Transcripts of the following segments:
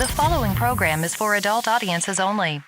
The following program is for adult audiences only.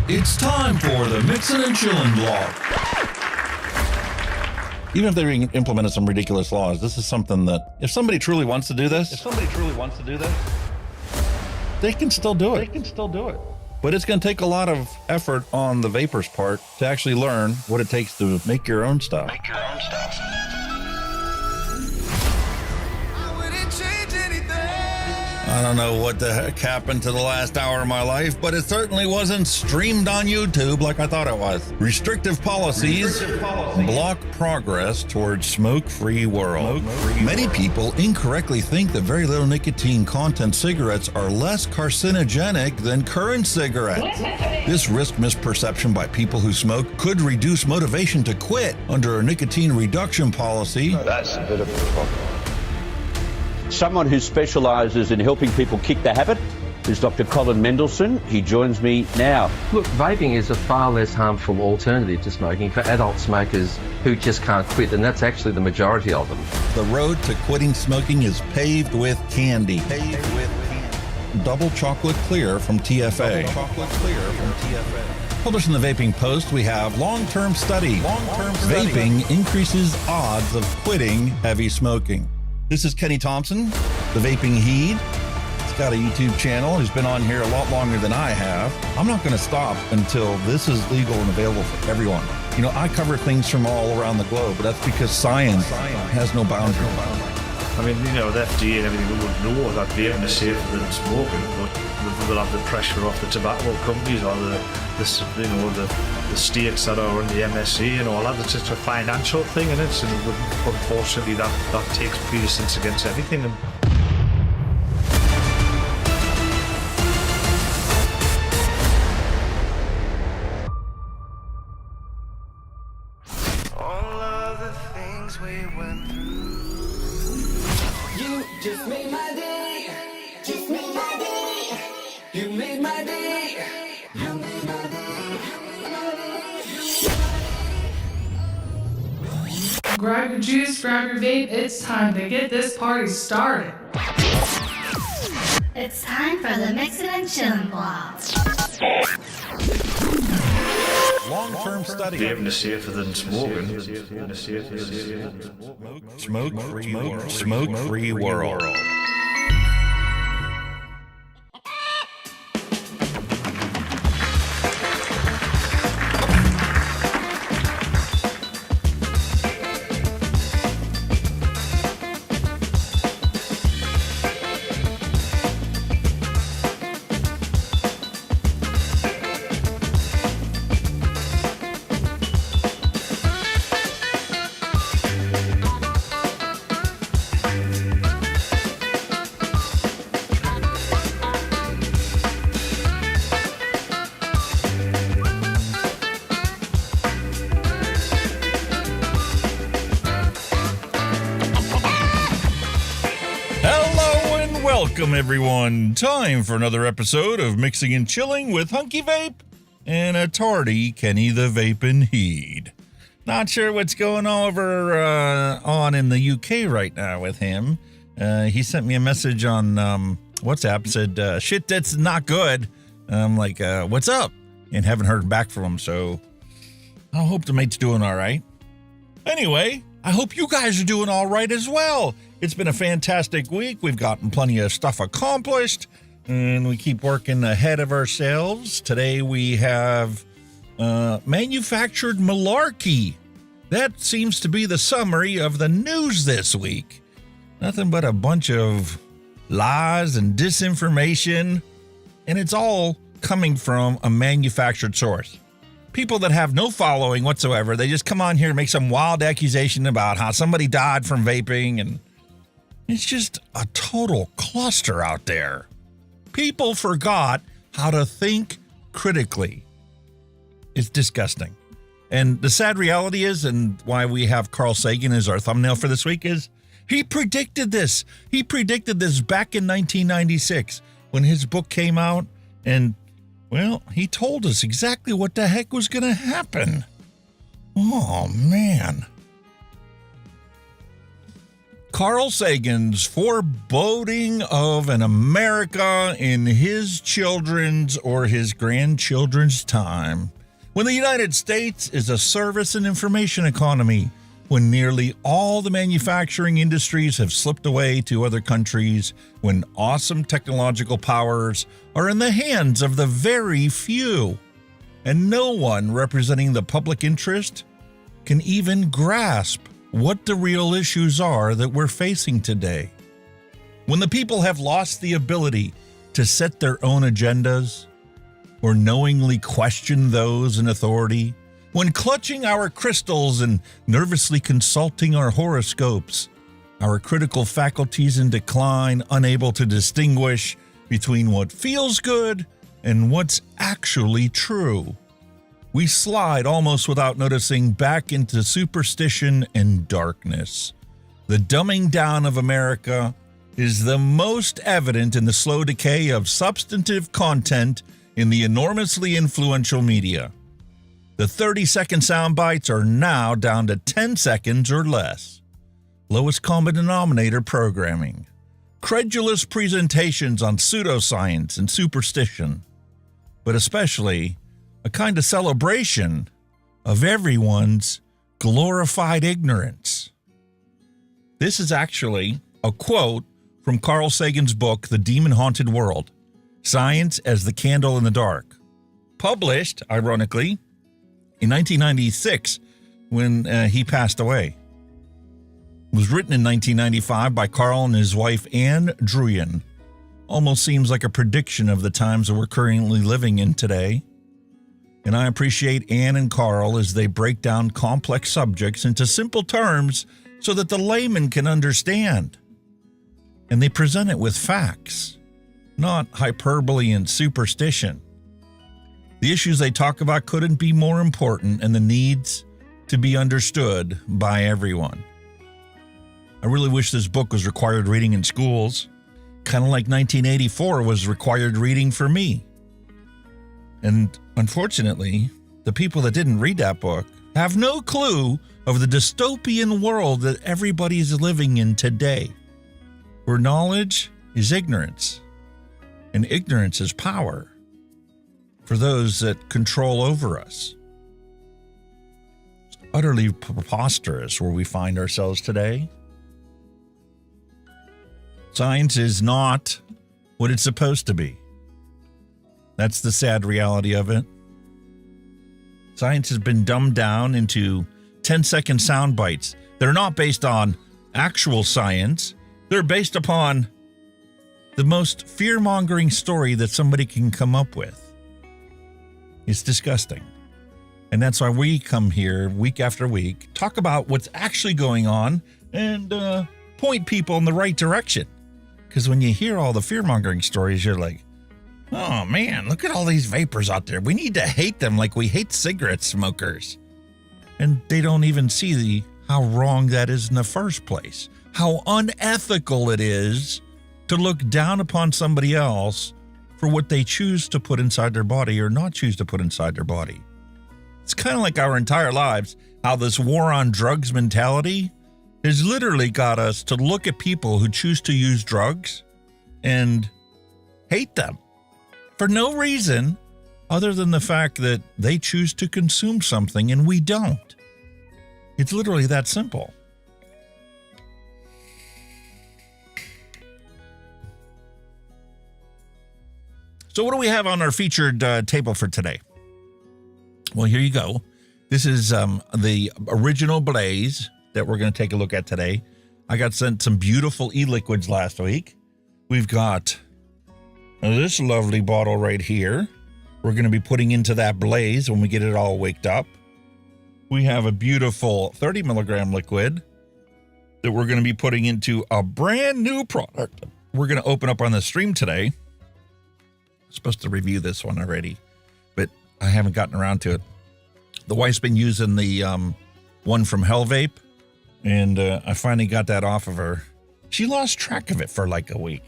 It's time for the Mixin and Chillin blog. Even if they implemented some ridiculous laws, this is something that if somebody truly wants to do this, they can still do it. But it's going to take a lot of effort on the vapors' part to actually learn what it takes to make your own stuff. I don't know what the heck happened to the last hour of my life, but it certainly wasn't streamed on YouTube like I thought it was. Restrictive policies block progress towards smoke-free world. Many people incorrectly think that very little nicotine content cigarettes are less carcinogenic than current cigarettes. This risk misperception by people who smoke could reduce motivation to quit under a nicotine reduction policy. That's a bit of a problem. Someone who specialises in helping people kick the habit is Dr. Colin Mendelsohn. He joins me now. Look, vaping is a far less harmful alternative to smoking for adult smokers who just can't quit, and that's actually the majority of them. The road to quitting smoking is paved with candy. Double chocolate clear from TFA. Published in the Vaping Post, we have long-term study. Vaping increases odds of quitting heavy smoking. This is Kenny Thompson, the Vaping Heed. He's got a YouTube channel. He's been on here a lot longer than I have. I'm not going to stop until this is legal and available for everyone. You know, I cover things from all around the globe, but that's because science has no boundary. I mean, you know, the FDA and everything would know that vaping is safer than smoking, but they'll have the pressure off the tobacco companies or the states that are in the MnC and all that. It's just a financial thing, and unfortunately that takes precedence against everything. And all of the things we went through. You just made my day. Just made my day. You made my day. You made my day. Grab your juice, grab your vape. It's time to get this party started. It's time for the Mixin and Chillin blog. Long-term study. vaping is safer than smoking. Smoke-free world. Welcome, everyone. Time for another episode of Mixing and Chilling with Hunky Vape and a tardy Kenny the Vapin' Heed. Not sure what's going on in the UK right now with him. He sent me a message on WhatsApp, said, shit, that's not good. I'm like, what's up? And haven't heard back from him, so I hope the mate's doing all right. Anyway, I hope you guys are doing all right as well. It's been a fantastic week. We've gotten plenty of stuff accomplished, and we keep working ahead of ourselves. Today we have Manufactured Malarkey. That seems to be the summary of the news this week. Nothing but a bunch of lies and disinformation, and it's all coming from a manufactured source. People that have no following whatsoever, they just come on here and make some wild accusation about how somebody died from vaping, and it's just a total cluster out there. People forgot how to think critically. It's disgusting. And the sad reality is, and why we have Carl Sagan as our thumbnail for this week, is he predicted this. He predicted this back in 1996 when his book came out, and, well, he told us exactly what the heck was going to happen. Oh, man. Carl Sagan's foreboding of an America in his children's or his grandchildren's time, when the United States is a service and information economy, when nearly all the manufacturing industries have slipped away to other countries, when awesome technological powers are in the hands of the very few, and no one representing the public interest can even grasp what the real issues are that we're facing today. When the people have lost the ability to set their own agendas or knowingly question those in authority, when clutching our crystals and nervously consulting our horoscopes, our critical faculties in decline, unable to distinguish between what feels good and what's actually true, we slide almost without noticing back into superstition and darkness. The dumbing down of America is the most evident in the slow decay of substantive content in the enormously influential media. The 30-second sound bites are now down to 10 seconds or less. Lowest common denominator programming. Credulous presentations on pseudoscience and superstition. But especially a kind of celebration of everyone's glorified ignorance. This is actually a quote from Carl Sagan's book, The Demon-Haunted World, Science as the Candle in the Dark, published, ironically, in 1996 when he passed away. It was written in 1995 by Carl and his wife Anne Druyan. Almost seems like a prediction of the times that we're currently living in today. And I appreciate Anne and Carl as they break down complex subjects into simple terms so that the layman can understand. And they present it with facts, not hyperbole and superstition. The issues they talk about couldn't be more important and the needs to be understood by everyone. I really wish this book was required reading in schools, kind of like 1984 was required reading for me. And unfortunately, the people that didn't read that book have no clue of the dystopian world that everybody's living in today, where knowledge is ignorance, and ignorance is power for those that control over us. It's utterly preposterous where we find ourselves today. Science is not what it's supposed to be. That's the sad reality of it. Science has been dumbed down into 10-second sound bites. They're not based on actual science. They're based upon the most fear-mongering story that somebody can come up with. It's disgusting. And that's why we come here week after week, talk about what's actually going on, and point people in the right direction. Because when you hear all the fear-mongering stories, you're like, oh man, look at all these vapors out there. We need to hate them like we hate cigarette smokers. And they don't even see how wrong that is in the first place. How unethical it is to look down upon somebody else for what they choose to put inside their body or not choose to put inside their body. It's kind of like our entire lives, how this war on drugs mentality has literally got us to look at people who choose to use drugs and hate them for no reason other than the fact that they choose to consume something and we don't. It's literally that simple. So what do we have on our featured table for today? Well, here you go. This is the original Blaze that we're going to take a look at today. I got sent some beautiful e-liquids last week. We've got this lovely bottle right here. We're going to be putting into that Blaze when we get it all waked up. We have a beautiful 30 milligram liquid that we're going to be putting into a brand new product we're going to open up on the stream today. I'm supposed to review this one already, but I haven't gotten around to it. The wife's been using the one from Vape, and I finally got that off of her. She lost track of it for like a week.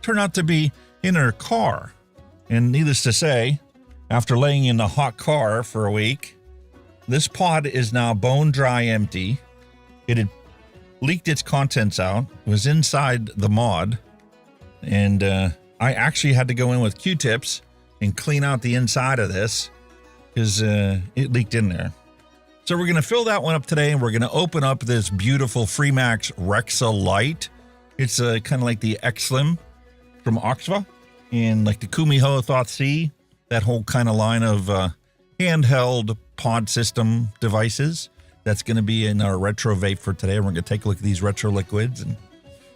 Turned out to be in her car. And needless to say, after laying in a hot car for a week, this pod is now bone dry empty. It had leaked its contents out, was inside the mod, and I actually had to go in with Q-tips and clean out the inside of this because it leaked in there. So we're going to fill that one up today, and we're going to open up this beautiful Freemax Rexa Lite. It's kind of like the X-Slim from Oxva, and like the Kumiho Thought C, that whole kind of line of handheld pod system devices. That's going to be in our retro vape for today. We're going to take a look at these retro liquids and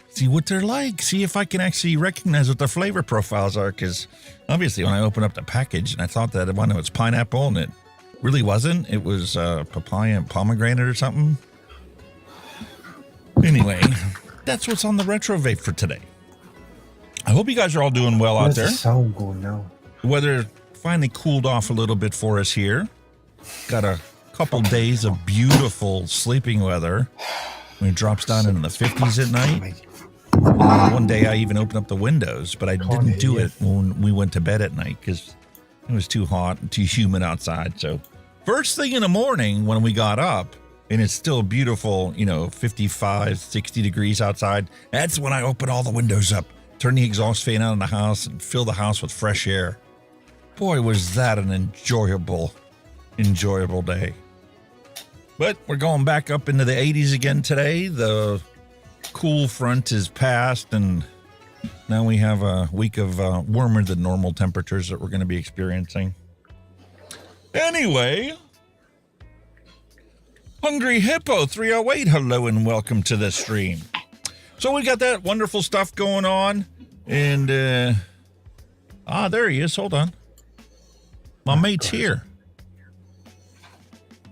see what they're like. See if I can actually recognize what their flavor profiles are. Because obviously when I opened up the package and I thought that one was pineapple and it really wasn't. It was papaya and pomegranate or something. Anyway, that's what's on the retro vape for today. I hope you guys are all doing well out there. Where's the sound going now? The weather finally cooled off a little bit for us here. Got a couple days of beautiful sleeping weather when it drops down into the 50s at night. One day I even opened up the windows, but I didn't do it when we went to bed at night because it was too hot and too humid outside. So first thing in the morning when we got up, and it's still beautiful, 55, 60 degrees outside, that's when I open all the windows up, turn the exhaust fan out in the house, and fill the house with fresh air. Boy, was that an enjoyable day. But we're going back up into the 80s again today. The cool front is past, and now we have a week of warmer than normal temperatures that we're going to be experiencing. Anyway, Hungry Hippo 308, hello and welcome to the stream. So we got that wonderful stuff going on, and there he is. Hold on. My mate's here.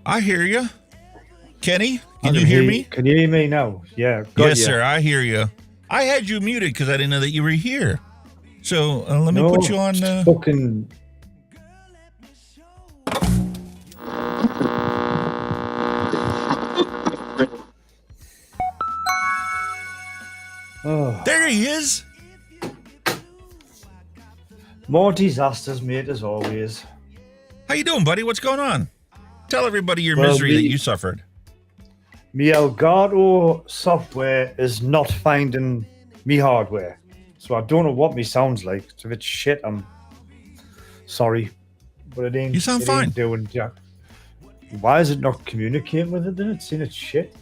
I hear you. Kenny, can you hear me? Can you hear me now? Yeah. Yes, sir. I hear you. I had you muted because I didn't know that you were here. So let me put you on. Fucking. Oh. There he is. More disasters, mate, as always. How you doing, buddy? What's going on? Tell everybody your misery that you suffered. My Elgato software is not finding me hardware. So I don't know what me sounds like. It's a bit shit. I'm sorry. But it ain't. You sound fine. Ain't doing jack. Why is it not communicating with it then? It's saying it's shit.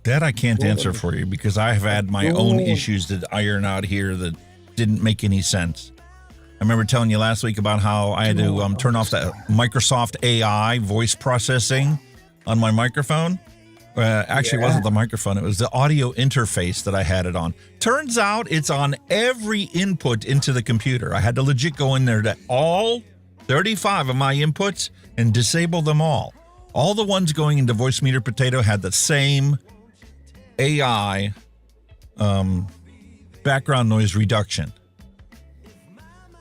That I can't answer for you because I have had my own issues that iron out here that didn't make any sense. I remember telling you last week about how I had to turn off the Microsoft AI voice processing on my microphone. Actually, it wasn't the microphone. It was the audio interface that I had it on. Turns out it's on every input into the computer. I had to legit go in there to all 35 of my inputs and disable them all. All the ones going into Voice Meter Potato had the same AI background noise reduction.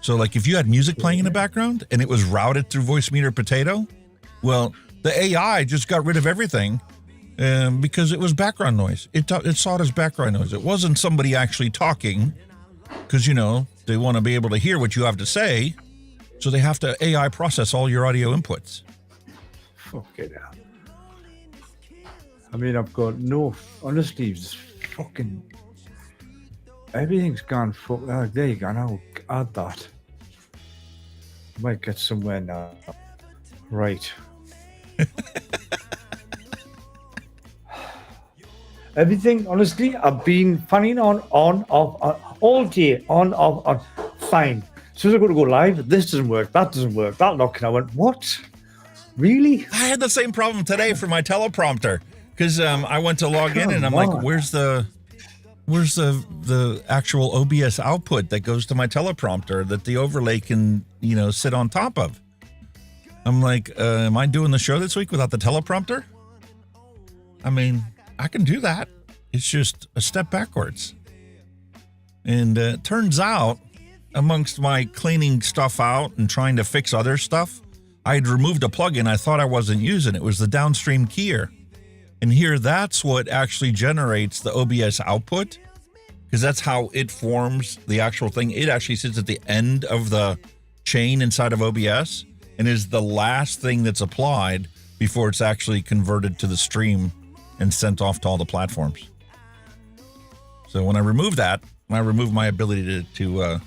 So like if you had music playing in the background and it was routed through Voice Meter Potato, well, the AI just got rid of everything because it was background noise. It saw it as background noise. It wasn't somebody actually talking because, they want to be able to hear what you have to say. So they have to AI process all your audio inputs. Fuck it out. I mean, I've got honestly, just fucking, everything's gone fuck. There you go. Now add that. Might get somewhere now. Right. Everything, honestly, I've been fanning on, off, all day, on, fine. As soon as I go live, this doesn't work, that doesn't work, that locking. I went, what? Really? I had the same problem today for my teleprompter because I went to log in and I'm like, where's the actual OBS output that goes to my teleprompter that the overlay can, sit on top of? I'm like, am I doing the show this week without the teleprompter? I mean, I can do that. It's just a step backwards. And it turns out, amongst my cleaning stuff out and trying to fix other stuff, I had removed a plugin I thought I wasn't using. It was the downstream keyer. And here, that's what actually generates the OBS output, because that's how it forms the actual thing. It actually sits at the end of the chain inside of OBS and is the last thing that's applied before it's actually converted to the stream and sent off to all the platforms. So when I remove that, when I remove my ability to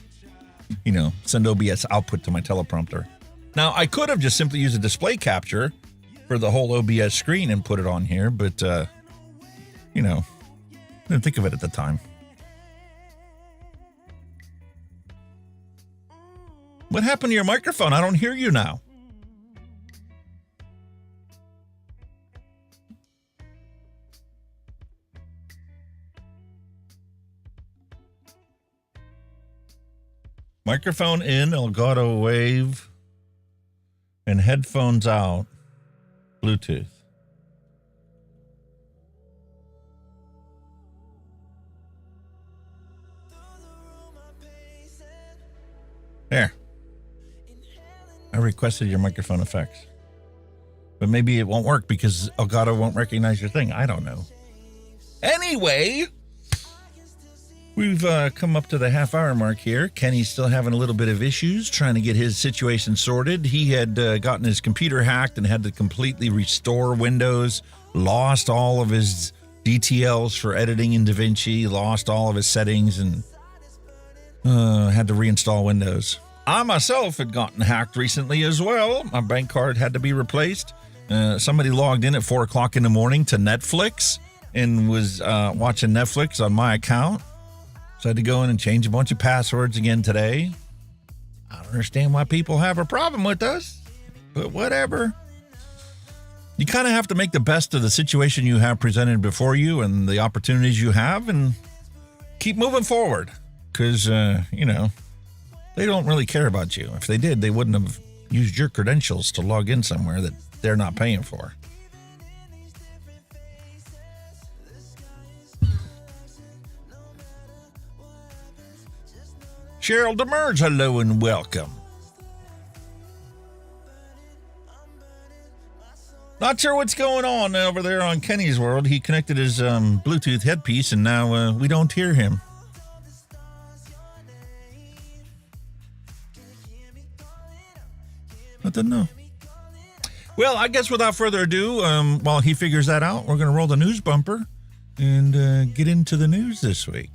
send OBS output to my teleprompter. Now, I could have just simply used a display capture for the whole OBS screen and put it on here, but, didn't think of it at the time. What happened to your microphone? I don't hear you now. Microphone in, Elgato Wave, and headphones out, Bluetooth. There. I requested your microphone effects. But maybe it won't work because Elgato won't recognize your thing. I don't know. Anyway, we've come up to the half-hour mark here. Kenny's still having a little bit of issues trying to get his situation sorted. He had gotten his computer hacked and had to completely restore Windows, lost all of his DTLs for editing in DaVinci, lost all of his settings, and had to reinstall Windows. I myself had gotten hacked recently as well. My bank card had to be replaced. Somebody logged in at 4 o'clock in the morning to Netflix and was watching Netflix on my account. So I had to go in and change a bunch of passwords again today. I don't understand why people have a problem with us, but whatever. You kind of have to make the best of the situation you have presented before you and the opportunities you have and keep moving forward because, they don't really care about you. If they did, they wouldn't have used your credentials to log in somewhere that they're not paying for. Cheryl Demers, hello and welcome. Not sure what's going on over there on Kenny's world. He connected his Bluetooth headpiece and now we don't hear him. I don't know. Well, I guess without further ado, while he figures that out, we're going to roll the news bumper and get into the news this week.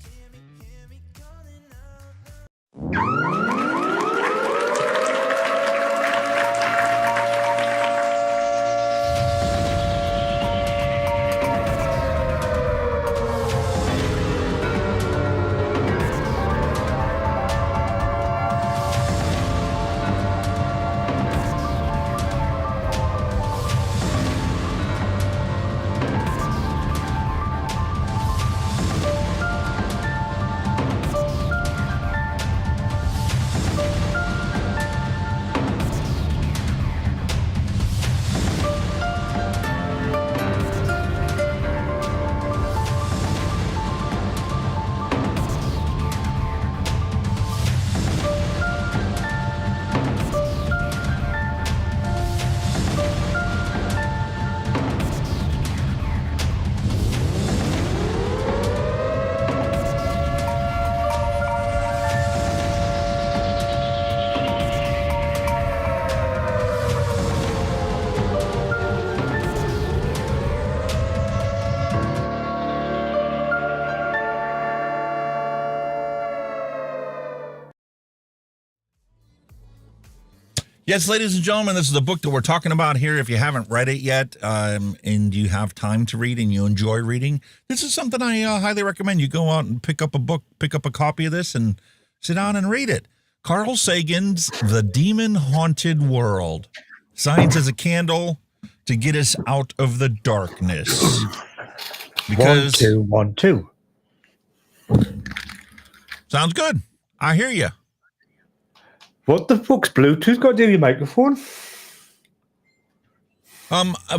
Yes, ladies and gentlemen, this is the book that we're talking about here. If you haven't read it yet and you have time to read and you enjoy reading, this is something I highly recommend. You go out and pick up a book, pick up a copy of this and sit down and read it. Carl Sagan's The Demon Haunted World. Science as a candle to get us out of the darkness. Because 1, 2, 1, 2. Sounds good. I hear you. What the fuck's Bluetooth got to do with your microphone?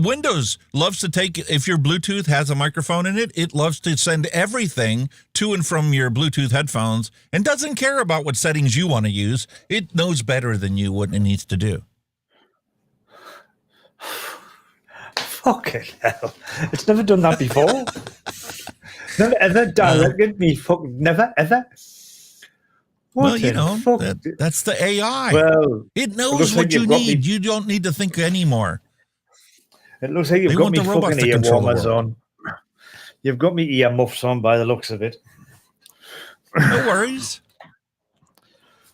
Windows loves to take, if your Bluetooth has a microphone in it, it loves to send everything to and from your Bluetooth headphones and doesn't care about what settings you want to use. It knows better than you what it needs to do. Fucking hell. It's never done that before. Never ever directed me. Never ever. Well, you know, that's the AI. Well, it knows what you need. You don't need to think anymore. It looks like you've got me fucking ear warmers on. You've got me ear muffs on by the looks of it. No worries.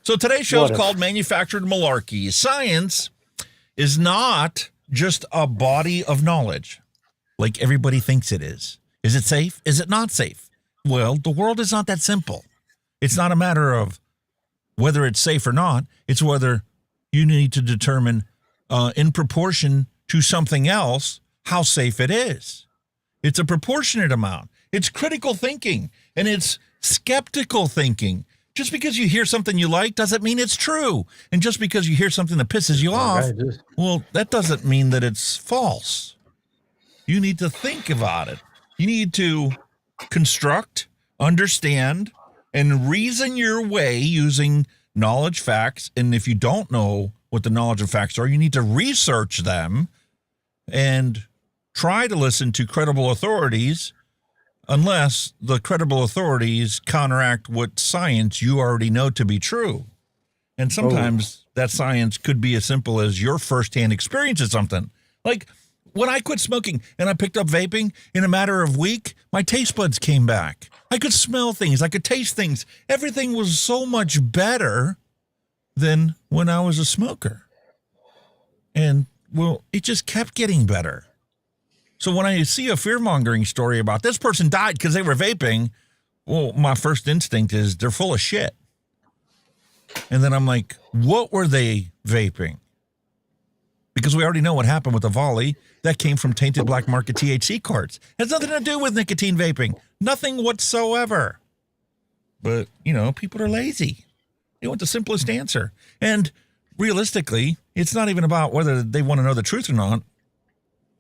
So today's show is called Manufactured Malarkey. Science is not just a body of knowledge like everybody thinks it is. Is it safe? Is it not safe? Well, the world is not that simple. It's not a matter of whether it's safe or not. It's whether you need to determine in proportion to something else how safe it is. It's a proportionate amount. It's critical thinking, and it's skeptical thinking. Just because you hear something you like doesn't mean it's true. And just because you hear something that pisses you off, well, that doesn't mean that it's false. You need to think about it. You need to construct, understand, and reason your way using knowledge, facts. And if you don't know what the knowledge and facts are, you need to research them and try to listen to credible authorities, unless the credible authorities counteract what science you already know to be true. And sometimes that science could be as simple as your firsthand experience of something. Like when I quit smoking and I picked up vaping, in a matter of a week, my taste buds came back. I could smell things. I could taste things. Everything was so much better than when I was a smoker. And, well, it just kept getting better. So when I see a fear-mongering story about this person died because they were vaping, well, my first instinct is they're full of shit. And then I'm like, what were they vaping? Because we already know what happened with the volley. That came from tainted black market THC carts. It has nothing to do with nicotine vaping. Nothing whatsoever. But, people are lazy. They want the simplest answer. And realistically, it's not even about whether they want to know the truth or not.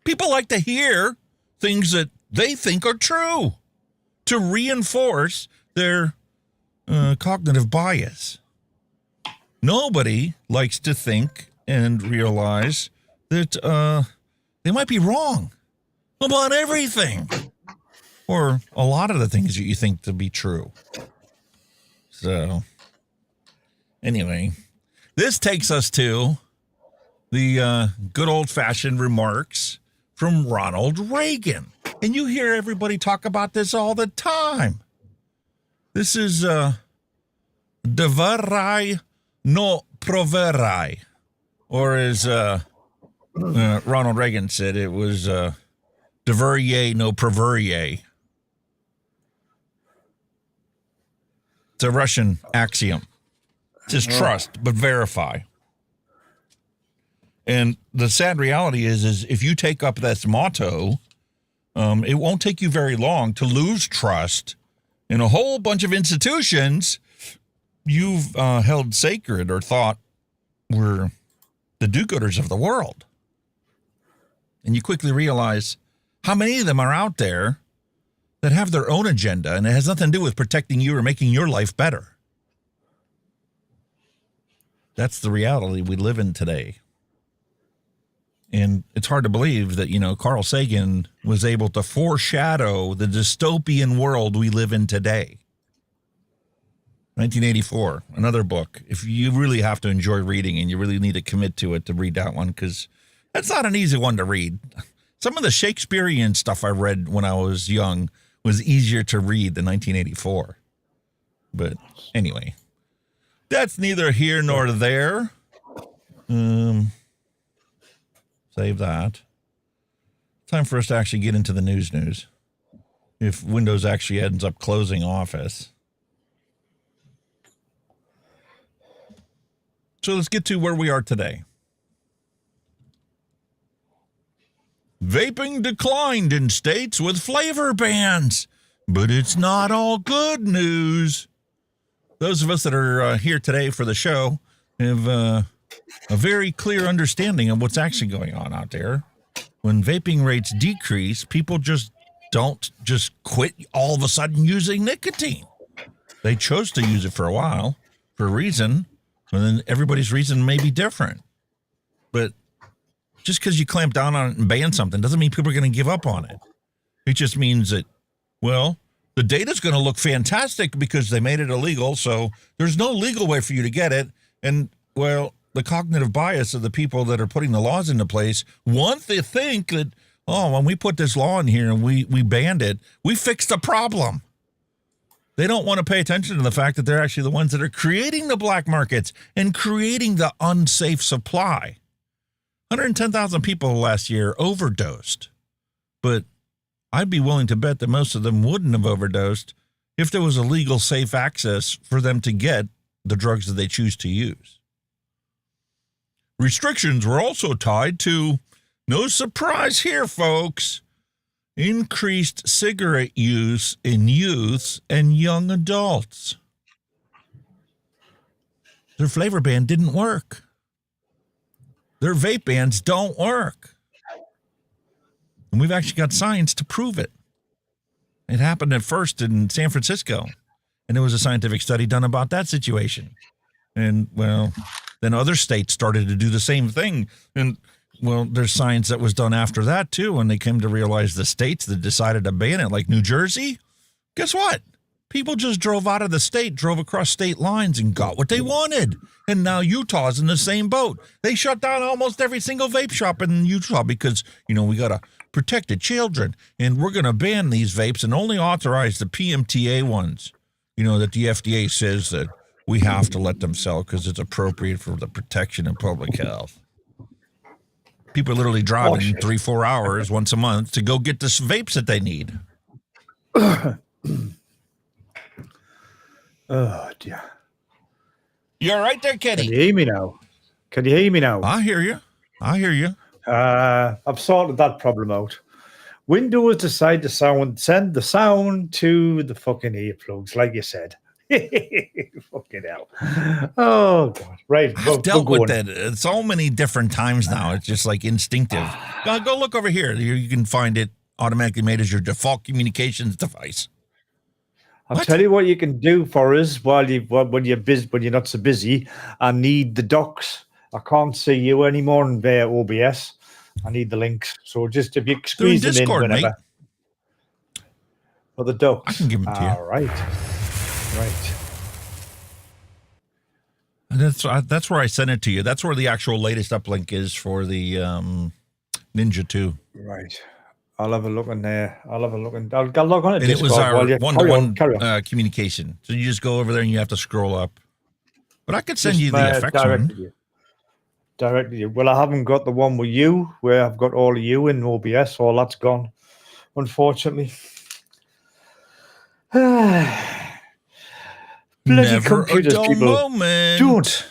People like to hear things that they think are true to reinforce their cognitive bias. Nobody likes to think and realize that they might be wrong about everything, or a lot of the things that you think to be true. So, anyway, this takes us to the good old-fashioned remarks from Ronald Regan. And you hear everybody talk about this all the time. This is Dovorey no provorey. Or as Ronald Reagan said, it was Dovorey no provorey. It's a Russian axiom. It says trust, but verify. And the sad reality is if you take up this motto, it won't take you very long to lose trust in a whole bunch of institutions you've held sacred or thought were the do-gooders of the world. And you quickly realize how many of them are out there that have their own agenda, and it has nothing to do with protecting you or making your life better. That's the reality we live in today. And it's hard to believe that, Carl Sagan was able to foreshadow the dystopian world we live in today. 1984, another book. If you really have to enjoy reading and you really need to commit to it to read that one, because that's not an easy one to read. Some of the Shakespearean stuff I read when I was young was easier to read than 1984. But anyway, that's neither here nor there. Save that. Time for us to actually get into the news. If Windows actually ends up closing Office. So let's get to where we are today. Vaping declined in states with flavor bans, but it's not all good news. Those of us that are here today for the show have a very clear understanding of what's actually going on out there. When vaping rates decrease, people just don't just quit all of a sudden using nicotine. They chose to use it for a while for a reason, and then everybody's reason may be different. But just because you clamp down on it and ban something doesn't mean people are going to give up on it. It just means that, well, the data's going to look fantastic because they made it illegal, so there's no legal way for you to get it. And, well, the cognitive bias of the people that are putting the laws into place want to think that, oh, when we put this law in here and we banned it, we fixed the problem. They don't want to pay attention to the fact that they're actually the ones that are creating the black markets and creating the unsafe supply. 110,000 people last year overdosed, but I'd be willing to bet that most of them wouldn't have overdosed if there was a legal, safe access for them to get the drugs that they choose to use. Restrictions were also tied to, no surprise here, folks, increased cigarette use in youths and young adults. Their flavor ban didn't work. Their vape bans don't work. And we've actually got science to prove it. It happened at first in San Francisco, and there was a scientific study done about that situation. And, well, then other states started to do the same thing. And, well, there's science that was done after that, too, when they came to realize the states that decided to ban it, like New Jersey. Guess what? People just drove out of the state, drove across state lines, and got what they wanted. And now Utah's in the same boat. They shut down almost every single vape shop in Utah because, you know, we got to protect the children. And we're going to ban these vapes and only authorize the PMTA ones, you know, that the FDA says that we have to let them sell because it's appropriate for the protection of public health. People are literally driving 3-4 hours once a month to go get the vapes that they need. Oh, dear. You're right there, Kenny. Can you hear me now? Can you hear me now? I hear you. I hear you. I've sorted that problem out. Windows decide to send the sound to the fucking earplugs, like you said. Fucking hell. Oh, God. Right. I've dealt with that so many different times now. It's just like instinctive. Go look over here. You can find it automatically made as your default communications device. I'll tell you what you can do for us when you're busy, when you're not so busy. I need the docs. I can't see you anymore in their OBS. I need the links. So just if you squeeze them Discord, in whenever. mate. For the docs. I can give them to you. All right. Right. And that's where I sent it to you. That's where the actual latest uplink is for the Ninja 2. Right. I'll have a look in there. I'll log on it. And it was our one-to-one communication. So you just go over there and you have to scroll up. But I could send you the effects one. Directly. Well, I haven't got the one with you where I've got all of you in OBS. All that's gone, unfortunately. Bloody Never computers, a dull people. moment.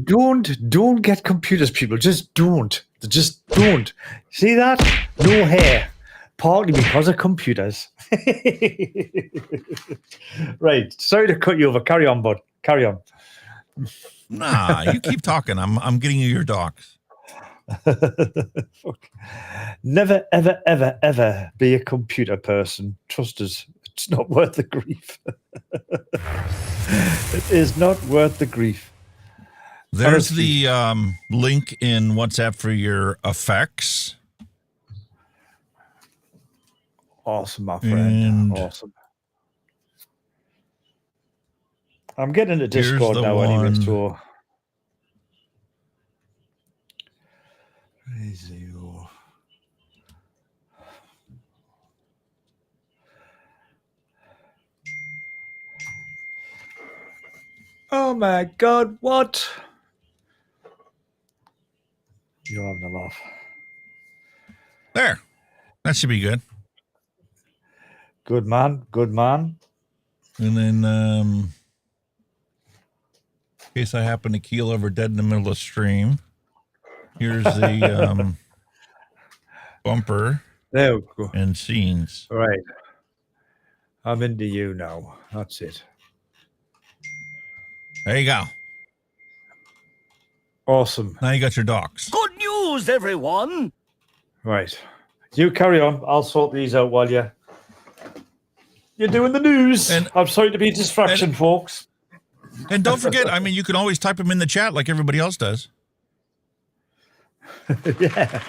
Don't get computers, people. Just don't. See that? No hair. Partly because of computers. Right. Sorry to cut you over. Carry on, bud. Carry on. Nah, you keep talking. I'm getting you your docs. Never, ever, ever, ever be a computer person. Trust us. It's not worth the grief. It is not worth the grief. There's the link in WhatsApp for your effects. Awesome, my friend. Awesome. I'm getting into Discord now anyway, so. Oh my God, what? You're having a laugh. There. That should be good. Good man. And then, in case I happen to keel over dead in the middle of stream, here's the bumper. There we go. And scenes. Right. I'm into you now. That's it. There you go. Awesome. Now you got your docs. Good news, everyone. Right. You carry on. I'll sort these out while you're doing the news. And I'm sorry to be a distraction, folks. And don't forget, I mean, you can always type them in the chat like everybody else does. Yeah.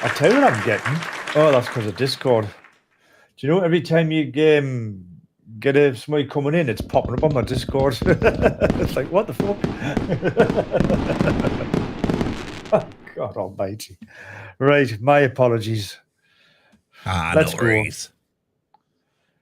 I'll tell you what I'm getting. Oh, that's because of Discord. Do you know every time you get somebody coming in, it's popping up on my Discord. It's like, what the fuck? Oh, God almighty. Right, my apologies. Let's no worries.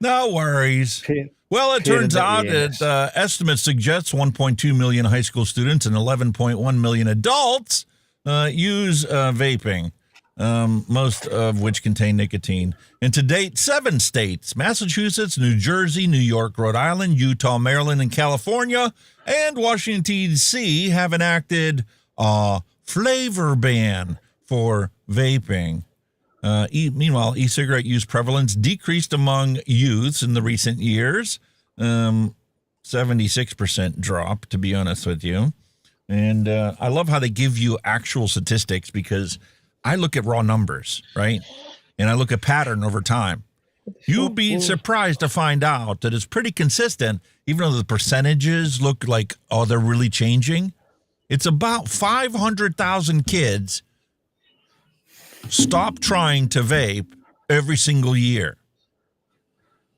No worries. Well, it turns out that estimates suggest 1.2 million high school students and 11.1 million adults use vaping, most of which contain nicotine. And to date, 7 states, Massachusetts, New Jersey, New York, Rhode Island, Utah, Maryland, and California, and Washington, D.C. have enacted a flavor ban for vaping. Meanwhile, e-cigarette use prevalence decreased among youths in the recent years. 76% drop, to be honest with you. And I love how they give you actual statistics, because I look at raw numbers, right? And I look at pattern over time. You'd be surprised to find out that it's pretty consistent, even though the percentages look like, oh, they're really changing. It's about 500,000 kids stop trying to vape every single year.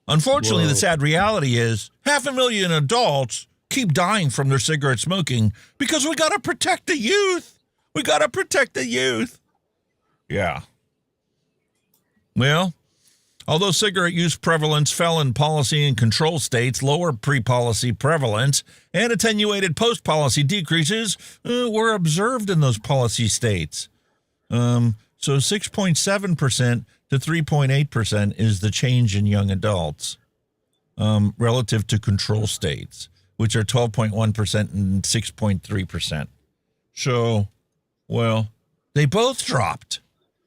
Unfortunately, the sad reality is 500,000 adults keep dying from their cigarette smoking because we got to protect the youth. We got to protect the youth. Yeah. Well, although cigarette use prevalence fell in policy and control states, lower pre-policy prevalence and attenuated post-policy decreases were observed in those policy states. So 6.7% to 3.8% is the change in young adults relative to control states, which are 12.1% and 6.3%. So, well, they both dropped.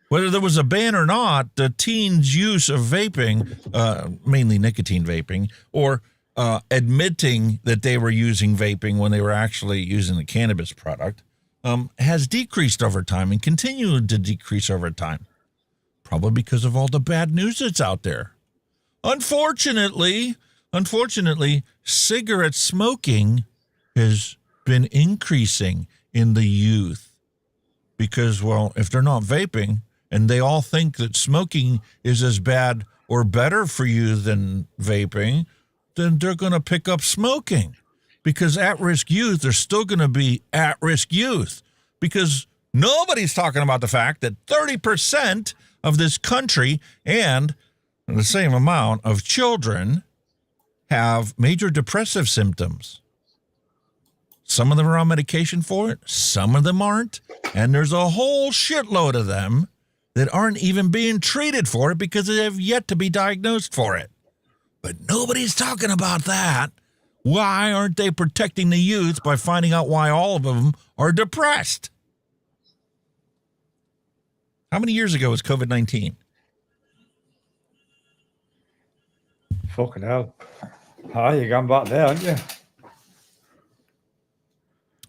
Whether there was a ban or not, the teens' use of vaping, mainly nicotine vaping, or admitting that they were using vaping when they were actually using the cannabis product, has decreased over time and continued to decrease over time. Probably because of all the bad news that's out there. Unfortunately, cigarette smoking has been increasing in the youth. Because, well, if they're not vaping, and they all think that smoking is as bad or better for you than vaping, then they're going to pick up smoking. Because at-risk youth are still going to be at-risk youth. Because nobody's talking about the fact that 30% of this country and the same amount of children have major depressive symptoms. Some of them are on medication for it. Some of them aren't. And there's a whole shitload of them that aren't even being treated for it because they have yet to be diagnosed for it. But nobody's talking about that. Why aren't they protecting the youth by finding out why all of them are depressed? How many years ago was COVID-19? Fucking hell. You're going back there, aren't you?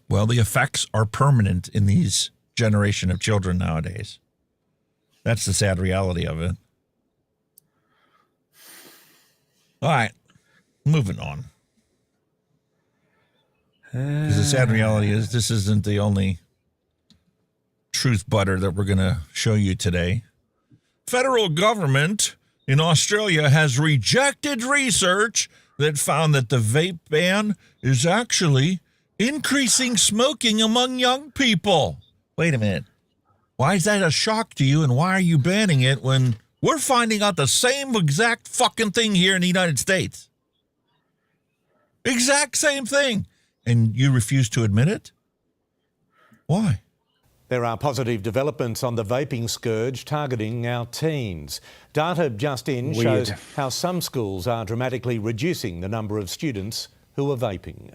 Well, the effects are permanent in these generation of children nowadays. That's the sad reality of it. All right, moving on. Because the sad reality is this isn't the only truth butter that we're going to show you today. Federal government in Australia has rejected research that found that the vape ban is actually increasing smoking among young people. Wait a minute. Why is that a shock to you, and why are you banning it when we're finding out the same exact fucking thing here in the United States? Exact same thing. And you refuse to admit it? Why? There are positive developments on the vaping scourge targeting our teens. Data just in shows how some schools are dramatically reducing the number of students who are vaping.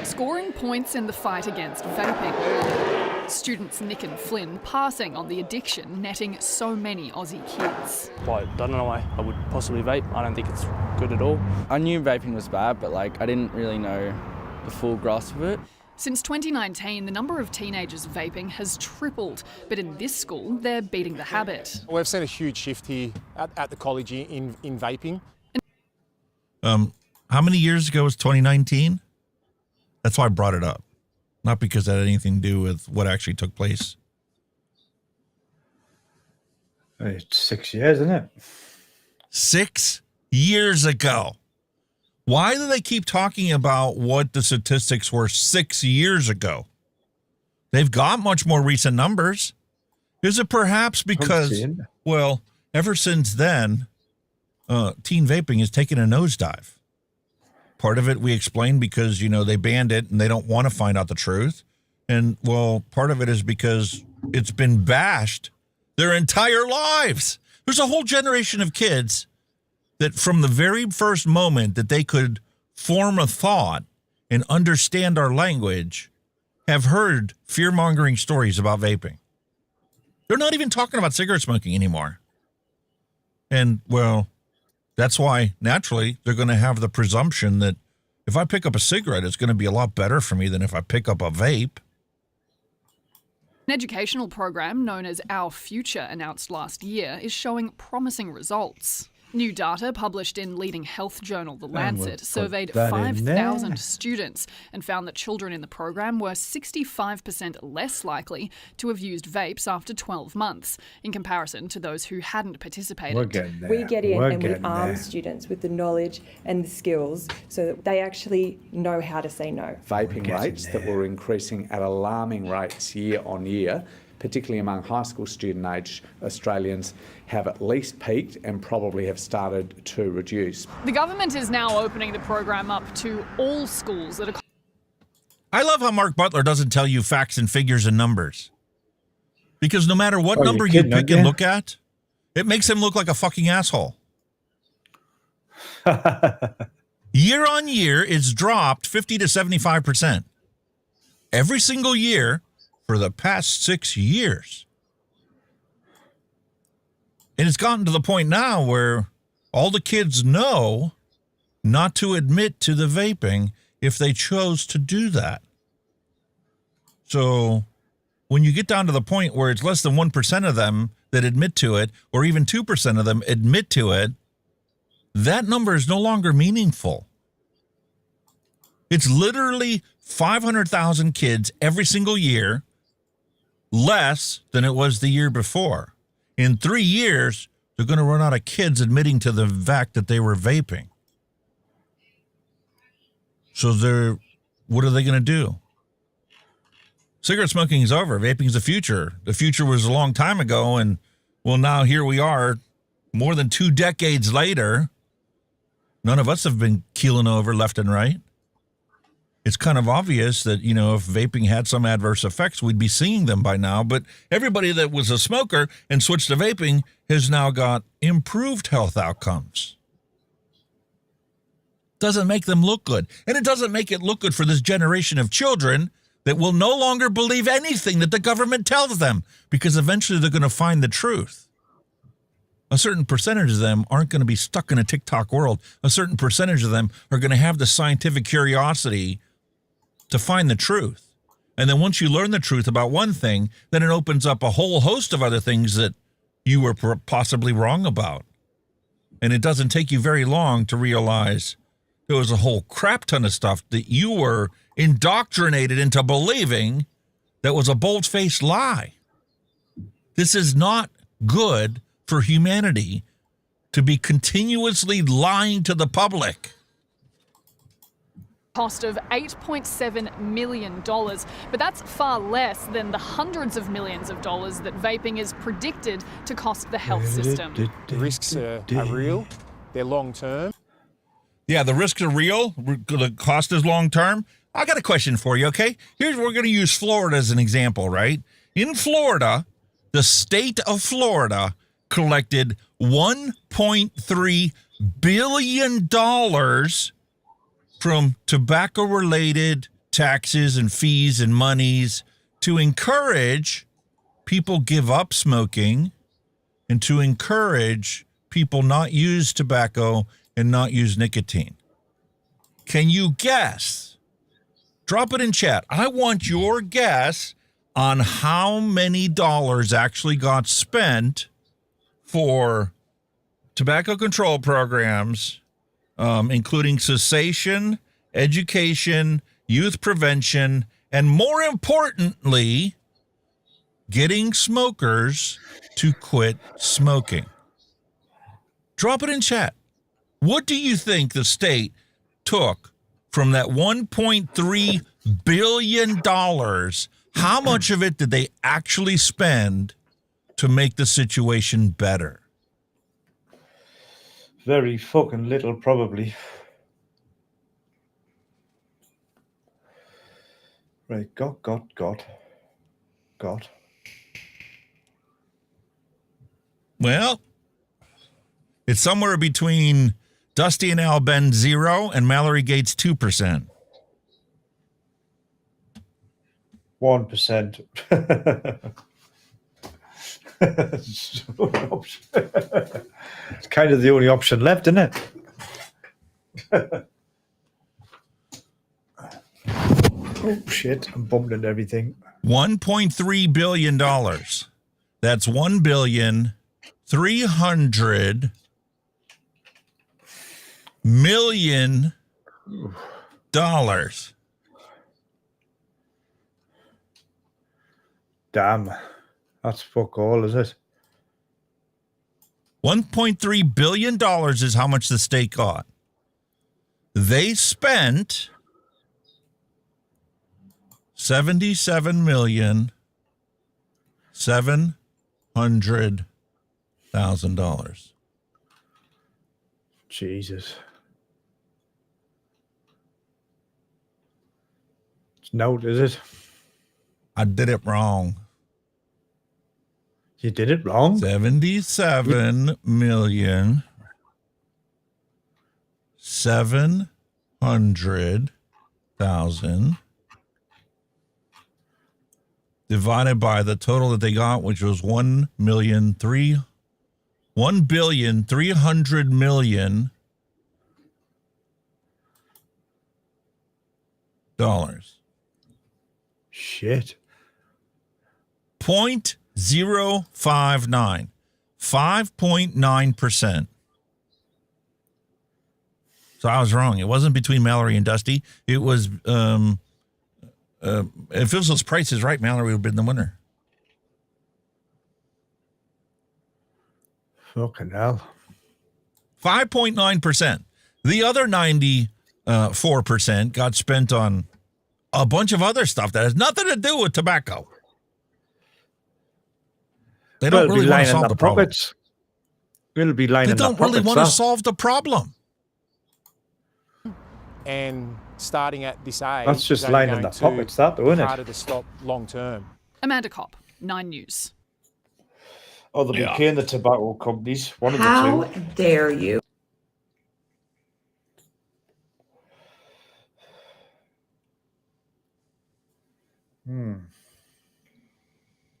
Scoring points in the fight against vaping. Students Nick and Flynn passing on the addiction, netting so many Aussie kids. I don't know why I would possibly vape. I don't think it's good at all. I knew vaping was bad, but I didn't really know the full grasp of it. Since 2019, the number of teenagers vaping has tripled, but in this school, they're beating the habit. We've seen a huge shift here at the college in vaping. How many years ago was 2019? That's why I brought it up. Not because that had anything to do with what actually took place. It's 6 years, isn't it? 6 years ago. Why do they keep talking about what the statistics were 6 years ago? They've got much more recent numbers. Is it perhaps because, well, ever since then, teen vaping has taken a nosedive? Part of it we explained because, they banned it and they don't want to find out the truth. And, well, part of it is because it's been bashed their entire lives. There's a whole generation of kids that from the very first moment that they could form a thought and understand our language have heard fear-mongering stories about vaping. They're not even talking about cigarette smoking anymore. And, well, that's why, naturally, they're going to have the presumption that if I pick up a cigarette, it's going to be a lot better for me than if I pick up a vape. An educational program known as Our Future, announced last year, is showing promising results. New data published in leading health journal The Lancet surveyed 5,000 students and found that children in the program were 65% less likely to have used vapes after 12 months in comparison to those who hadn't participated. We get in and we arm students with the knowledge and the skills so that they actually know how to say no. Vaping rates that were increasing at alarming rates year on year, particularly among high school student age Australians, have at least peaked and probably have started to reduce. The government is now opening the program up to all schools that are... I love how Mark Butler doesn't tell you facts and figures and numbers. Because no matter what number you pick and look at, it makes him look like a fucking asshole. Year on year, it's dropped 50 to 75%. Every single year for the past 6 years. And it's gotten to the point now where all the kids know not to admit to the vaping if they chose to do that. So when you get down to the point where it's less than 1% of them that admit to it, or even 2% of them admit to it, that number is no longer meaningful. It's literally 500,000 kids every single year, less than it was the year before. In 3 years, they're going to run out of kids admitting to the fact that they were vaping. So what are they going to do? Cigarette smoking is over. Vaping is the future. The future was a long time ago, and well, now here we are, more than 2 decades later. None of us have been keeling over left and right. It's kind of obvious that, if vaping had some adverse effects, we'd be seeing them by now. But everybody that was a smoker and switched to vaping has now got improved health outcomes. Doesn't make them look good. And it doesn't make it look good for this generation of children that will no longer believe anything that the government tells them, because eventually they're going to find the truth. A certain percentage of them aren't going to be stuck in a TikTok world. A certain percentage of them are going to have the scientific curiosity to find the truth. And then once you learn the truth about one thing, then it opens up a whole host of other things that you were possibly wrong about. And it doesn't take you very long to realize there was a whole crap ton of stuff that you were indoctrinated into believing that was a bold-faced lie. This is not good for humanity to be continuously lying to the public. Cost of $8.7 million, but that's far less than the hundreds of millions of dollars that vaping is predicted to cost the health system. The risks are real, they're long term. Yeah, the risks are real, the cost is long term. I got a question for you, okay? We're going to use Florida as an example, right? In Florida, the state of Florida collected $1.3 billion from tobacco-related taxes and fees and monies to encourage people give up smoking and to encourage people not use tobacco and not use nicotine. Can you guess? Drop it in chat. I want your guess on how many dollars actually got spent for tobacco control programs, including cessation, education, youth prevention, and more importantly, getting smokers to quit smoking. Drop it in chat. What do you think the state took from that $1.3 billion How much of it did they actually spend to make the situation better? Very fucking little, probably. Right, got. Well, it's somewhere between Dusty and Al Ben 0 and Mallory Gates 2%. 1%. It's kind of the only option left, isn't it? Oh, shit. I'm bumping into everything. $1.3 billion. That's $1,300,000,000. Damn. That's fuck all, is it? $1.3 billion is how much the state got. They spent $77,700,000. Jesus. It's note, is it? I did it wrong. You did it wrong? 77,700,000 divided by the total that they got, which was $1,300,000,000. Shit. 0.059, 5.9%. So I was wrong. It wasn't between Mallory and Dusty. It was, if those prices right, Mallory would have been the winner. Fucking hell. 5.9%. The other 94% got spent on a bunch of other stuff that has nothing to do with tobacco. They don't really want to solve the problem. It'll be lining They don't really want to solve the problem. And starting at this age, that's just lining the pockets, that, isn't it? Harder to stop long term. Amanda Kopp, 9 News. Oh, they'll be paying the tobacco companies. One of the two. How dare you?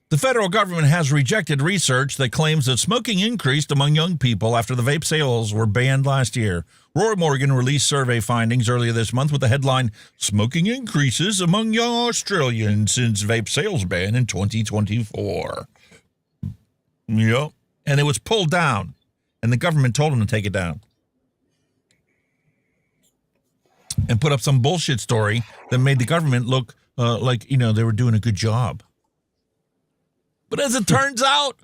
The federal government has rejected research that claims that smoking increased among young people after the vape sales were banned last year. Roy Morgan released survey findings earlier this month with the headline, "Smoking Increases Among Young Australians Since Vape Sales Ban in 2024. Yep. And it was pulled down, and the government told them to take it down. And put up some bullshit story that made the government look like, they were doing a good job. But as it turns out,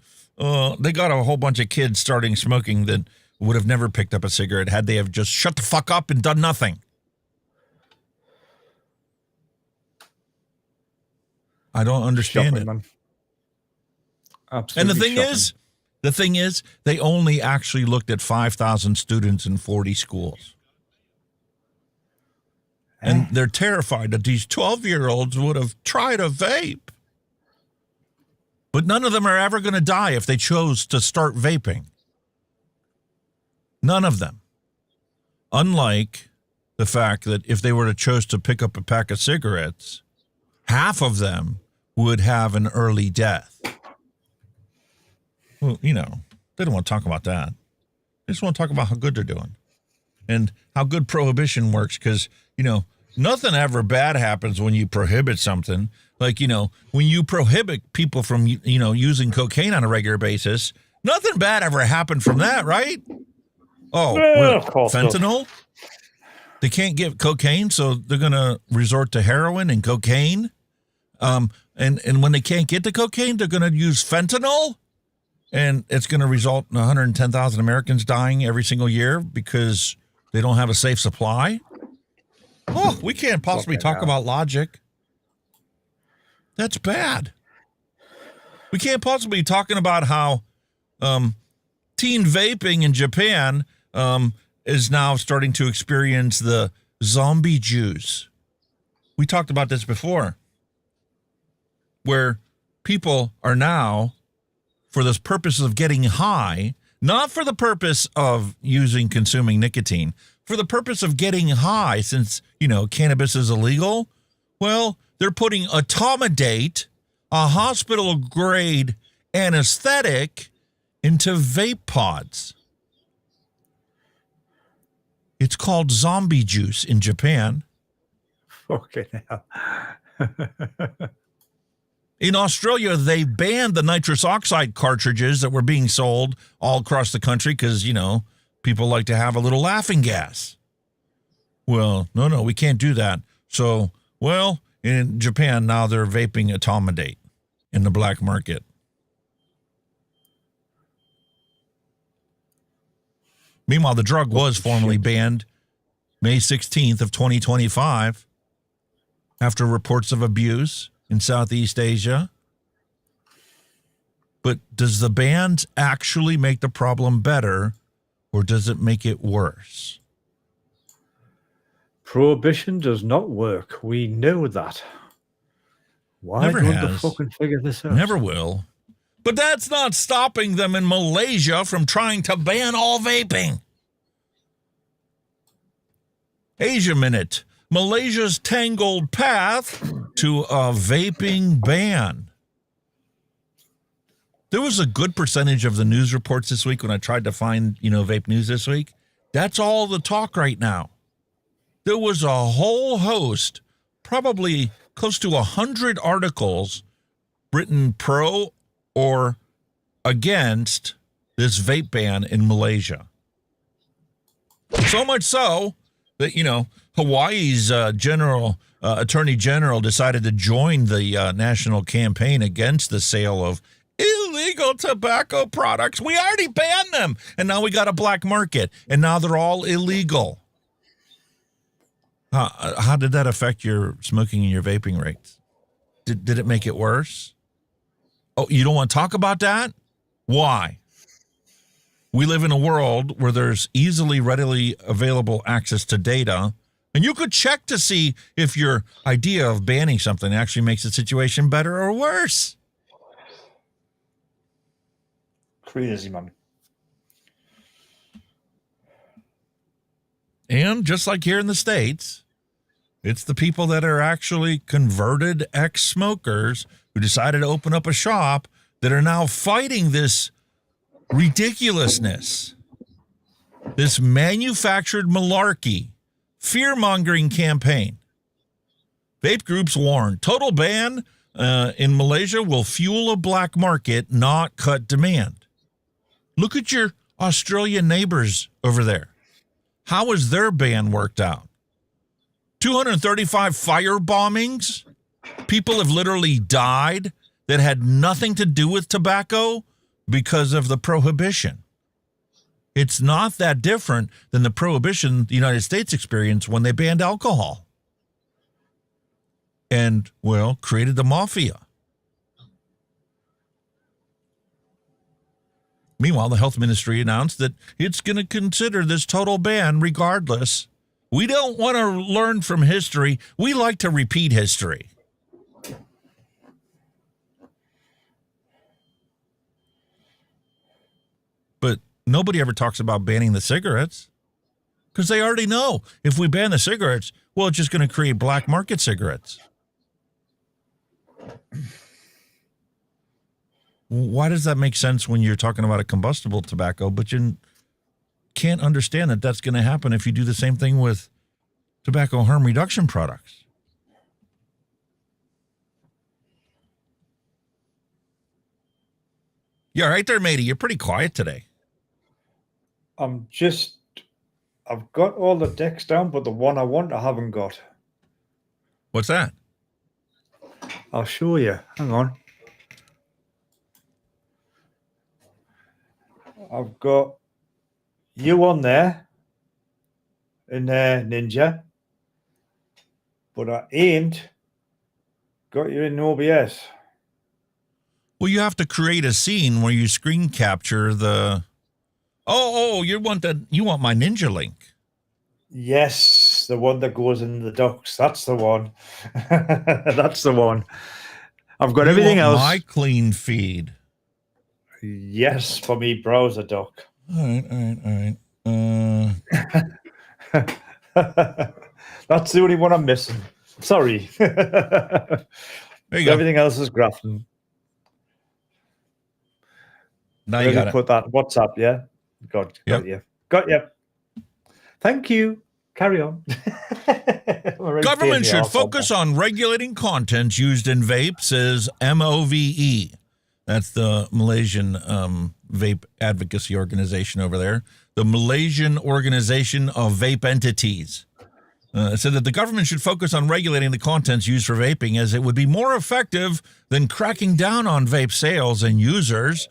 they got a whole bunch of kids starting smoking that would have never picked up a cigarette had they have just shut the fuck up and done nothing. I don't understand it. Man. And the thing is, they only actually looked at 5,000 students in 40 schools. And they're terrified that these 12-year-olds would have tried a vape. But none of them are ever going to die if they chose to start vaping. None of them. Unlike the fact that if they were to choose to pick up a pack of cigarettes, half of them would have an early death. Well, they don't want to talk about that. They just want to talk about how good they're doing and how good prohibition works because, nothing ever bad happens when you prohibit something. Like, when you prohibit people from, using cocaine on a regular basis, nothing bad ever happened from that, right? Oh, of course fentanyl? Not. They can't get cocaine, so they're going to resort to heroin and cocaine. And when they can't get the cocaine, they're going to use fentanyl. And it's going to result in 110,000 Americans dying every single year because they don't have a safe supply. Oh, we can't possibly talk about logic. That's bad. We can't possibly be talking about how teen vaping in Japan is now starting to experience the zombie juice. We talked about this before, where people are now, for this purpose of getting high, not for the purpose of consuming nicotine, for the purpose of getting high, since, cannabis is illegal, well, they're putting etomidate, a hospital-grade anesthetic, into vape pods. It's called zombie juice in Japan. Fucking hell. In Australia, they banned the nitrous oxide cartridges that were being sold all across the country because, people like to have a little laughing gas. Well, no, we can't do that. So, in Japan, now they're vaping etomidate in the black market. Meanwhile, the drug was formally banned May 16th of 2025 after reports of abuse in Southeast Asia. But does the ban actually make the problem better, or does it make it worse? Prohibition does not work. We know that. Why Never don't has. they fucking figure this out? Never will. But that's not stopping them in Malaysia from trying to ban all vaping. Asia Minute. Malaysia's tangled path to a vaping ban. There was a good percentage of the news reports this week when I tried to find, vape news this week. That's all the talk right now. There was a whole host, probably close to 100 articles written pro or against this vape ban in Malaysia. So much so that, Hawaii's Attorney General decided to join the national campaign against the sale of illegal tobacco products. We already banned them, and now we got a black market, and now they're all illegal. How did that affect your smoking and your vaping rates? Did it make it worse? Oh, you don't want to talk about that? Why? We live in a world where there's easily, readily available access to data, and you could check to see if your idea of banning something actually makes the situation better or worse. Crazy, man. And just like here in the States, it's the people that are actually converted ex-smokers who decided to open up a shop that are now fighting this ridiculousness, this manufactured malarkey, fear-mongering campaign. Vape groups warn total ban in Malaysia will fuel a black market, not cut demand. Look at your Australian neighbors over there. How has their ban worked out? 235 fire bombings? People have literally died that had nothing to do with tobacco because of the prohibition. It's not that different than the prohibition the United States experienced when they banned alcohol and, created the mafia. Meanwhile, the health ministry announced that it's going to consider this total ban regardless. We don't want to learn from history. We like to repeat history. But nobody ever talks about banning the cigarettes because they already know if we ban the cigarettes, it's just going to create black market cigarettes. Why does that make sense when you're talking about a combustible tobacco, but you can't understand that that's going to happen if you do the same thing with tobacco harm reduction products? Yeah, right there, matey. You're pretty quiet today. I've got all the decks down, but the one I want I haven't got. What's that? I'll show you. Hang on. I've got you on there in Ninja, but I ain't Got you in OBS. Well, you have to create a scene where you screen capture the. You want my Ninja link? Yes, the one that goes in the ducks. That's the one. That's the one. I've got everything else. My clean feed. Yes, for me browser duck. All right. That's the only one I'm missing. Sorry. There you go. Everything else is Grafton. Now you got it. Put that WhatsApp, yeah? Got you. Thank you. Carry on. Government should focus on regulating content used in vape, says MOVE. That's the Malaysian vape advocacy organization over there. The Malaysian Organization of Vape Entities. Said that the government should focus on regulating the contents used for vaping, as it would be more effective than cracking down on vape sales and users.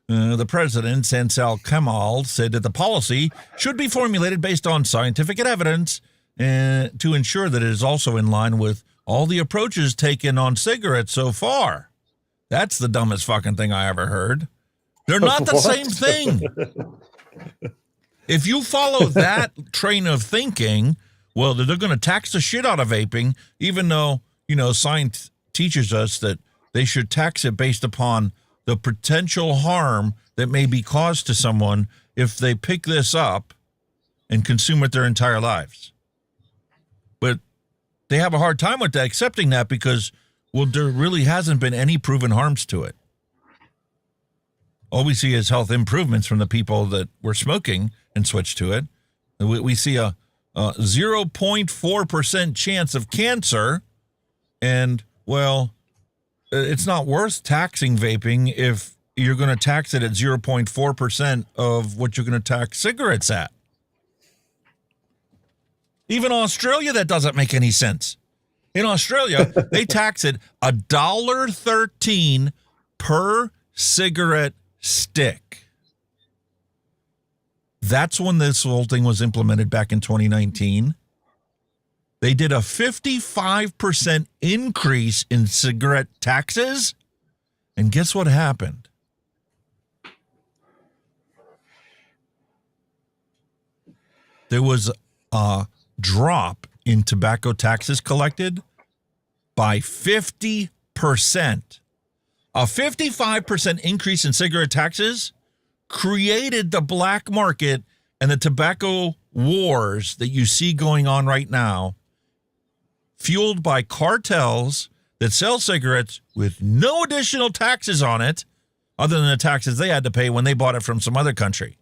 The president, Sansal Kamal, said that the policy should be formulated based on scientific evidence to ensure that it is also in line with all the approaches taken on cigarettes so far. That's the dumbest fucking thing I ever heard. They're not the same thing. If you follow that train of thinking, well, they're going to tax the shit out of vaping, even though, science teaches us that they should tax it based upon the potential harm that may be caused to someone if they pick this up and consume it their entire lives. But they have a hard time with that, accepting that, because, well, there really hasn't been any proven harms to it. All we see is health improvements from the people that were smoking and switched to it. We see a 0.4% chance of cancer, and, well, it's not worth taxing vaping if you're going to tax it at 0.4% of what you're going to tax cigarettes at. Even Australia, that doesn't make any sense. In Australia, they tax it $1.13 per cigarette stick. That's when this whole thing was implemented back in 2019. They did a 55% increase in cigarette taxes. And guess what happened? There was a drop in tobacco taxes collected by 50%. A 55% increase in cigarette taxes created the black market and the tobacco wars that you see going on right now, fueled by cartels that sell cigarettes with no additional taxes on it other than the taxes they had to pay when they bought it from some other country.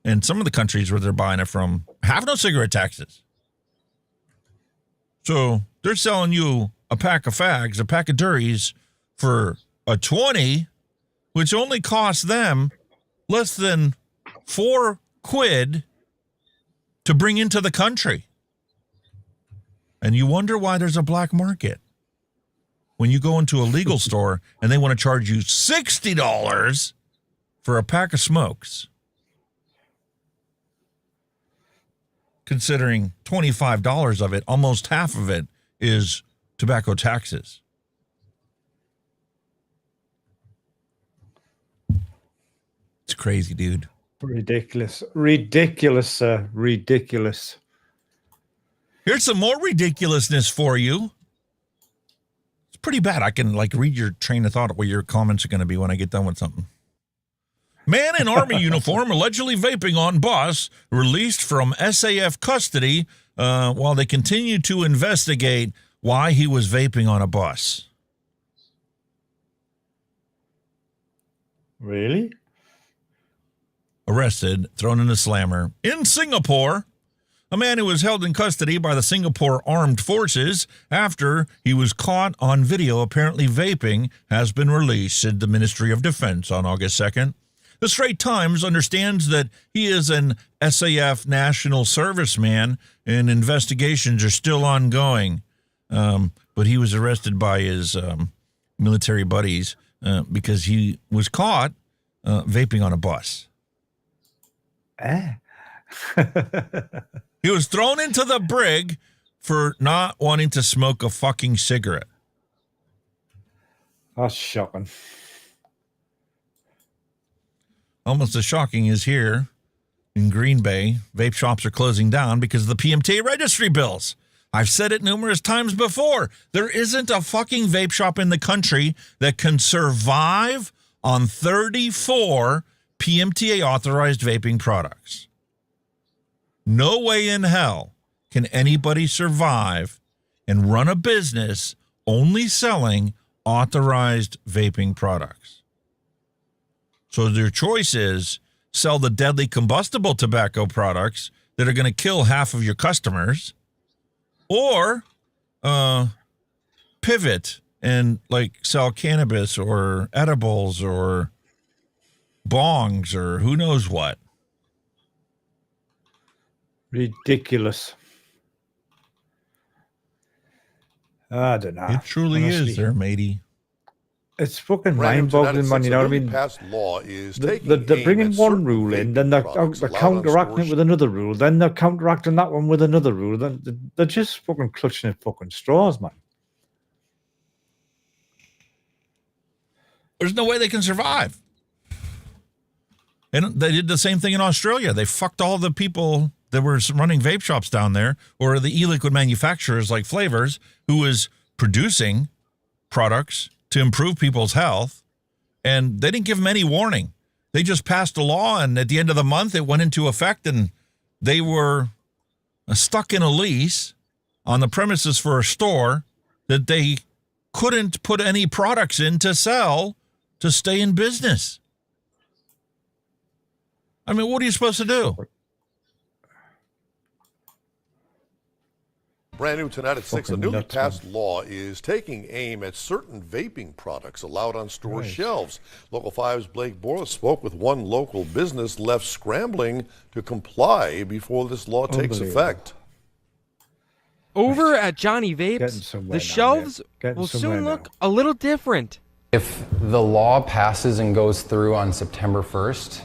And some of the countries where they're buying it from have no cigarette taxes. So they're selling you a pack of fags, a pack of durries for a 20, which only costs them less than £4 to bring into the country. And you wonder why there's a black market. When you go into a legal store and they want to charge you $60 for a pack of smokes, considering $25 of it, almost half of it is tobacco taxes. It's crazy, dude. Ridiculous, sir. Ridiculous. Here's some more ridiculousness for you. It's pretty bad. I can read your train of thought what your comments are going to be when I get done with something. Man in army uniform allegedly vaping on bus released from SAF custody while they continue to investigate why he was vaping on a bus. Really? Arrested, thrown in a slammer in Singapore. A man who was held in custody by the Singapore Armed Forces after he was caught on video apparently vaping has been released, said the Ministry of Defense on August 2nd. The Straits Times understands that he is an SAF national serviceman and investigations are still ongoing. But he was arrested by his military buddies because he was caught vaping on a bus. He was thrown into the brig for not wanting to smoke a fucking cigarette. That's shocking. Almost as shocking as here in Green Bay, vape shops are closing down because of the PMTA registry bills. I've said it numerous times before. There isn't a fucking vape shop in the country that can survive on 34 PMTA authorized vaping products. No way in hell can anybody survive and run a business only selling authorized vaping products. So their choice is sell the deadly combustible tobacco products that are going to kill half of your customers, or pivot and like sell cannabis or edibles or bongs or who knows what. Ridiculous. I don't know. It truly is there, matey. It's fucking mind-boggling, man. You know what I mean? They're bringing one rule in, then they're counteracting it with another rule, then they're counteracting that one with another rule. Then they're just fucking clutching at fucking straws, man. There's no way they can survive. And they did the same thing in Australia. They fucked all the people that were running vape shops down there, or the e-liquid manufacturers like Flavors, who was producing products to improve people's health, and they didn't give them any warning. They just passed a law, and at the end of the month, it went into effect, and they were stuck in a lease on the premises for a store that they couldn't put any products in to sell to stay in business. I mean, what are you supposed to do? Brand new tonight at 6, a newly passed law is taking aim at certain vaping products allowed on store shelves. Local 5's Blake Borla spoke with one local business left scrambling to comply before this law takes effect. Over at Johnny Vapes, the shelves will soon look a little different. If the law passes and goes through on September 1st,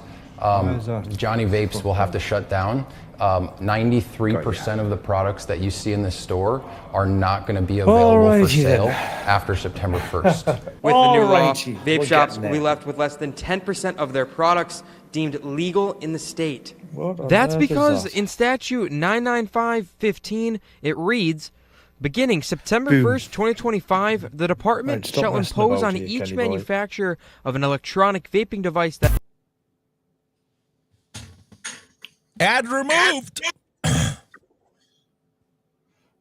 Johnny Vapes will have to shut down. 93% of the products that you see in the store are not going to be available for sale after September 1st. With the new law, vape shops will be left with less than 10% of their products deemed legal in the state. That's because in statute 99515, it reads, beginning September 1st, 2025, the department shall impose on each manufacturer of an electronic vaping device that Ad removed.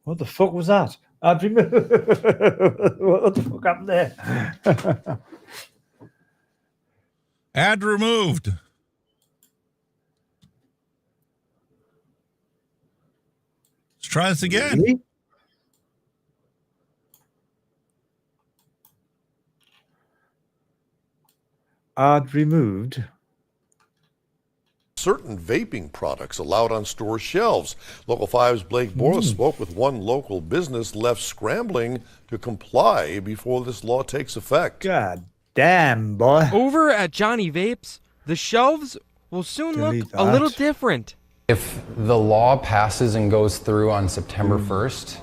What the fuck was that? Ad removed. What the fuck happened there? Ad removed. Let's try this again. Really? Ad removed. Certain vaping products allowed on store shelves. Local 5's Blake Borla spoke with one local business left scrambling to comply before this law takes effect. God damn, boy. Over at Johnny Vapes, the shelves will soon look a little different. If the law passes and goes through on September 1st,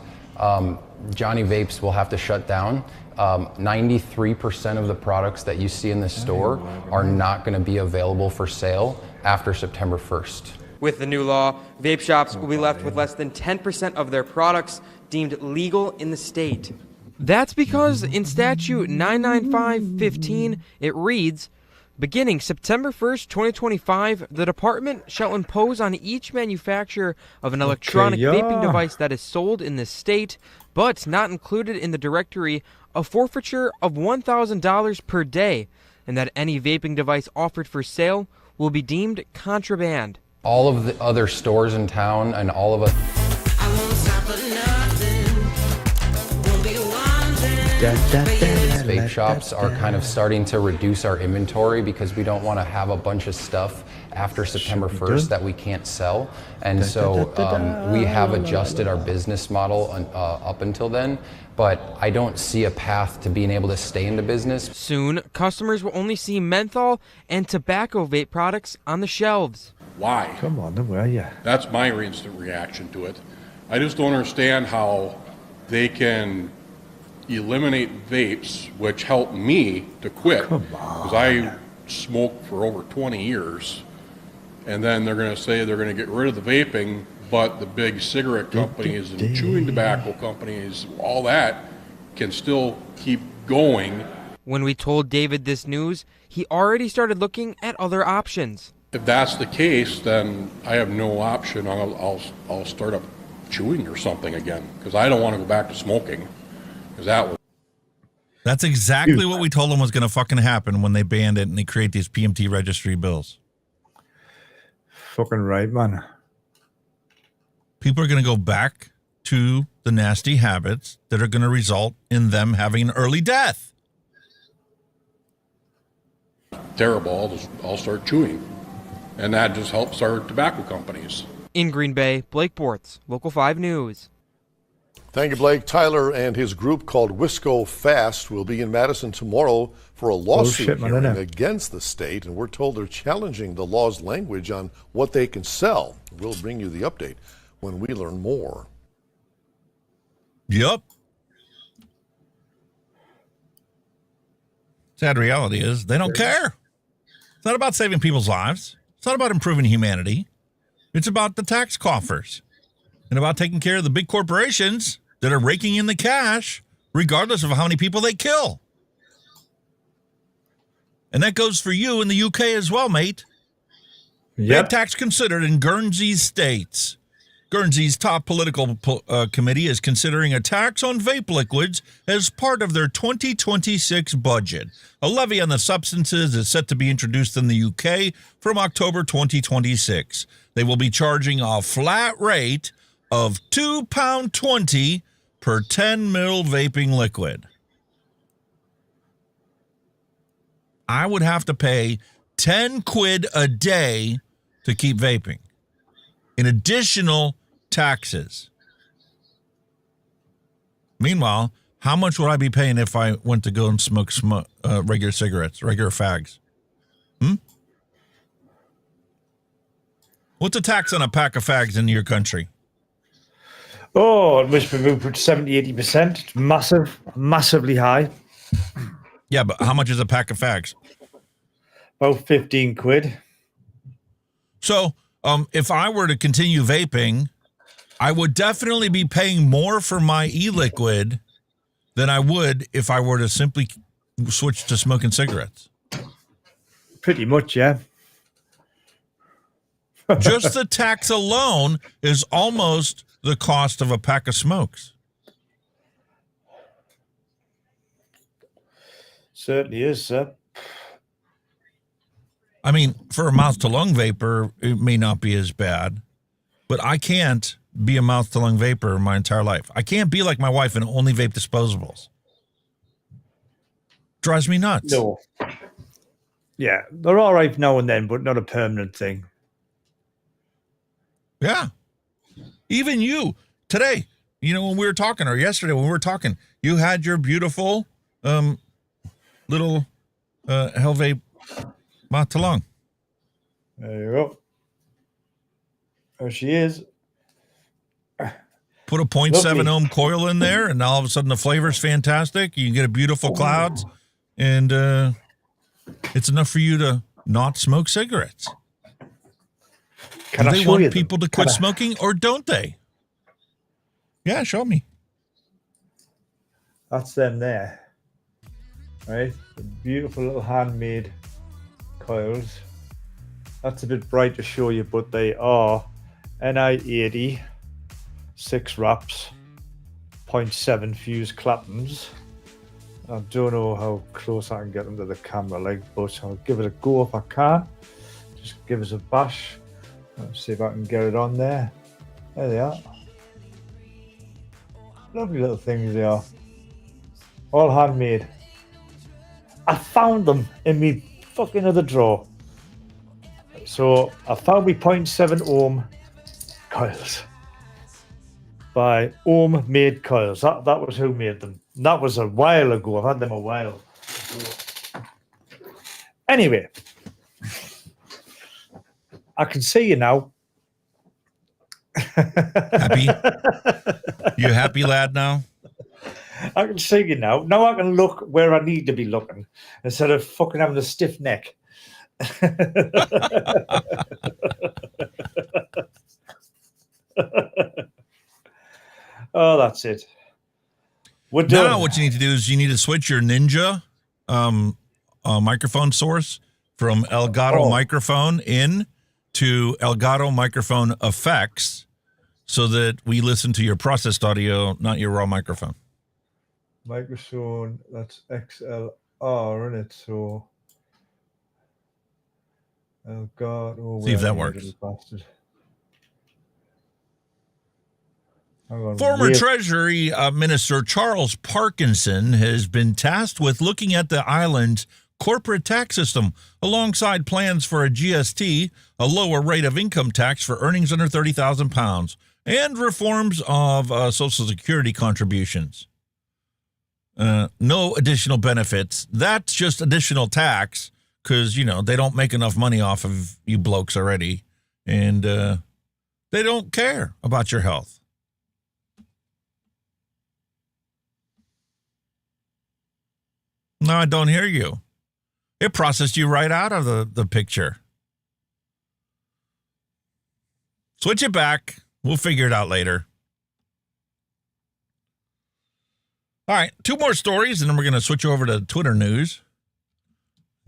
Johnny Vapes will have to shut down. 93% of the products that you see in the store are not going to be available for sale after September 1st. With the new law, vape shops will be left with less than 10% of their products deemed legal in the state. That's because in statute 99515, it reads, beginning September 1st, 2025, the department shall impose on each manufacturer of an electronic vaping device that is sold in this state, but not included in the directory, a forfeiture of $1,000 per day, and that any vaping device offered for sale will be deemed contraband. All of the other stores in town and all of us. Vape shops are kind of starting to reduce our inventory because we don't want to have a bunch of stuff after September 1st that we can't sell. And so we have adjusted our business model up until then, but I don't see a path to being able to stay into business. Soon, customers will only see menthol and tobacco vape products on the shelves. Why? Come on, where are you? That's my instant reaction to it. I just don't understand how they can eliminate vapes, which helped me to quit. Because I smoked for over 20 years. And then they're going to say they're going to get rid of the vaping, but the big cigarette companies and chewing tobacco companies, all that, can still keep going. When we told David this news, he already started looking at other options. If that's the case, then I have no option. I'll start up chewing or something again, because I don't want to go back to smoking. Because that's exactly what we told them was going to fucking happen when they banned it and they create these PMT registry bills. Fucking right, man. People are going to go back to the nasty habits that are going to result in them having an early death. Terrible. I'll start chewing. And that just helps our tobacco companies. In Green Bay, Blake Bortz, Local 5 News. Thank you, Blake. Tyler and his group called Wisco Fast will be in Madison tomorrow for a lawsuit hearing against the state, and we're told they're challenging the law's language on what they can sell. We'll bring you the update when we learn more. Yep. Sad reality is they don't care. It's not about saving people's lives. It's not about improving humanity. It's about the tax coffers and about taking care of the big corporations that are raking in the cash, regardless of how many people they kill. And that goes for you in the UK as well, mate. Vape tax considered in Guernsey states. Guernsey's top political committee is considering a tax on vape liquids as part of their 2026 budget. A levy on the substances is set to be introduced in the UK from October 2026. They will be charging a flat rate of £2.20 per 10 ml vaping liquid. I would have to pay 10 quid a day to keep vaping in additional taxes. Meanwhile, how much would I be paying if I went to go and smoke regular cigarettes, regular fags? What's the tax on a pack of fags in your country? Oh, it must be moved to 70-80%. It's massive, massively high. Yeah, but how much is a pack of fags? About 15 quid. So, if I were to continue vaping, I would definitely be paying more for my e-liquid than I would if I were to simply switch to smoking cigarettes. Pretty much, yeah. Just the tax alone is almost the cost of a pack of smokes. Certainly is, sir. I mean, for a mouth-to-lung vapor, it may not be as bad, but I can't be a mouth-to-lung vapor my entire life. I can't be like my wife and only vape disposables. Drives me nuts. No. Yeah, they're all right now and then, but not a permanent thing. Yeah. Even you, today, when we were talking, or yesterday when we were talking, you had your beautiful little Hell Vape mouth-to-lung. There you go. There she is. Put a 0.7 ohm coil in there, and all of a sudden the flavor's fantastic. You can get a beautiful clouds, and it's enough for you to not smoke cigarettes. Do they want people to quit smoking, or don't they? Yeah, show me. That's them there. Right? The beautiful little handmade coils. That's a bit bright to show you, but they are NI80 6 wraps, 0.7 fuse claptons. I don't know how close I can get them to the camera, but I'll give it a go if I can. Just give us a bash. Let's see if I can get it on there. There they are. Lovely little things they are. All handmade. I found them in my fucking other drawer. So I found my 0.7 ohm coils by Ohm Made Coils. That was who made them. That was a while ago. I've had them a while. Anyway, I can see you now. Happy? You happy, lad, now? I can see you now. Now I can look where I need to be looking instead of fucking having a stiff neck. Oh, that's it. We're done. Now what you need to do is you need to switch your Ninja microphone source from Elgato microphone in to Elgato microphone effects so that we listen to your processed audio, not your raw microphone. Microphone, that's XLR, isn't it? So Elgato. See if that works. Former Treasury Minister Charles Parkinson has been tasked with looking at the island's corporate tax system alongside plans for a GST, a lower rate of income tax for earnings under £30,000, and reforms of Social Security contributions. No additional benefits. That's just additional tax because, you know, they don't make enough money off of you blokes already, and they don't care about your health. No, I don't hear you. It processed you right out of the picture. Switch it back. We'll figure it out later. All right, 2 more stories, and then we're going to switch over to Twitter news.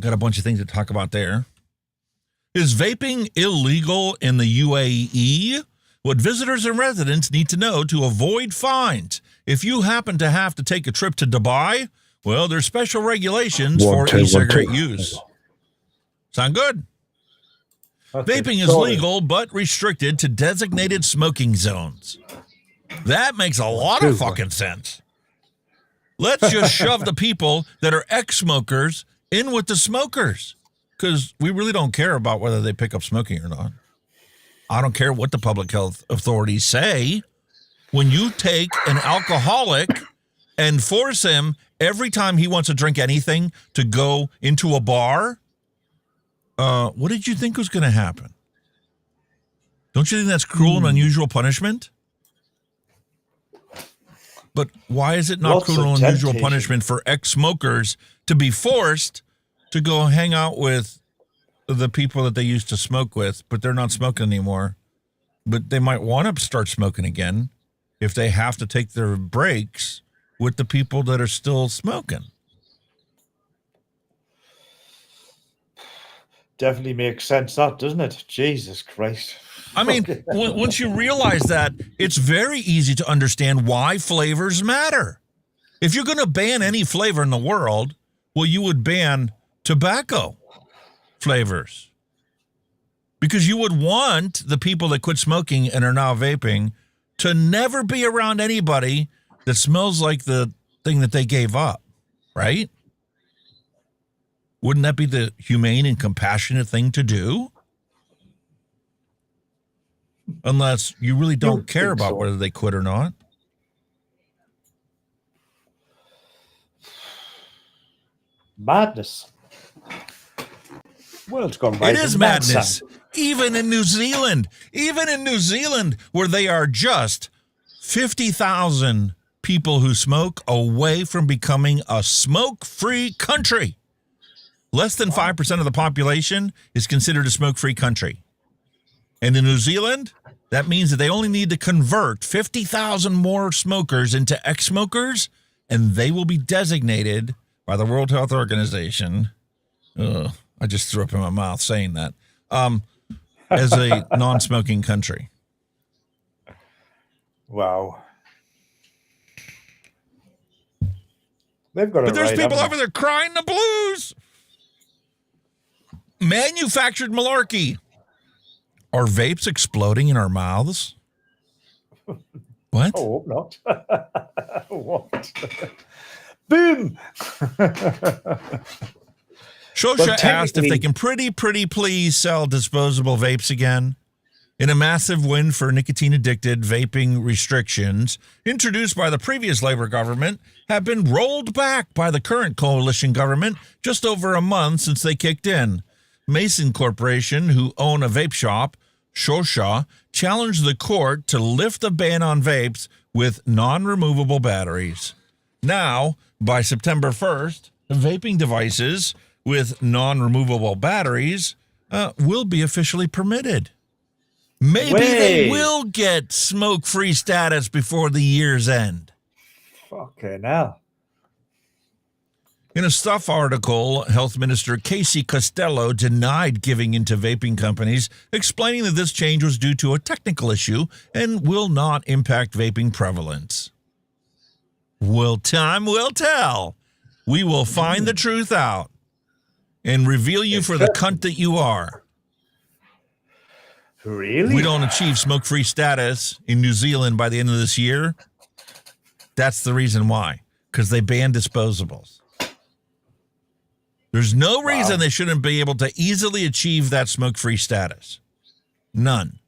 Got a bunch of things to talk about there. Is vaping illegal in the UAE? What visitors and residents need to know to avoid fines. If you happen to have to take a trip to Dubai, well, there's special regulations for e-cigarette use. Sound good? Vaping is legal but restricted to designated smoking zones. That makes a lot of fucking sense. Let's just shove the people that are ex-smokers in with the smokers, because we really don't care about whether they pick up smoking or not. I don't care what the public health authorities say. When you take an alcoholic and force him every time he wants to drink anything to go into a bar, what did you think was going to happen? Don't you think that's cruel and unusual punishment? But why is it not cruel and unusual punishment for ex-smokers to be forced to go hang out with the people that they used to smoke with, but they're not smoking anymore? But they might want to start smoking again if they have to take their breaks with the people that are still smoking. Definitely makes sense, that, doesn't it? Jesus Christ. I mean, once you realize that, it's very easy to understand why flavors matter. If you're going to ban any flavor in the world, well, you would ban tobacco flavors. Because you would want the people that quit smoking and are now vaping to never be around anybody that smells like the thing that they gave up, right? Wouldn't that be the humane and compassionate thing to do? Unless you really don't care about whether they quit or not. Madness. Well, it's gone right. It is madness. Even in New Zealand, where they are just 50,000 people who smoke away from becoming a smoke-free country. Less than 5% of the population is considered a smoke-free country. And in New Zealand, that means that they only need to convert 50,000 more smokers into ex-smokers, and they will be designated by the World Health Organization. I just threw up in my mouth saying that. As a non-smoking country. Wow. They've got But there's people over there crying the blues. Manufactured Malarkey. Are vapes exploding in our mouths? What? Oh, not. What? Boom! Shosha asked if they can pretty please sell disposable vapes again. In a massive win for nicotine-addicted, vaping restrictions introduced by the previous Labour government have been rolled back by the current coalition government just over a month since they kicked in. Mixin Corporation, who own a vape shop, Shosha, challenged the court to lift the ban on vapes with non-removable batteries. Now, by September 1st, vaping devices with non-removable batteries will be officially permitted. Maybe they will get smoke-free status before the year's end. Fucking hell. In a Stuff article, Health Minister Casey Costello denied giving in to vaping companies, explaining that this change was due to a technical issue and will not impact vaping prevalence. Well, time will tell. We will find the truth out and reveal you for the cunt that you are. Really? We don't achieve smoke-free status in New Zealand by the end of this year. That's the reason why, because they banned disposables. There's no reason they shouldn't be able to easily achieve that smoke-free status. None.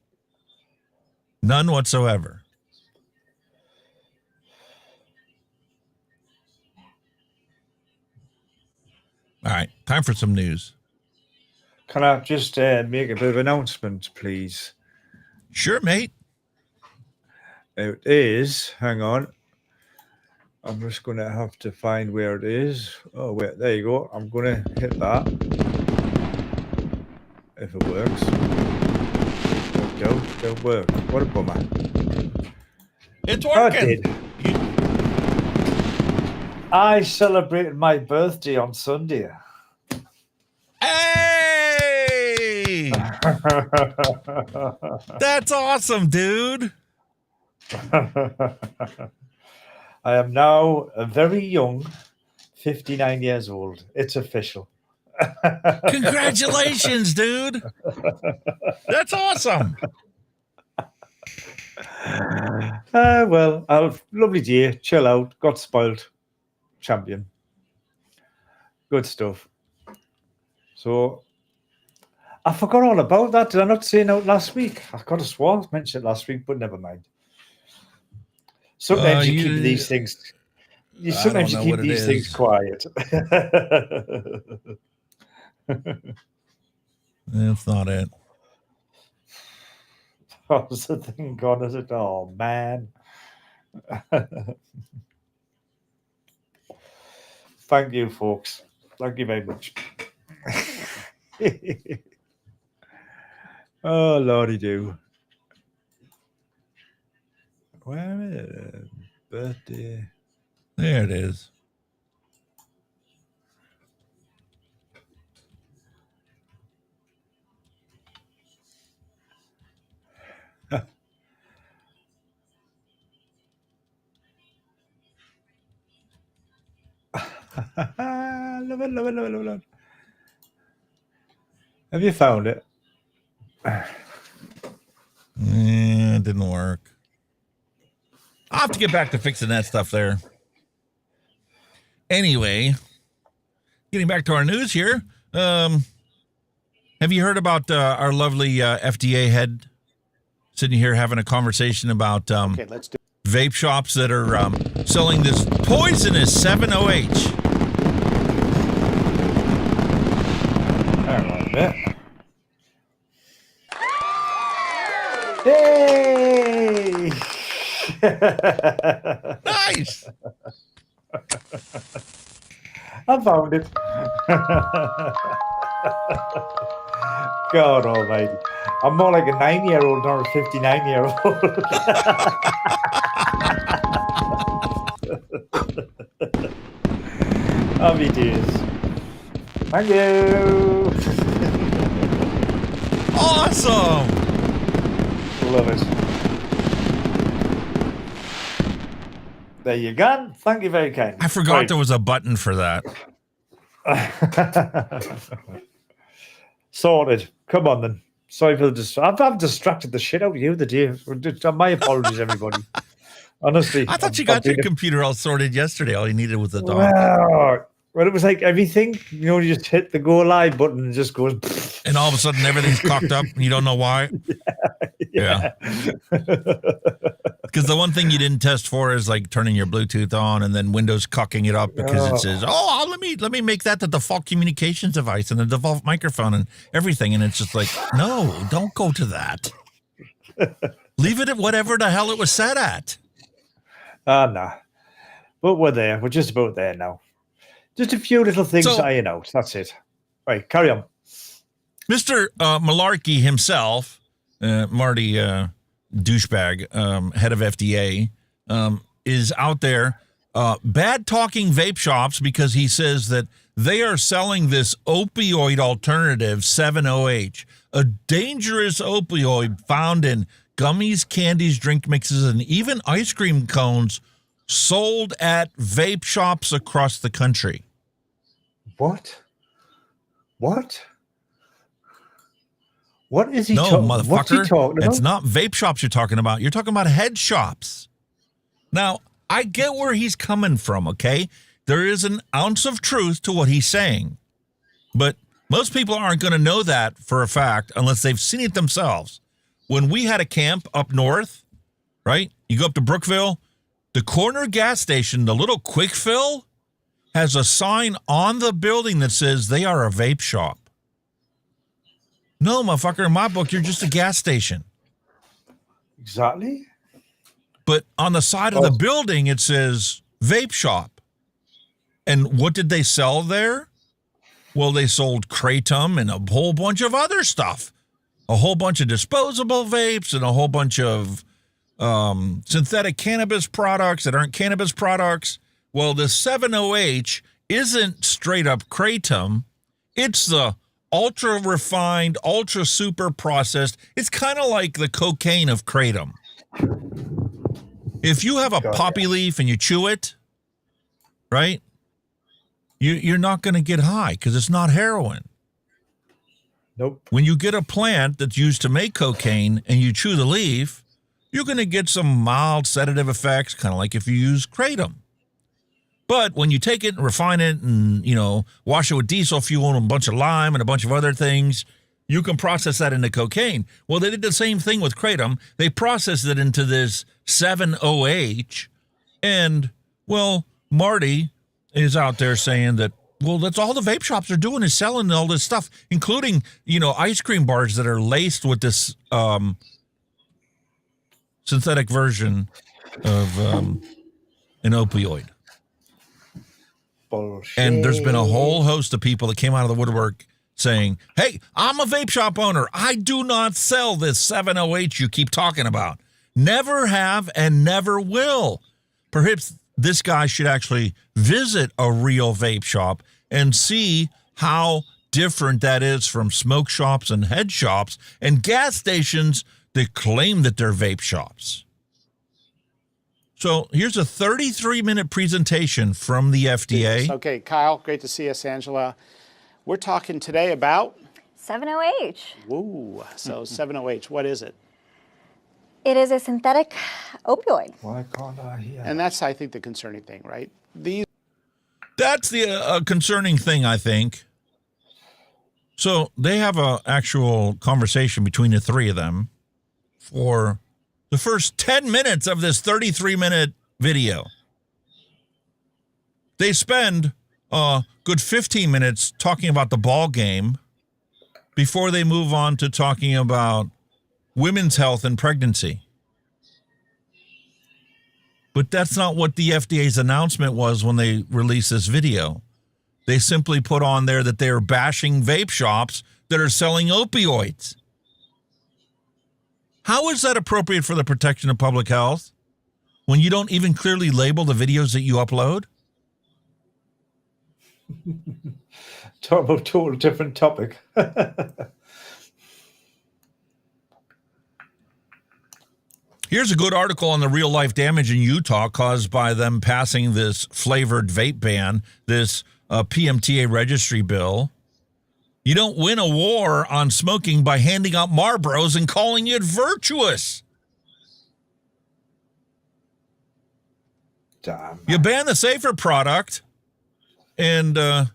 None whatsoever. All right, time for some news. Can I just make a bit of an announcement, please? Sure, mate. It is, hang on. I'm just going to have to find where it is. Oh, wait, there you go. I'm going to hit that. If it works. Don't work. What a bummer. It's working. I celebrated my birthday on Sunday. Hey! That's awesome, dude. I am now a very young 59 years old. It's official. Congratulations, dude. That's awesome. Well, lovely day. Chill out. Got spoiled. Champion. Good stuff. So, I forgot all about that. Did I not say out last week? I could have sworn I mentioned it last week, but never mind. Sometimes you keep these things. Sometimes you keep these things quiet. That's not it. How's the thing gone? Is it? Oh man. Thank you, folks. Thank you very much. Oh, Lordy do. Where is it? Birthday. There it is. Love it. Have you found it? It didn't work. I'll have to get back to fixing that stuff there. Anyway, getting back to our news here. Have you heard about our lovely FDA head sitting here having a conversation about Okay, let's do vape shops that are selling this poisonous 7-OH? Hang on a bit. Hey! Nice! I found it. God almighty. I'm more like a 9-year-old, not a 59-year-old. Happy days. Thank you. Awesome. Love it. There you go. Thank you very kindly. I forgot there was a button for that. Sorted. Come on then. Sorry for the I've distracted the shit out of you the day. My apologies, everybody. Honestly. I thought you got your computer all sorted yesterday. All you needed was the dock. Well, it was like everything, you just hit the go live button and it just goes. And all of a sudden everything's cocked up and you don't know why. Yeah. Because the one thing you didn't test for is like turning your Bluetooth on and then Windows cocking it up because it says, let me make that the default communications device and the default microphone and everything. And it's just like, no, don't go to that. Leave it at whatever the hell it was set at. Nah. But we're there. We're just about there now. Just a few little things to iron out. That's it. Right, carry on. Mr. Malarkey himself, Marty douchebag, head of FDA, is out there bad-talking vape shops because he says that they are selling this opioid alternative, 7-OH, a dangerous opioid found in gummies, candies, drink mixes, and even ice cream cones sold at vape shops across the country. What? What is he talking about? No, motherfucker. What's he talking about? It's not vape shops you're talking about. You're talking about head shops. Now, I get where he's coming from, okay? There is an ounce of truth to what he's saying. But most people aren't going to know that for a fact unless they've seen it themselves. When we had a camp up north, right? You go up to Brookville, the corner gas station, the little quick fill, has a sign on the building that says they are a vape shop. No, motherfucker, in my book, you're just a gas station. Exactly. But on the side of the building, it says vape shop. And what did they sell there? Well, they sold kratom and a whole bunch of other stuff. A whole bunch of disposable vapes and a whole bunch of synthetic cannabis products that aren't cannabis products. Well, the 7-OH isn't straight up kratom. It's the ultra refined, ultra super processed. It's kind of like the cocaine of kratom. If you have a poppy leaf and you chew it, right, you're not going to get high because it's not heroin. Nope. When you get a plant that's used to make cocaine and you chew the leaf, you're going to get some mild sedative effects, kind of like if you use kratom. But when you take it and refine it and, wash it with diesel fuel and a bunch of lime and a bunch of other things, you can process that into cocaine. Well, they did the same thing with kratom. They processed it into this 7-OH. And, well, Marty is out there saying that, well, that's all the vape shops are doing is selling all this stuff, including, ice cream bars that are laced with this synthetic version of an opioid. Bullshit. And there's been a whole host of people that came out of the woodwork saying, hey, I'm a vape shop owner. I do not sell this 7-OH you keep talking about. Never have and never will. Perhaps this guy should actually visit a real vape shop and see how different that is from smoke shops and head shops and gas stations that claim that they're vape shops. So here's a 33-minute presentation from the FDA. Okay, Kyle, great to see us, Angela. We're talking today about 7-OH. Ooh, so 7-OH, what is it? It is a synthetic opioid. Why can't I hear? And that's, I think, the concerning thing, right? That's the concerning thing, I think. So they have an actual conversation between the three of them for the first 10 minutes of this 33-minute video. They spend a good 15 minutes talking about the ball game before they move on to talking about women's health and pregnancy. But that's not what the FDA's announcement was when they released this video. They simply put on there that they are bashing vape shops that are selling opioids. How is that appropriate for the protection of public health when you don't even clearly label the videos that you upload? Talk about a total different topic. Here's a good article on the real-life damage in Utah caused by them passing this flavored vape ban, this PMTA registry bill. You don't win a war on smoking by handing out Marlboros and calling it virtuous. Damn. You ban the safer product and, are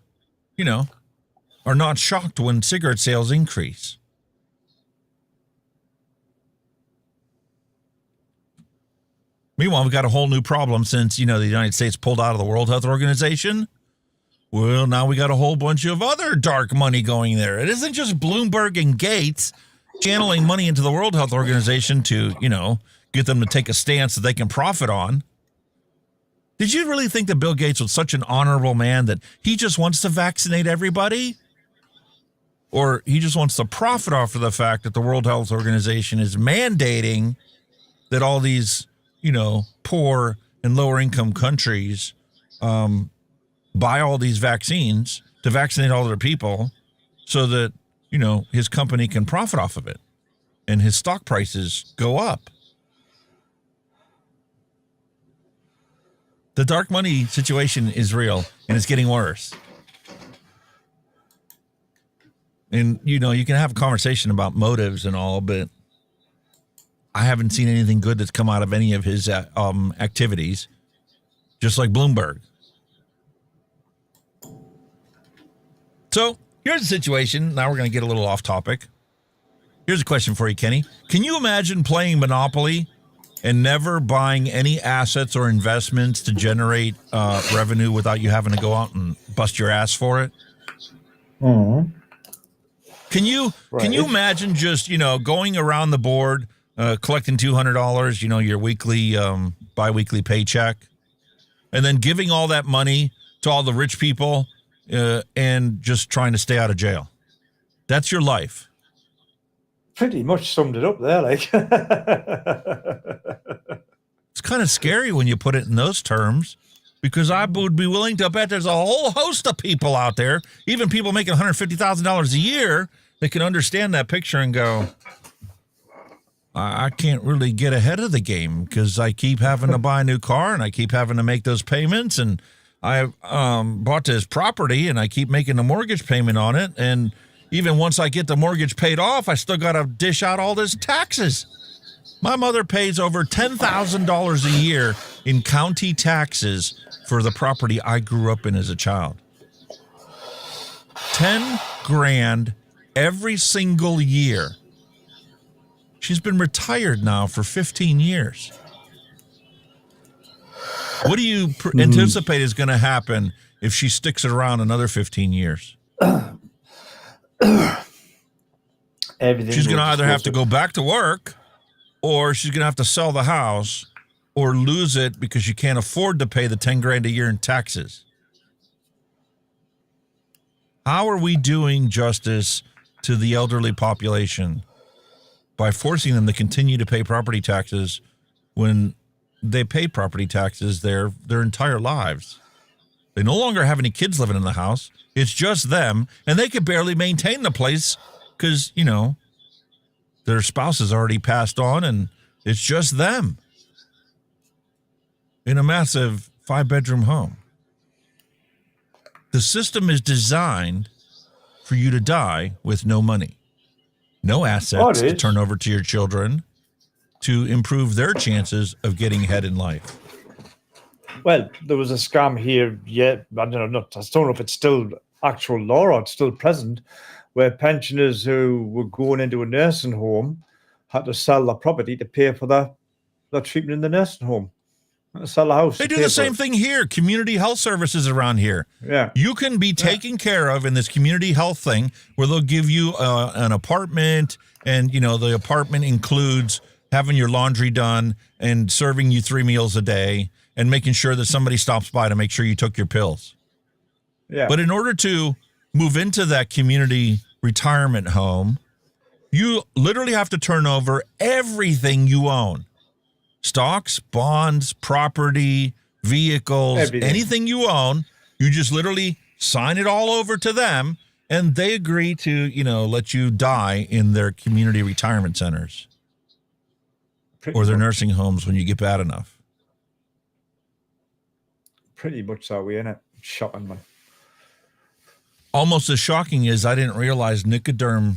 not shocked when cigarette sales increase. Meanwhile, we've got a whole new problem since, the United States pulled out of the World Health Organization. Well, now we got a whole bunch of other dark money going there. It isn't just Bloomberg and Gates. channeling money into the World Health Organization to, get them to take a stance that they can profit on. Did you really think that Bill Gates was such an honorable man that he just wants to vaccinate everybody? Or he just wants to profit off of the fact that the World Health Organization is mandating that all these, poor and lower income countries buy all these vaccines to vaccinate all their people so that, his company can profit off of it and his stock prices go up. The dark money situation is real and it's getting worse. And, you can have a conversation about motives and all, but I haven't seen anything good that's come out of any of his activities, just like Bloomberg. So here's the situation. Now we're going to get a little off topic. Here's a question for you, Kenny. Can you imagine playing Monopoly and never buying any assets or investments to generate revenue without you having to go out and bust your ass for it? Mm-hmm. Can you imagine just, going around the board, collecting $200, your weekly, biweekly paycheck, and then giving all that money to all the rich people and just trying to stay out of jail? That's your life. Pretty much summed it up there, like. It's kind of scary when you put it in those terms, because I would be willing to bet there's a whole host of people out there, even people making $150,000 a year, that can understand that picture and go, I can't really get ahead of the game because I keep having to buy a new car and I keep having to make those payments, and I bought this property and I keep making a mortgage payment on it, and even once I get the mortgage paid off, I still got to dish out all this taxes. My mother pays over $10,000 a year in county taxes for the property I grew up in as a child. 10 grand every single year. She's been retired now for 15 years. What do you anticipate is going to happen if she sticks around another 15 years? She's going to either have to go back to work, or she's going to have to sell the house or lose it because she can't afford to pay the 10 grand a year in taxes. How are we doing justice to the elderly population by forcing them to continue to pay property taxes when they pay property taxes their entire lives? They no longer have any kids living in the house. It's just them, and they could barely maintain the place because, their spouse has already passed on, and it's just them in a massive 5-bedroom home. The system is designed for you to die with no money, no assets to turn over to your children to improve their chances of getting ahead in life. Well, there was a scam here, I don't know if it's still actual law or it's still present, where pensioners who were going into a nursing home had to sell their property to pay for their treatment in the nursing home. Sell a house. They do the same thing here. Community health services around here. Yeah. You can be taken care of in this community health thing where they'll give you an apartment, and, the apartment includes having your laundry done and serving you 3 meals a day and making sure that somebody stops by to make sure you took your pills. Yeah. But in order to move into that community retirement home, you literally have to turn over everything you own. Stocks, bonds, property, vehicles, anything you own. You just literally sign it all over to them, and they agree to, let you die in their community retirement centers or their nursing homes when you get bad enough. Pretty much so, we in it. Shocking, man. Almost as shocking as I didn't realize Nicoderm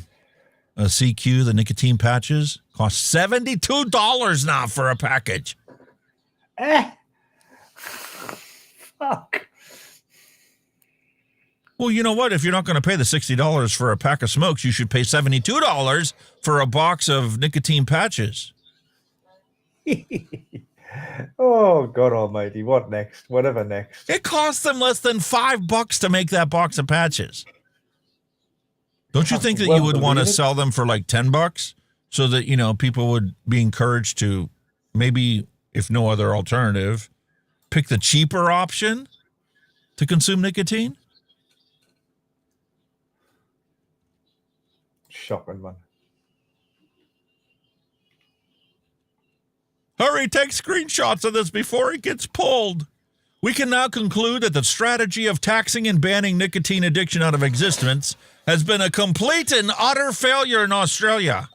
CQ, the nicotine patches, cost $72 now for a package. Fuck. Well, you know what? If you're not going to pay the $60 for a pack of smokes, you should pay $72 for a box of nicotine patches. Oh, God almighty. What next? Whatever next. It costs them less than $5 to make that box of patches. Don't you think that you would want to sell them for like $10 so that, you know, people would be encouraged to maybe, if no other alternative, pick the cheaper option to consume nicotine? Shocking, man. Hurry, take screenshots of this before it gets pulled. We can now conclude that the strategy of taxing and banning nicotine addiction out of existence has been a complete and utter failure in Australia.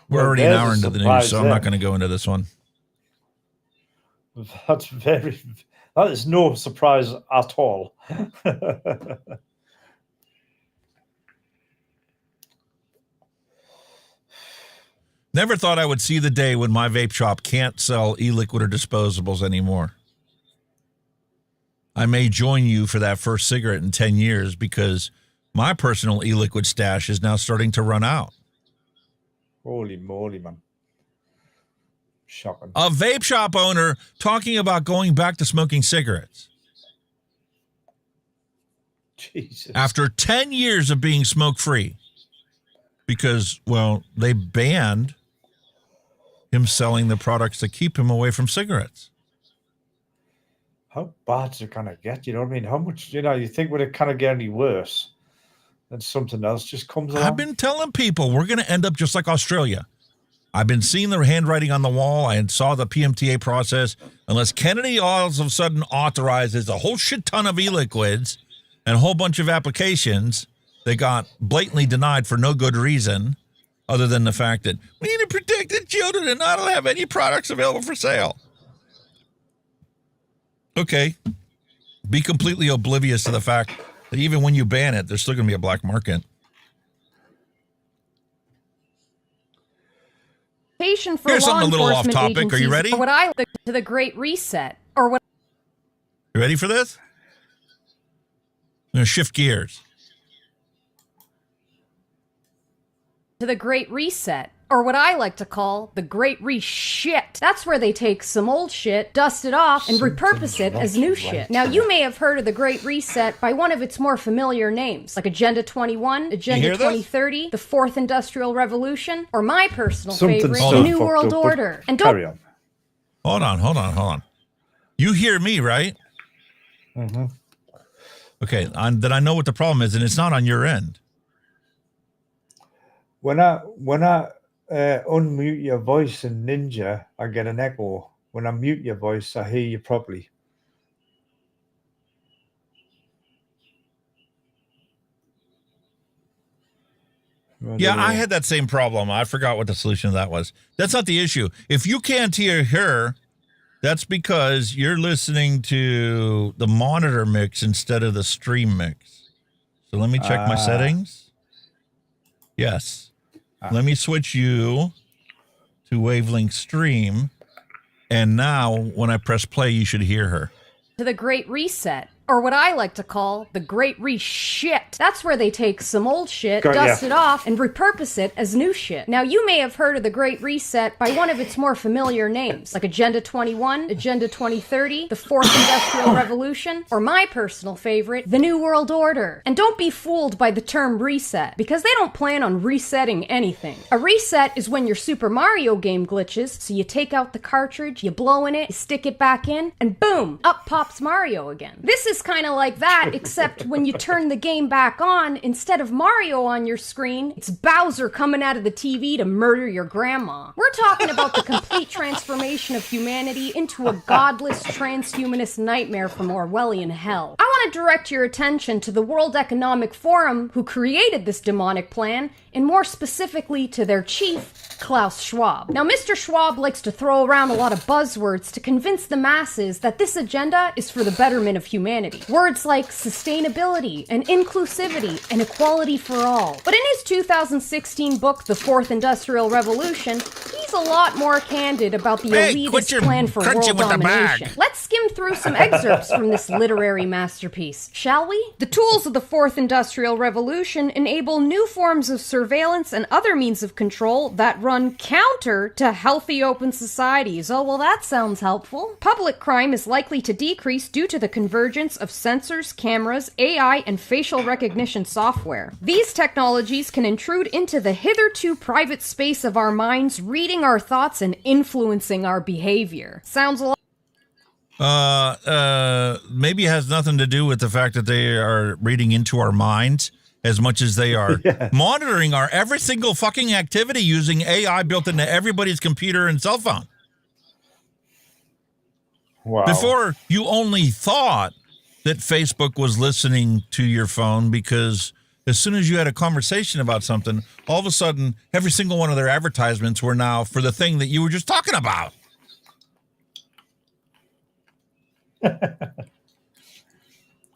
We're already an hour into the news, so I'm not going to go into this one. That is no surprise at all. Never thought I would see the day when my vape shop can't sell e-liquid or disposables anymore. I may join you for that first cigarette in 10 years because my personal e-liquid stash is now starting to run out. Holy moly, man. Shocking. A vape shop owner talking about going back to smoking cigarettes. Jesus. After 10 years of being smoke-free. Because, well, they banned him selling the products that keep him away from cigarettes. How bad's it going to get? You know what I mean? How much, you know, you think would it kind of get any worse? And something else just comes along? I've been telling people we're going to end up just like Australia. I've been seeing the handwriting on the wall. I saw the PMTA process. Unless Kennedy all of a sudden authorizes a whole shit ton of e-liquids and a whole bunch of applications that got blatantly denied for no good reason other than the fact that we need to protect the children and not have any products available for sale. Okay. Be completely oblivious to the fact that even when you ban it, there's still going to be a black market. For Here's law something a little off enforcement topic. Are you ready? agencies, or what I like to the Great Reset, or what? You ready for this? I'm going to shift gears. To the Great Reset, or what I like to call the Great Re-Shit. That's where they take some old shit, dust it off, and repurpose it as new shit. Now, you may have heard of the Great Reset by one of its more familiar names, like Agenda 21, Agenda 2030, the Fourth Industrial Revolution, or my personal favorite, the New World Order. And carry on. Hold on. You hear me, right? Mm-hmm. Okay, then I know what the problem is, and it's not on your end. When I unmute your voice in Ninja, I get an echo. When I mute your voice, I hear you properly. Yeah, I had that same problem. I forgot what the solution to that was. That's not the issue. If you can't hear her, that's because you're listening to the monitor mix instead of the stream mix. So let me check my settings. Yes. Let me switch you to Wavelength Stream. And now when I press play, you should hear her. To the Great Reset, or what I like to call the Great Re-Shit. That's where they take some old shit, dust it off, and repurpose it as new shit. Now, you may have heard of the Great Reset by one of its more familiar names, like Agenda 21, Agenda 2030, the Fourth Industrial Revolution, or my personal favorite, the New World Order. And don't be fooled by the term reset, because they don't plan on resetting anything. A reset is when your Super Mario game glitches, so you take out the cartridge, you blow in it, you stick it back in, and boom, up pops Mario again. This is kind of like that, except when you turn the game back on, instead of Mario on your screen, it's Bowser coming out of the TV to murder your grandma. We're talking about the complete transformation of humanity into a godless, transhumanist nightmare from Orwellian hell. I want to direct your attention to the World Economic Forum, who created this demonic plan, and more specifically to their chief, Klaus Schwab. Now, Mr. Schwab likes to throw around a lot of buzzwords to convince the masses that this agenda is for the betterment of humanity. Words like sustainability and inclusivity and equality for all. But in his 2016 book, The Fourth Industrial Revolution, he's a lot more candid about the elitist plan for world domination. Let's skim through some excerpts from this literary masterpiece, shall we? The tools of the Fourth Industrial Revolution enable new forms of surveillance and other means of control that run counter to healthy open societies. Oh, well, that sounds helpful. Public crime is likely to decrease due to the convergence of sensors, cameras, AI, and facial recognition software. These technologies can intrude into the hitherto private space of our minds, reading our thoughts and influencing our behavior. Sounds a lot. Maybe it has nothing to do with the fact that they are reading into our minds as much as they are monitoring our every single fucking activity using AI built into everybody's computer and cell phone. Wow. Before, you only thought that Facebook was listening to your phone because as soon as you had a conversation about something, all of a sudden, every single one of their advertisements were now for the thing that you were just talking about.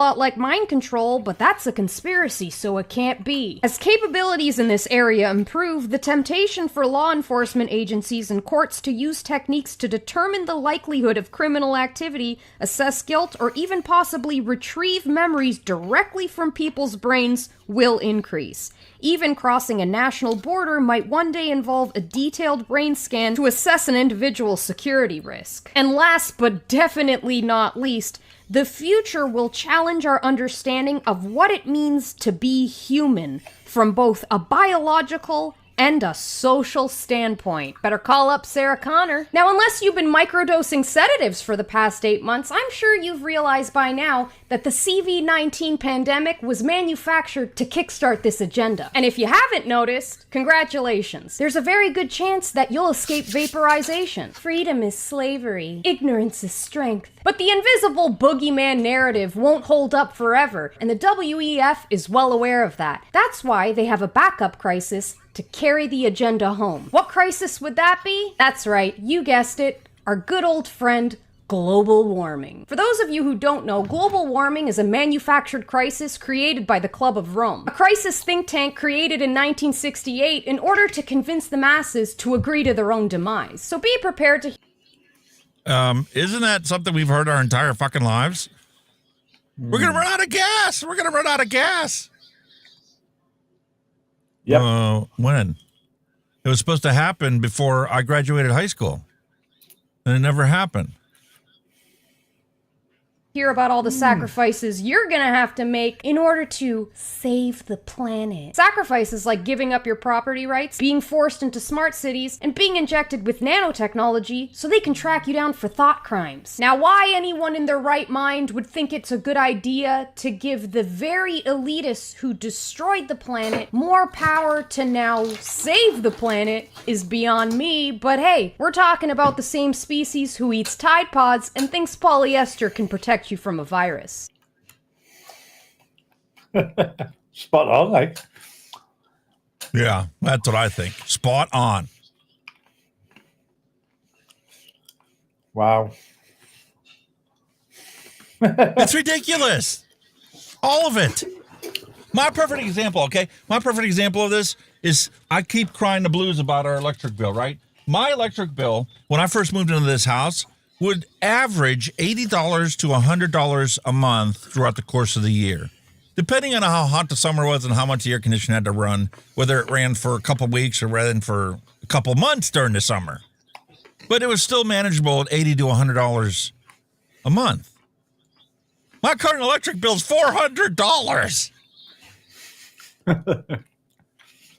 A lot like mind control, but that's a conspiracy, so it can't be. As capabilities in this area improve, the temptation for law enforcement agencies and courts to use techniques to determine the likelihood of criminal activity, assess guilt, or even possibly retrieve memories directly from people's brains will increase. Even crossing a national border might one day involve a detailed brain scan to assess an individual's security risk. And last but definitely not least, the future will challenge our understanding of what it means to be human from both a biological and a social standpoint. Better call up Sarah Connor. Now, unless you've been microdosing sedatives for the past 8 months, I'm sure you've realized by now that the CV-19 pandemic was manufactured to kickstart this agenda. And if you haven't noticed, congratulations. There's a very good chance that you'll escape vaporization. Freedom is slavery. Ignorance is strength. But the invisible boogeyman narrative won't hold up forever, and the WEF is well aware of that. That's why they have a backup crisis to carry the agenda home. What crisis would that be? That's right, you guessed it, our good old friend, global warming. For those of you who don't know, global warming is a manufactured crisis created by the Club of Rome. A crisis think tank created in 1968 in order to convince the masses to agree to their own demise. So be prepared to... Isn't that something we've heard our entire fucking lives? We're gonna run out of gas! We're gonna run out of gas! Yep. When? It was supposed to happen before I graduated high school. And it never happened. Hear about all the sacrifices you're gonna have to make in order to save the planet. Sacrifices like giving up your property rights, being forced into smart cities, and being injected with nanotechnology so they can track you down for thought crimes. Now, why anyone in their right mind would think it's a good idea to give the very elitists who destroyed the planet more power to now save the planet is beyond me, but hey, we're talking about the same species who eats Tide Pods and thinks polyester can protect you from a virus. Spot on, like. Yeah, that's what I think. Spot on. Wow. It's ridiculous. All of it. My perfect example, okay? My perfect example of this is I keep crying the blues about our electric bill, right? My electric bill, when I first moved into this house, would average $80 to $100 a month throughout the course of the year, depending on how hot the summer was and how much the air conditioner had to run, whether it ran for a couple weeks or ran for a couple months during the summer. But it was still manageable at $80 to $100 a month. My current electric bill is $400.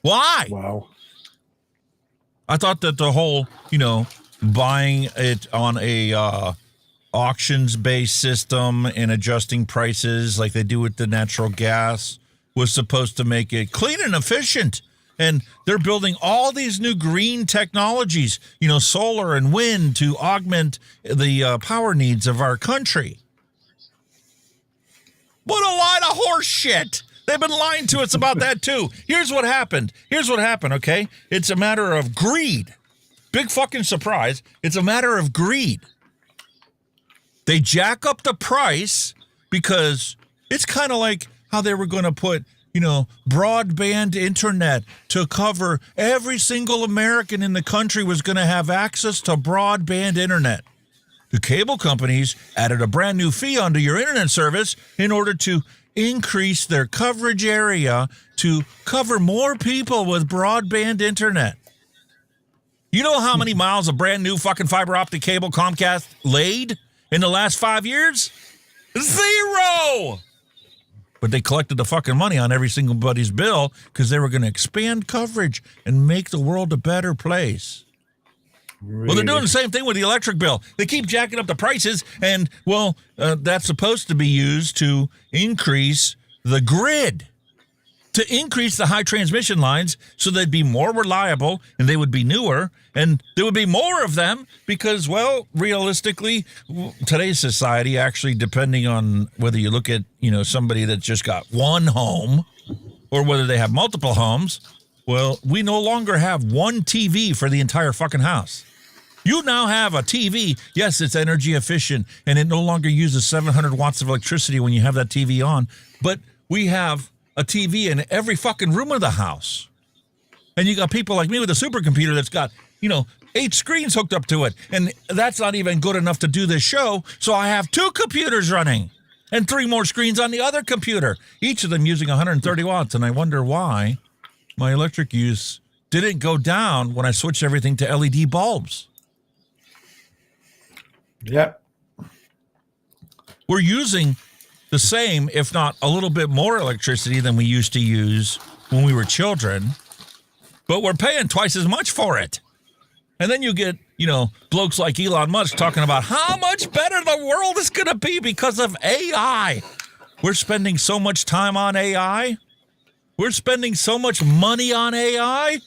Why? Wow. I thought that the whole, buying it on a auctions-based system and adjusting prices like they do with the natural gas was supposed to make it clean and efficient. And they're building all these new green technologies, solar and wind to augment the power needs of our country. What a line of horse shit. They've been lying to us about that too. Here's what happened, okay? It's a matter of greed. Big fucking surprise. It's a matter of greed. They jack up the price because it's kind of like how they were going to put broadband internet to cover every single American in the country was going to have access to broadband internet. The cable companies added a brand new fee onto your internet service in order to increase their coverage area to cover more people with broadband internet. You know how many miles of brand new fucking fiber optic cable Comcast laid in the last 5 years? 0! But they collected the fucking money on every single buddy's bill because they were going to expand coverage and make the world a better place. Really? Well, they're doing the same thing with the electric bill. They keep jacking up the prices, and, that's supposed to be used to increase the grid, to increase the high transmission lines so they'd be more reliable and they would be newer, and there would be more of them because, realistically, today's society, actually, depending on whether you look at, somebody that's just got one home or whether they have multiple homes, we no longer have one TV for the entire fucking house. You now have a TV. Yes, it's energy efficient, and it no longer uses 700 watts of electricity when you have that TV on. But we have a TV in every fucking room of the house. And you got people like me with a supercomputer that's got, 8 screens hooked up to it. And that's not even good enough to do this show. So I have 2 computers running and 3 more screens on the other computer, each of them using 130 watts. And I wonder why my electric use didn't go down when I switched everything to LED bulbs. Yep. We're using the same, if not a little bit more electricity than we used to use when we were children, but we're paying twice as much for it. And then you get, blokes like Elon Musk talking about how much better the world is going to be because of AI. We're spending so much time on AI. We're spending so much money on AI.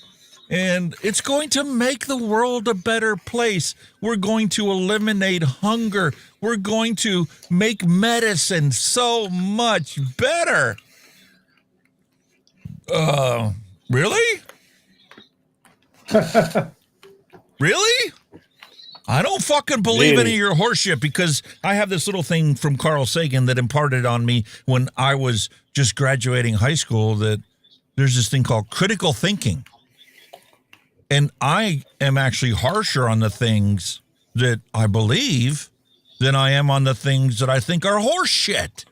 And it's going to make the world a better place. We're going to eliminate hunger. We're going to make medicine so much better. Really? Really? I don't fucking believe any of your horseshit because I have this little thing from Carl Sagan that imparted on me when I was just graduating high school that there's this thing called critical thinking. And I am actually harsher on the things that I believe than I am on the things that I think are horseshit.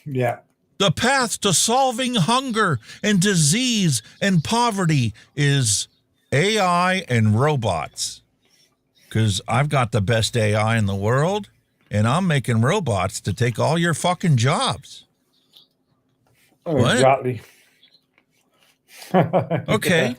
Yeah. The path to solving hunger and disease and poverty is AI and robots. Because I've got the best AI in the world, and I'm making robots to take all your fucking jobs. Oh, exactly. Okay.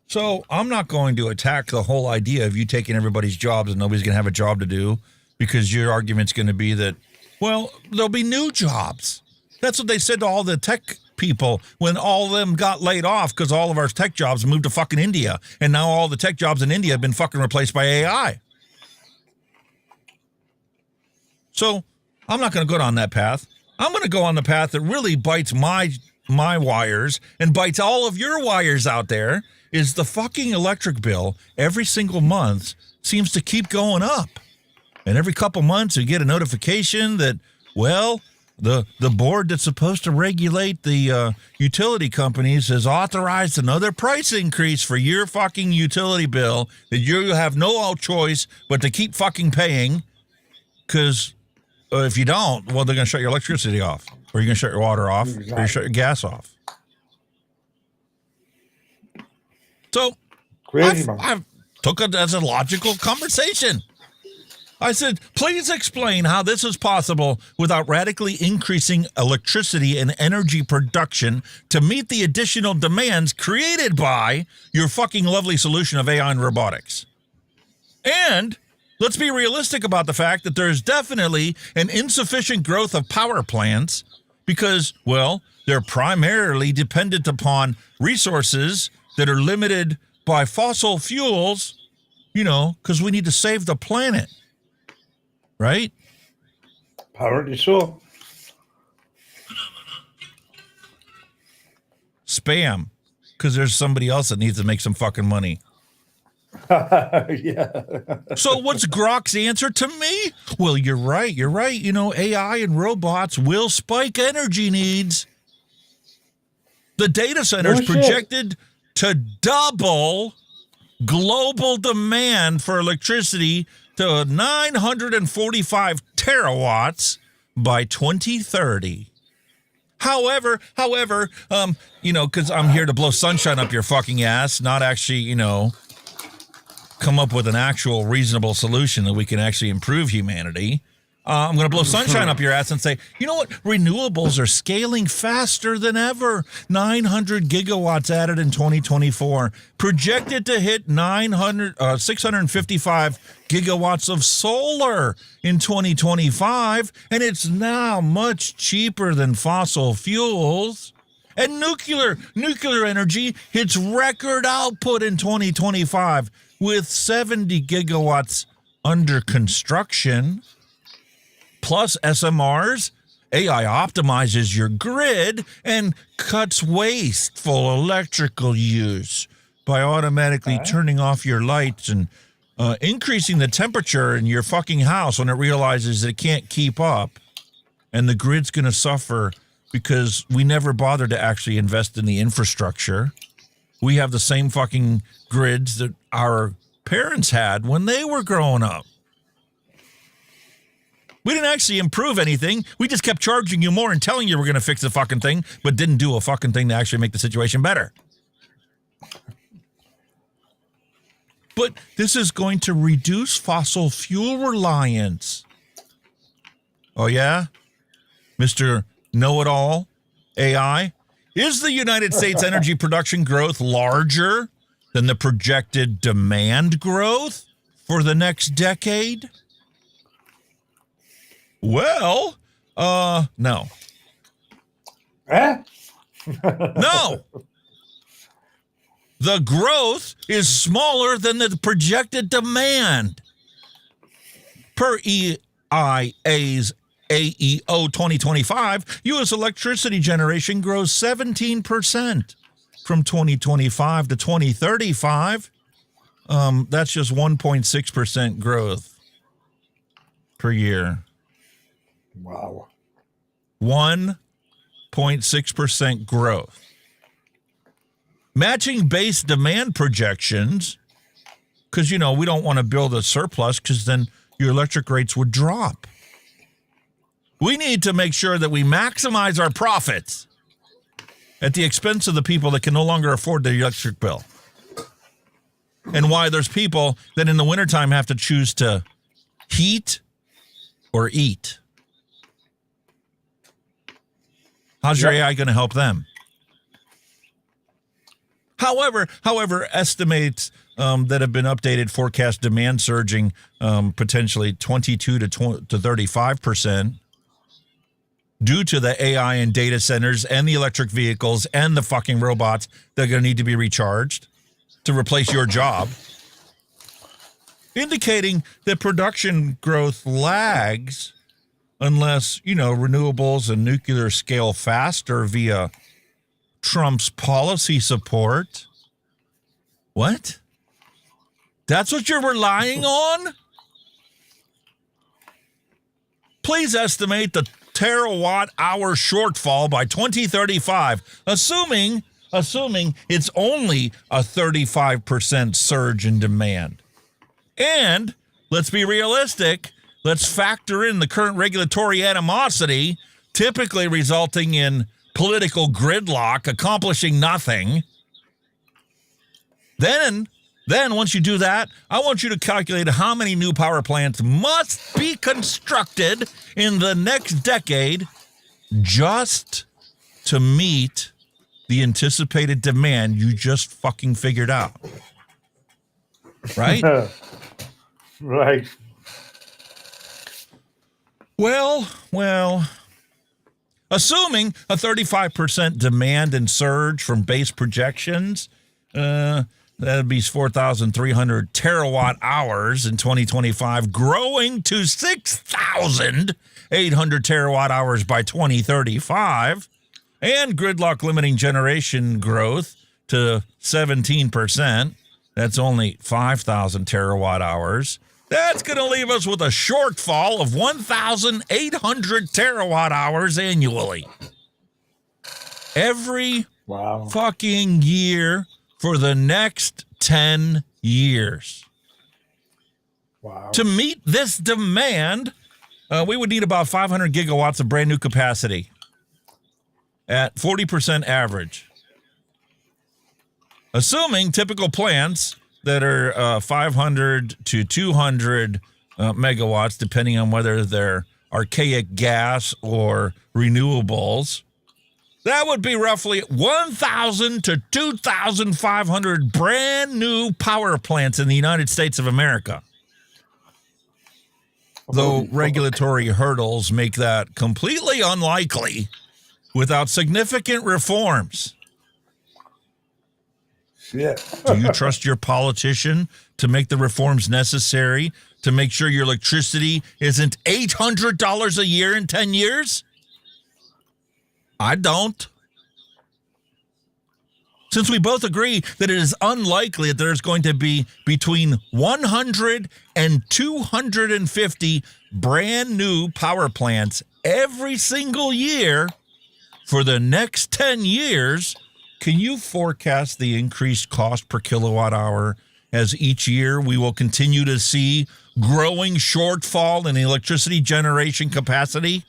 So I'm not going to attack the whole idea of you taking everybody's jobs and nobody's going to have a job to do because your argument's going to be that, there'll be new jobs. That's what they said to all the tech people when all of them got laid off because all of our tech jobs moved to fucking India. And now all the tech jobs in India have been fucking replaced by AI. So I'm not going to go down that path. I'm going to go on the path that really bites my wires and bites all of your wires out there is the fucking electric bill every single month seems to keep going up. And every couple months you get a notification that, the board that's supposed to regulate the utility companies has authorized another price increase for your fucking utility bill that you have no choice but to keep fucking paying because if you don't, they're going to shut your electricity off or you're going to shut your water off or you shut your gas off. So I took it as a logical conversation. I said, please explain how this is possible without radically increasing electricity and energy production to meet the additional demands created by your fucking lovely solution of AI and robotics. And let's be realistic about the fact that there's definitely an insufficient growth of power plants because, they're primarily dependent upon resources that are limited by fossil fuels, because we need to save the planet. Right? Apparently so. Spam, because there's somebody else that needs to make some fucking money. Yeah. So what's Grok's answer to me? Well, you're right. You know, AI and robots will spike energy needs. The data centers projected to double global demand for electricity to 945 terawatts by 2030. However, you know, because I'm here to blow sunshine up your fucking ass, not actually, you know, come up with an actual reasonable solution that we can actually improve humanity. I'm going to blow sunshine up your ass and say, you know what? Renewables are scaling faster than ever. 900 gigawatts added in 2024. Projected to hit 655 gigawatts of solar in 2025. And it's now much cheaper than fossil fuels. And nuclear energy hits record output in 2025 with 70 gigawatts under construction. Plus SMRs, AI optimizes your grid and cuts wasteful electrical use by automatically turning off your lights and increasing the temperature in your fucking house when it realizes that it can't keep up. And the grid's going to suffer because we never bothered to actually invest in the infrastructure. We have the same fucking grids that our parents had when they were growing up. We didn't actually improve anything. We just kept charging you more and telling you we're going to fix the fucking thing, but didn't do a fucking thing to actually make the situation better. But this is going to reduce fossil fuel reliance. Oh, yeah? Mr. Know-it-all AI? Is the United States energy production growth larger than the projected demand growth for the next decade? Well, no. No. The growth is smaller than the projected demand. Per EIA's AEO 2025, U.S. electricity generation grows 17% from 2025 to 2035. That's just 1.6% growth per year. Wow. 1.6% growth. Matching base demand projections, because, you know, we don't want to build a surplus because then your electric rates would drop. We need to make sure that we maximize our profits at the expense of the people that can no longer afford the electric bill. And why there's people that in the wintertime have to choose to heat or eat. How's your AI going to help them? However, estimates that have been updated forecast demand surging potentially 22 to 35% due to the AI and data centers and the electric vehicles and the fucking robots that are going to need to be recharged to replace your job, indicating that production growth lags unless, you know, renewables and nuclear scale faster via Trump's policy support. What? That's what you're relying on? Please estimate the terawatt hour shortfall by 2035, assuming it's only a 35% surge in demand. And let's be realistic. Let's factor in the current regulatory animosity, typically resulting in political gridlock, accomplishing nothing. Then once you do that, I want you to calculate how many new power plants must be constructed in the next decade just to meet the anticipated demand you just fucking figured out. Right? Right. Well, assuming a 35% demand and surge from base projections, that'd be 4,300 terawatt hours in 2025, growing to 6,800 terawatt hours by 2035, and gridlock limiting generation growth to 17%. That's only 5,000 terawatt hours. That's going to leave us with a shortfall of 1,800 terawatt hours annually. Every fucking year for the next 10 years. Wow. To meet this demand, we would need about 500 gigawatts of brand new capacity at 40% average. Assuming typical plants that are 500 to 200 megawatts, depending on whether they're archaic gas or renewables, that would be roughly 1,000 to 2,500 brand new power plants in the United States of America. Though regulatory hurdles make that completely unlikely without significant reforms. Yeah. Do you trust your politician to make the reforms necessary to make sure your electricity isn't $800 a year in 10 years? I don't. Since we both agree that it is unlikely that there's going to be between 100 and 250 brand new power plants every single year for the next 10 years, can you forecast the increased cost per kilowatt hour as each year we will continue to see growing shortfall in electricity generation capacity?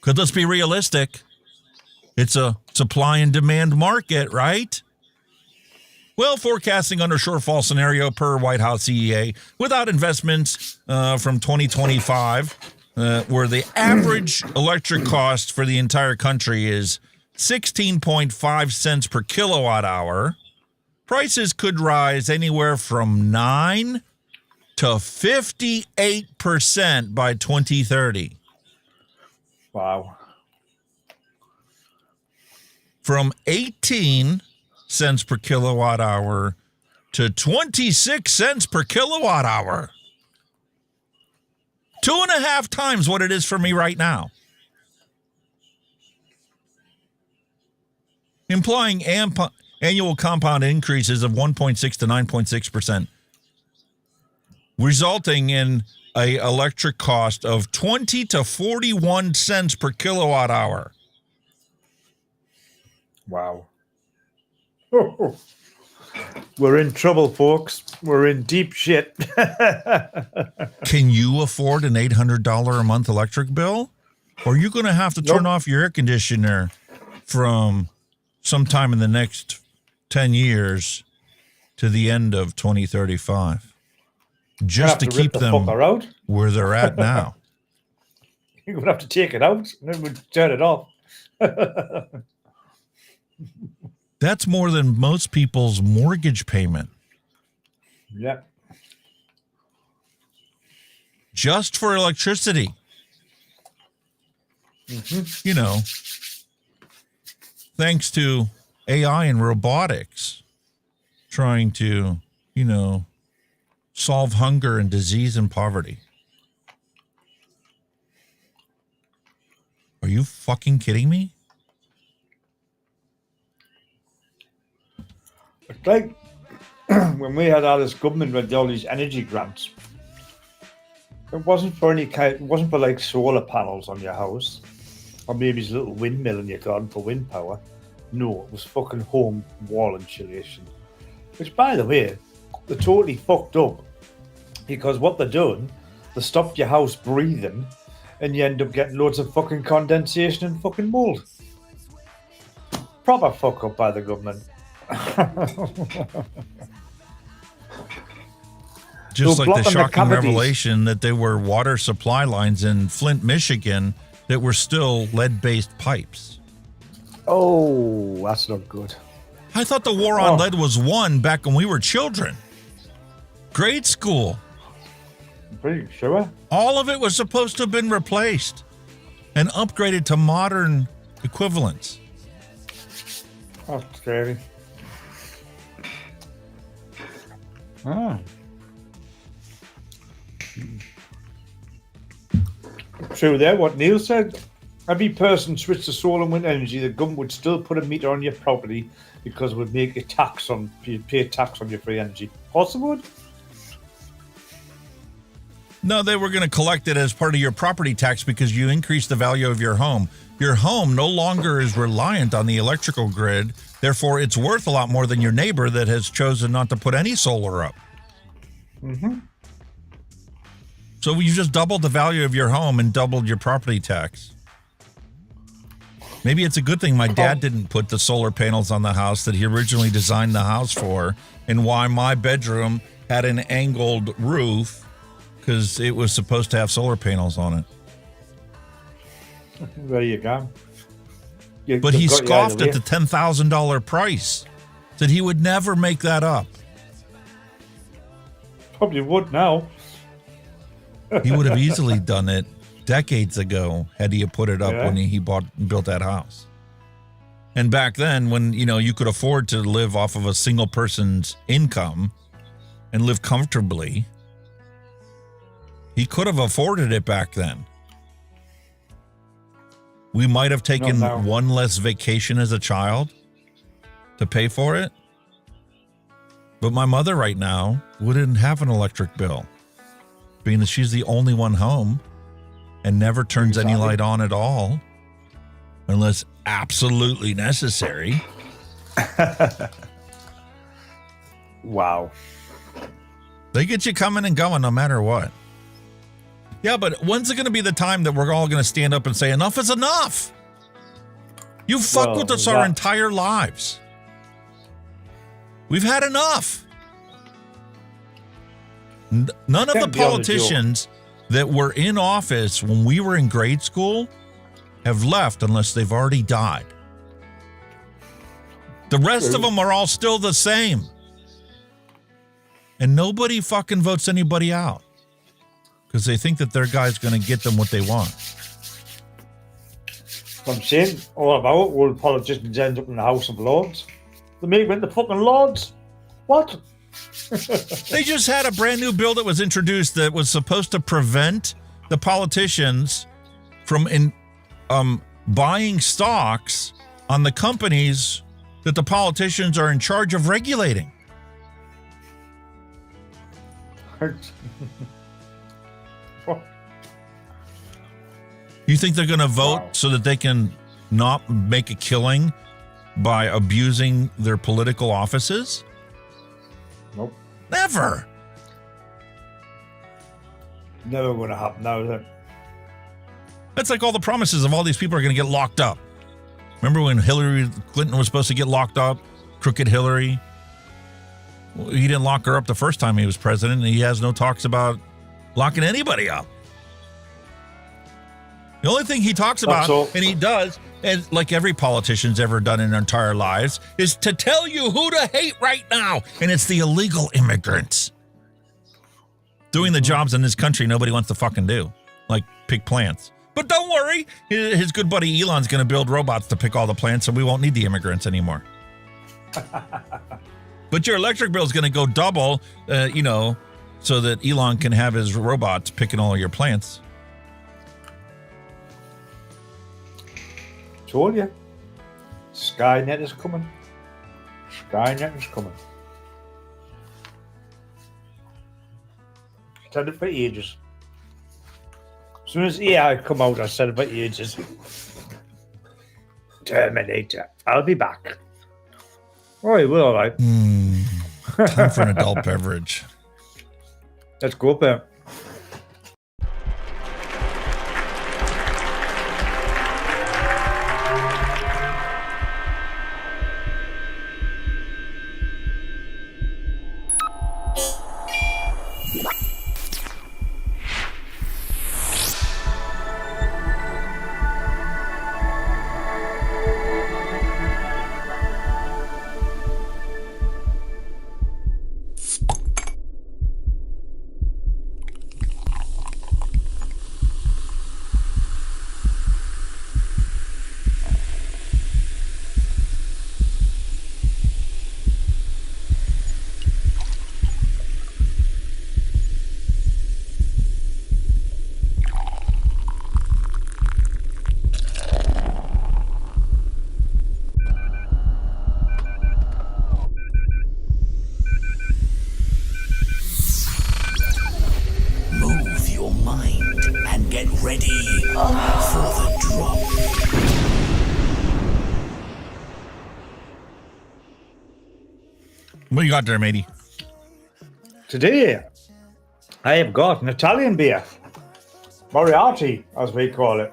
Because let's be realistic. It's a supply and demand market, right? Well, forecasting under shortfall scenario per White House CEA without investments from 2025, where the average electric cost for the entire country is 16.5 cents per kilowatt hour, prices could rise anywhere from 9 to 58% by 2030. Wow. From 18 cents per kilowatt hour to 26 cents per kilowatt hour. 2.5 times what it is for me right now. Implying annual compound increases of 1.6 to 9.6%, resulting in an electric cost of 20 to 41 cents per kilowatt hour. Wow. We're in trouble, folks. We're in deep shit. Can you afford an $800 a month electric bill? Or are you going to have to turn off your air conditioner from sometime in the next 10 years to the end of 2035? Just to keep them where they're at now. You're going to have to take it out and then we'll turn it off. That's more than most people's mortgage payment. Yeah. Just for electricity. Mm-hmm. You know, thanks to AI and robotics trying to, you know, solve hunger and disease and poverty. Are you fucking kidding me? It's like when we had all this government with all these energy grants. It wasn't for it wasn't for like solar panels on your house or maybe a little windmill in your garden for wind power. No, it was fucking home wall insulation. Which, by the way, they're totally fucked up because what they're doing, they stopped your house breathing and you end up getting loads of fucking condensation and fucking mold. Proper fuck up by the government. Just like the shocking revelation that there were water supply lines in Flint, Michigan that were still lead-based pipes. Oh, that's not good. I thought the war on lead was won back when we were children. Grade school. Pretty sure. All of it was supposed to have been replaced and upgraded to modern equivalents. Oh, scary. Ah. True there, what Neil said. Every person switched to solar and wind energy, the government would still put a meter on your property because it would make a tax on you pay tax on your free energy. Possible? No, they were going to collect it as part of your property tax because you increased the value of your home. Your home no longer is reliant on the electrical grid. Therefore, it's worth a lot more than your neighbor that has chosen not to put any solar up. Mm-hmm. So you just doubled the value of your home and doubled your property tax. Maybe it's a good thing my dad didn't put the solar panels on the house that he originally designed the house for, and why my bedroom had an angled roof, because it was supposed to have solar panels on it. There you go. But he scoffed at the $10,000 price. Said he would never make that up. Probably would now. He would have easily done it decades ago had he put it up when he built that house. And back then, when you could afford to live off of a single person's income and live comfortably, he could have afforded it back then. We might have taken one less vacation as a child to pay for it. But my mother right now wouldn't have an electric bill, being that she's the only one home and never turns any light on at all unless absolutely necessary. Wow. They get you coming and going no matter what. Yeah, but when's it going to be the time that we're all going to stand up and say, enough is enough? You fuck with us our entire lives. We've had enough. None of the politicians that were in office when we were in grade school have left unless they've already died. The rest of them are all still the same. And nobody fucking votes anybody out because they think that their guy's going to get them what they want. I'm saying all about all politicians end up in the House of Lords. They make them the fucking Lords. What? They just had a brand new bill that was introduced that was supposed to prevent the politicians from buying stocks on the companies that the politicians are in charge of regulating. You think they're going to vote so that they can not make a killing by abusing their political offices? Nope. Never. Never going to happen now, is it? That's like all the promises of all these people are going to get locked up. Remember when Hillary Clinton was supposed to get locked up? Crooked Hillary. Well, he didn't lock her up the first time he was president, and he has no talks about locking anybody up. The only thing he talks about, and he does, and like every politician's ever done in their entire lives, is to tell you who to hate right now, and it's the illegal immigrants. Doing the jobs in this country nobody wants to fucking do, like pick plants. But don't worry, his good buddy Elon's going to build robots to pick all the plants, so we won't need the immigrants anymore. But your electric bill is going to go double, so that Elon can have his robots picking all your plants. Told you. Skynet is coming. Skynet is coming. Said it for ages. As soon as AI come out, I said it for ages. Terminator. I'll be back. Oh, you will, all right. Time for an adult beverage. Let's go up there. What you got there, matey? Today, I have got an Italian beer. Moriarty, as we call it.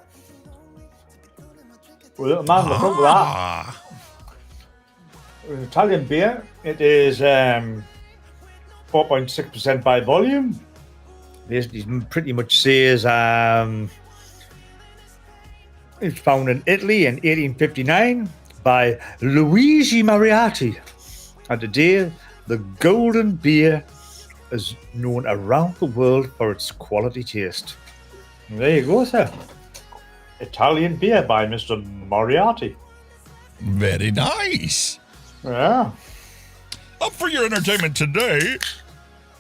Well, little man, look up that. An Italian beer. It is 4.6% by volume. Basically, pretty much says it's found in Italy in 1859 by Luigi Moriarty. And today, the golden beer is known around the world for its quality taste. And there you go, sir. Italian beer by Mr. Moriarty. Very nice. Yeah. Up for your entertainment today,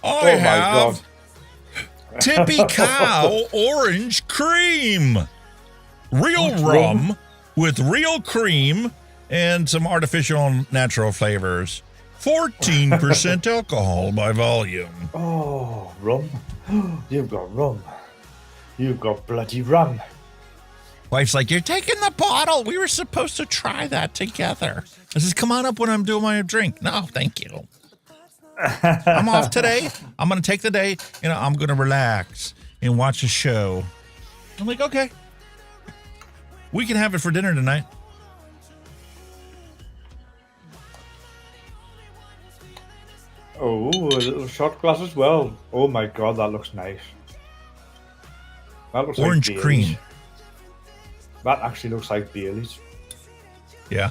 Oh I my have God. Tippy Cow Orange Cream. Real rum with real cream and some artificial natural flavors. 14% alcohol by volume. Oh, rum. You've got rum. You've got bloody rum. Wife's like, you're taking the bottle. We were supposed to try that together. I says, come on up when I'm doing my drink. No, thank you. I'm off today. I'm going to take the day. I'm going to relax and watch a show. I'm like, okay. We can have it for dinner tonight. Oh, a little shot glass as well. Oh my God, that looks nice. That looks Orange like cream. Baileys. That actually looks like Baileys. Yeah.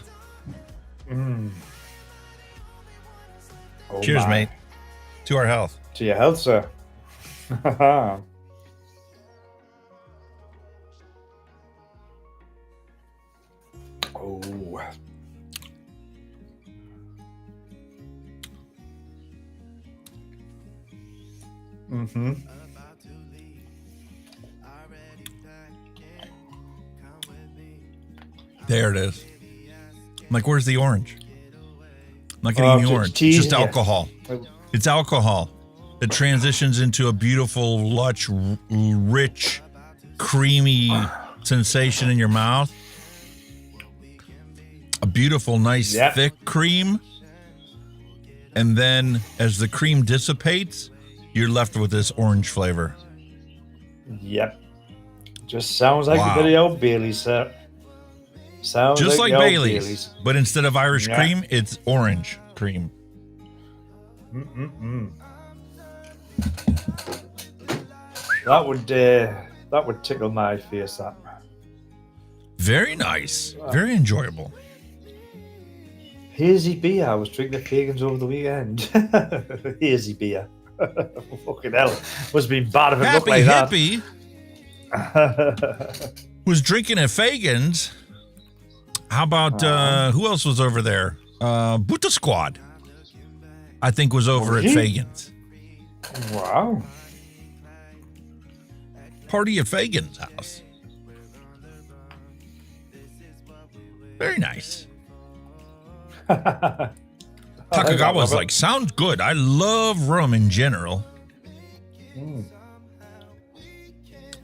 Oh Cheers, my. mate. To our health. To your health, sir. Oh. Mm-hmm. There it is. I'm like, where's the orange? I'm not getting the orange. It's just alcohol. It's alcohol. It transitions into a beautiful, lush, rich, creamy sensation in your mouth. A beautiful, nice, thick cream. And then as the cream dissipates, you're left with this orange flavor. Yep. Just sounds like a bit of old Baileys, sir. Sounds just like the old Baileys, but instead of Irish cream, it's orange cream. That would tickle my face. That very nice, very enjoyable. Hazy beer. I was drinking the Fagans over the weekend. Hazy beer. Fucking hell, must have been bad if it looked like that. Happy Hippie was drinking at Fagan's. How about who else was over there? Buta Squad, I think, was over at Fagan's. Wow. Party at Fagan's house. Very nice. Takagawa's like, sounds good. I love rum in general.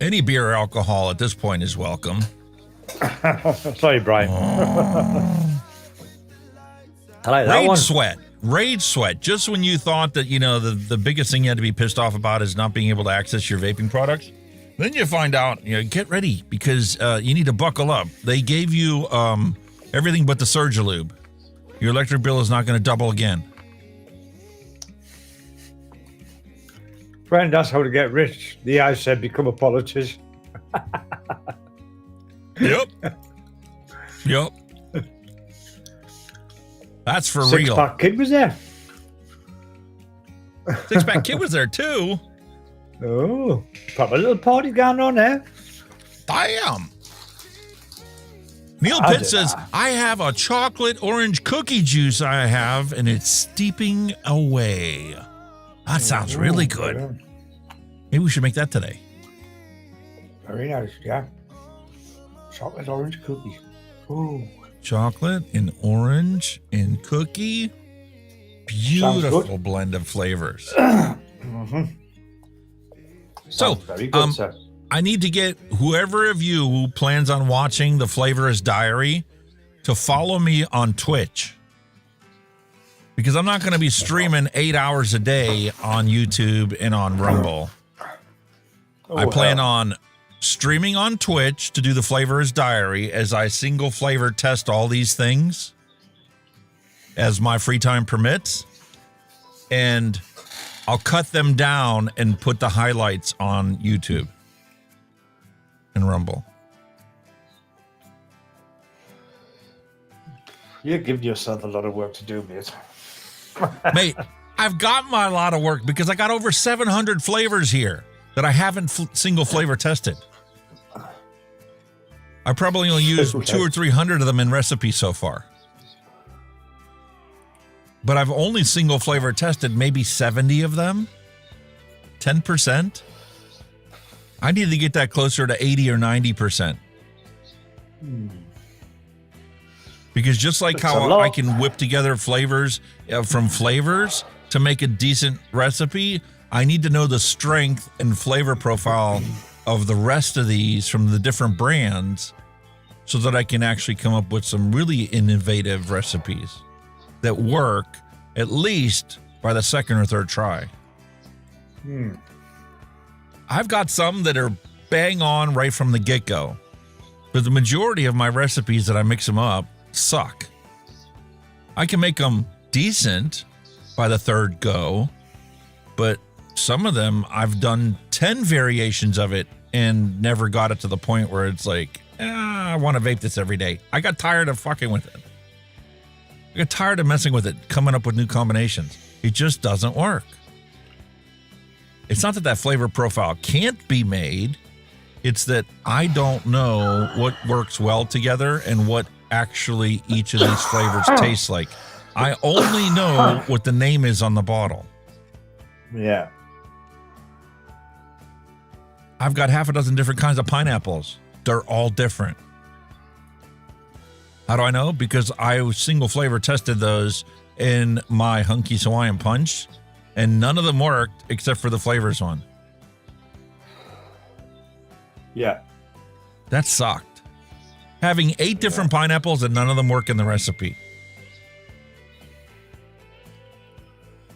Any beer or alcohol at this point is welcome. Sorry, Brian. I like that one. Rage sweat. Just when you thought that, the biggest thing you had to be pissed off about is not being able to access your vaping products. Then you find out, get ready because you need to buckle up. They gave you everything but the Surgilube. Your electric bill is not going to double again. Friend, that's how to get rich. The I said become a politician. Yep. That's for real. Six-pack Kid was there. Six-pack Kid was there too. Oh, proper little party going on there. Damn. Neil Pitt says, I have a chocolate orange cookie juice I have, and it's steeping away. That sounds really good. Yeah. Maybe we should make that today. Very nice, yeah. Chocolate orange cookie. Ooh. Chocolate and orange and cookie. Beautiful blend of flavors. So, very good, sir. I need to get whoever of you who plans on watching the Flavorist Diary to follow me on Twitch. Because I'm not going to be streaming 8 hours a day on YouTube and on Rumble. I plan on streaming on Twitch to do the Flavor's Diary as I single flavor test all these things as my free time permits. And I'll cut them down and put the highlights on YouTube and Rumble. You're giving yourself a lot of work to do, mate. Mate, I've got my lot of work because I got over 700 flavors here that I haven't single flavor tested. I probably only used 200 or 300 of them in recipes so far. But I've only single flavor tested maybe 70 of them. 10%. I need to get that closer to 80 or 90%. Because just like how I can whip together flavors from flavors to make a decent recipe, I need to know the strength and flavor profile of the rest of these from the different brands so that I can actually come up with some really innovative recipes that work at least by the second or third try. I've got some that are bang on right from the get-go, but the majority of my recipes that I mix them up suck. I can make them decent by the third go, but some of them I've done 10 variations of it and never got it to the point where it's like, I want to vape this every day. I got tired of fucking with it. I got tired of messing with it, coming up with new combinations. It just doesn't work. It's not that that flavor profile can't be made. It's that I don't know what works well together and what actually each of these flavors tastes like. I only know what the name is on the bottle. Yeah. I've got half a dozen different kinds of pineapples. They're all different. How do I know? Because I single flavor tested those in my Hunky Hawaiian Punch, and none of them worked except for the flavors one. Yeah. That sucked. Having 8 different pineapples and none of them work in the recipe.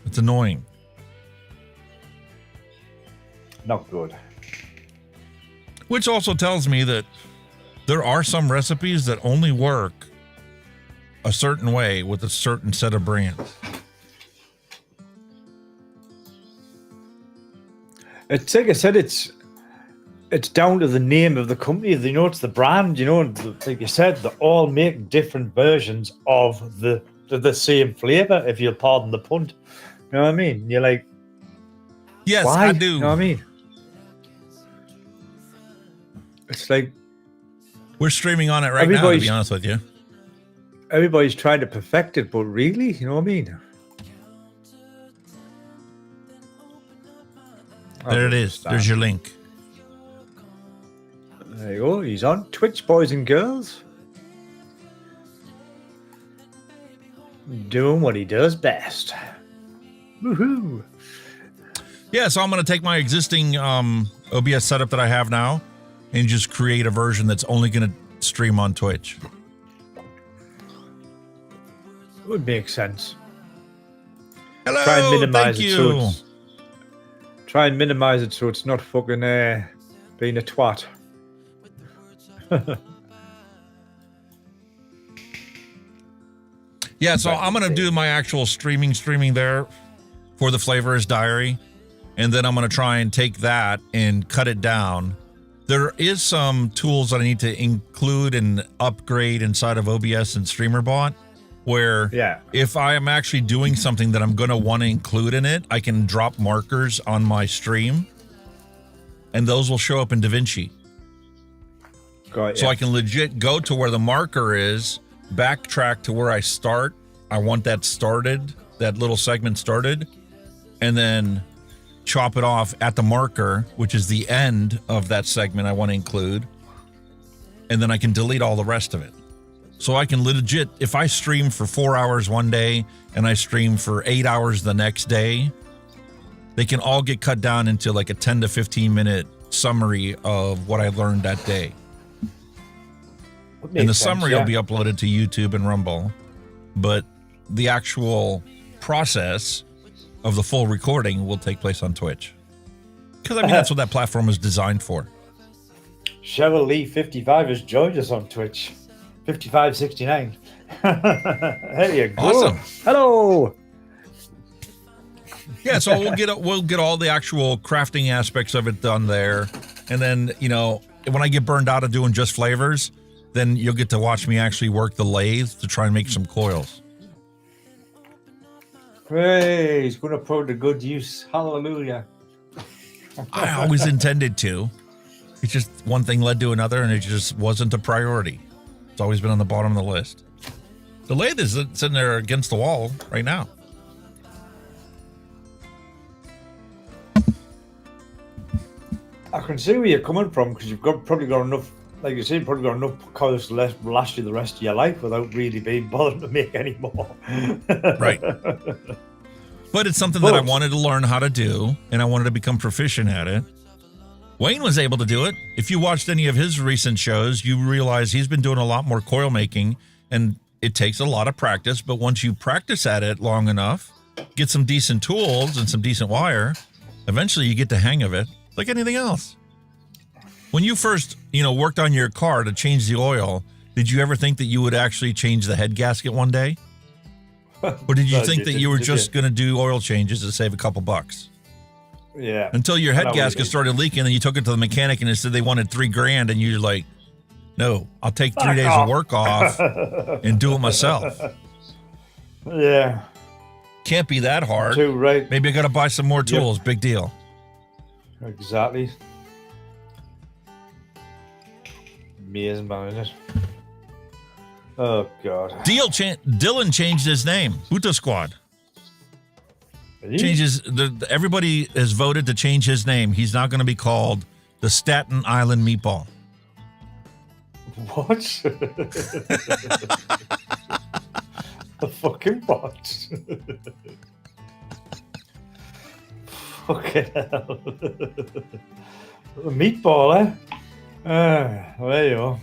It's annoying. Not good. Which also tells me that there are some recipes that only work a certain way with a certain set of brands. It's like I said, it's down to the name of the company. You know, it's the brand. You know, like you said, they all make different versions of the same flavor. If you'll pardon the pun, you know what I mean? You're like, yes, why? I do. You know what I mean? It's like we're streaming on it right now, to be honest with you. Everybody's trying to perfect it, but really, you know what I mean? There it is. There's your link. There you go. He's on Twitch, boys and girls. Doing what he does best. Woohoo. Yeah, so I'm going to take my existing OBS setup that I have now and just create a version that's only going to stream on Twitch. It would make sense. Hello, try and minimize thank it you. Try and minimize it so it's not fucking being a twat. Yeah, so I'm going to do my actual streaming there for the Flavor's Diary, and then I'm going to try and take that and cut it down. There is some tools that I need to include and upgrade inside of OBS and StreamerBot, where if I am actually doing something that I'm going to want to include in it, I can drop markers on my stream, and those will show up in DaVinci. So I can legit go to where the marker is, backtrack to where I start. I want that started, that little segment started, and then chop it off at the marker, which is the end of that segment I want to include, and then I can delete all the rest of it. So I can legit, if I stream for 4 hours one day and I stream for 8 hours the next day, they can all get cut down into like a 10 to 15 minute summary of what I learned that day. And the summary will be uploaded to YouTube and Rumble, but the actual process of the full recording will take place on Twitch. Because, I mean, that's what that platform is designed for. Cheryl Lee 55 has joined us on Twitch. 5569. There you go. Awesome. Hello. Yeah, so we'll get all the actual crafting aspects of it done there. And then, you know, when I get burned out of doing just flavors, then you'll get to watch me actually work the lathe to try and make some coils. Praise, going to put to good use. Hallelujah. I always intended to. It's just one thing led to another, and it just wasn't a priority. It's always been on the bottom of the list. The lathe is sitting there against the wall right now. I can see where you're coming from because you've probably got enough, like you said, probably got enough coils to last you the rest of your life without really being bothered to make any more. Right. But it's something that I wanted to learn how to do, and I wanted to become proficient at it. Wayne was able to do it. If you watched any of his recent shows, you realize he's been doing a lot more coil making, and it takes a lot of practice. But once you practice at it long enough, get some decent tools and some decent wire, eventually you get the hang of it, like anything else. When you first, worked on your car to change the oil, did you ever think that you would actually change the head gasket one day? Or did you think that you were just going to do oil changes to save a couple bucks? Yeah. Until your head gasket started leaking, and you took it to the mechanic and they said they wanted $3,000, and you're like, no, I'll take 3 days of work off and do it myself. Yeah. Can't be that hard. Too right. Maybe I got to buy some more tools. Yep. Big deal. Exactly. Amazing, man, isn't it? Oh, God. Dylan changed his name. Buta Squad. Everybody has voted to change his name. He's not going to be called the Staten Island Meatball. What? The fucking what? Fucking hell. The meatball, eh? Well, there you go.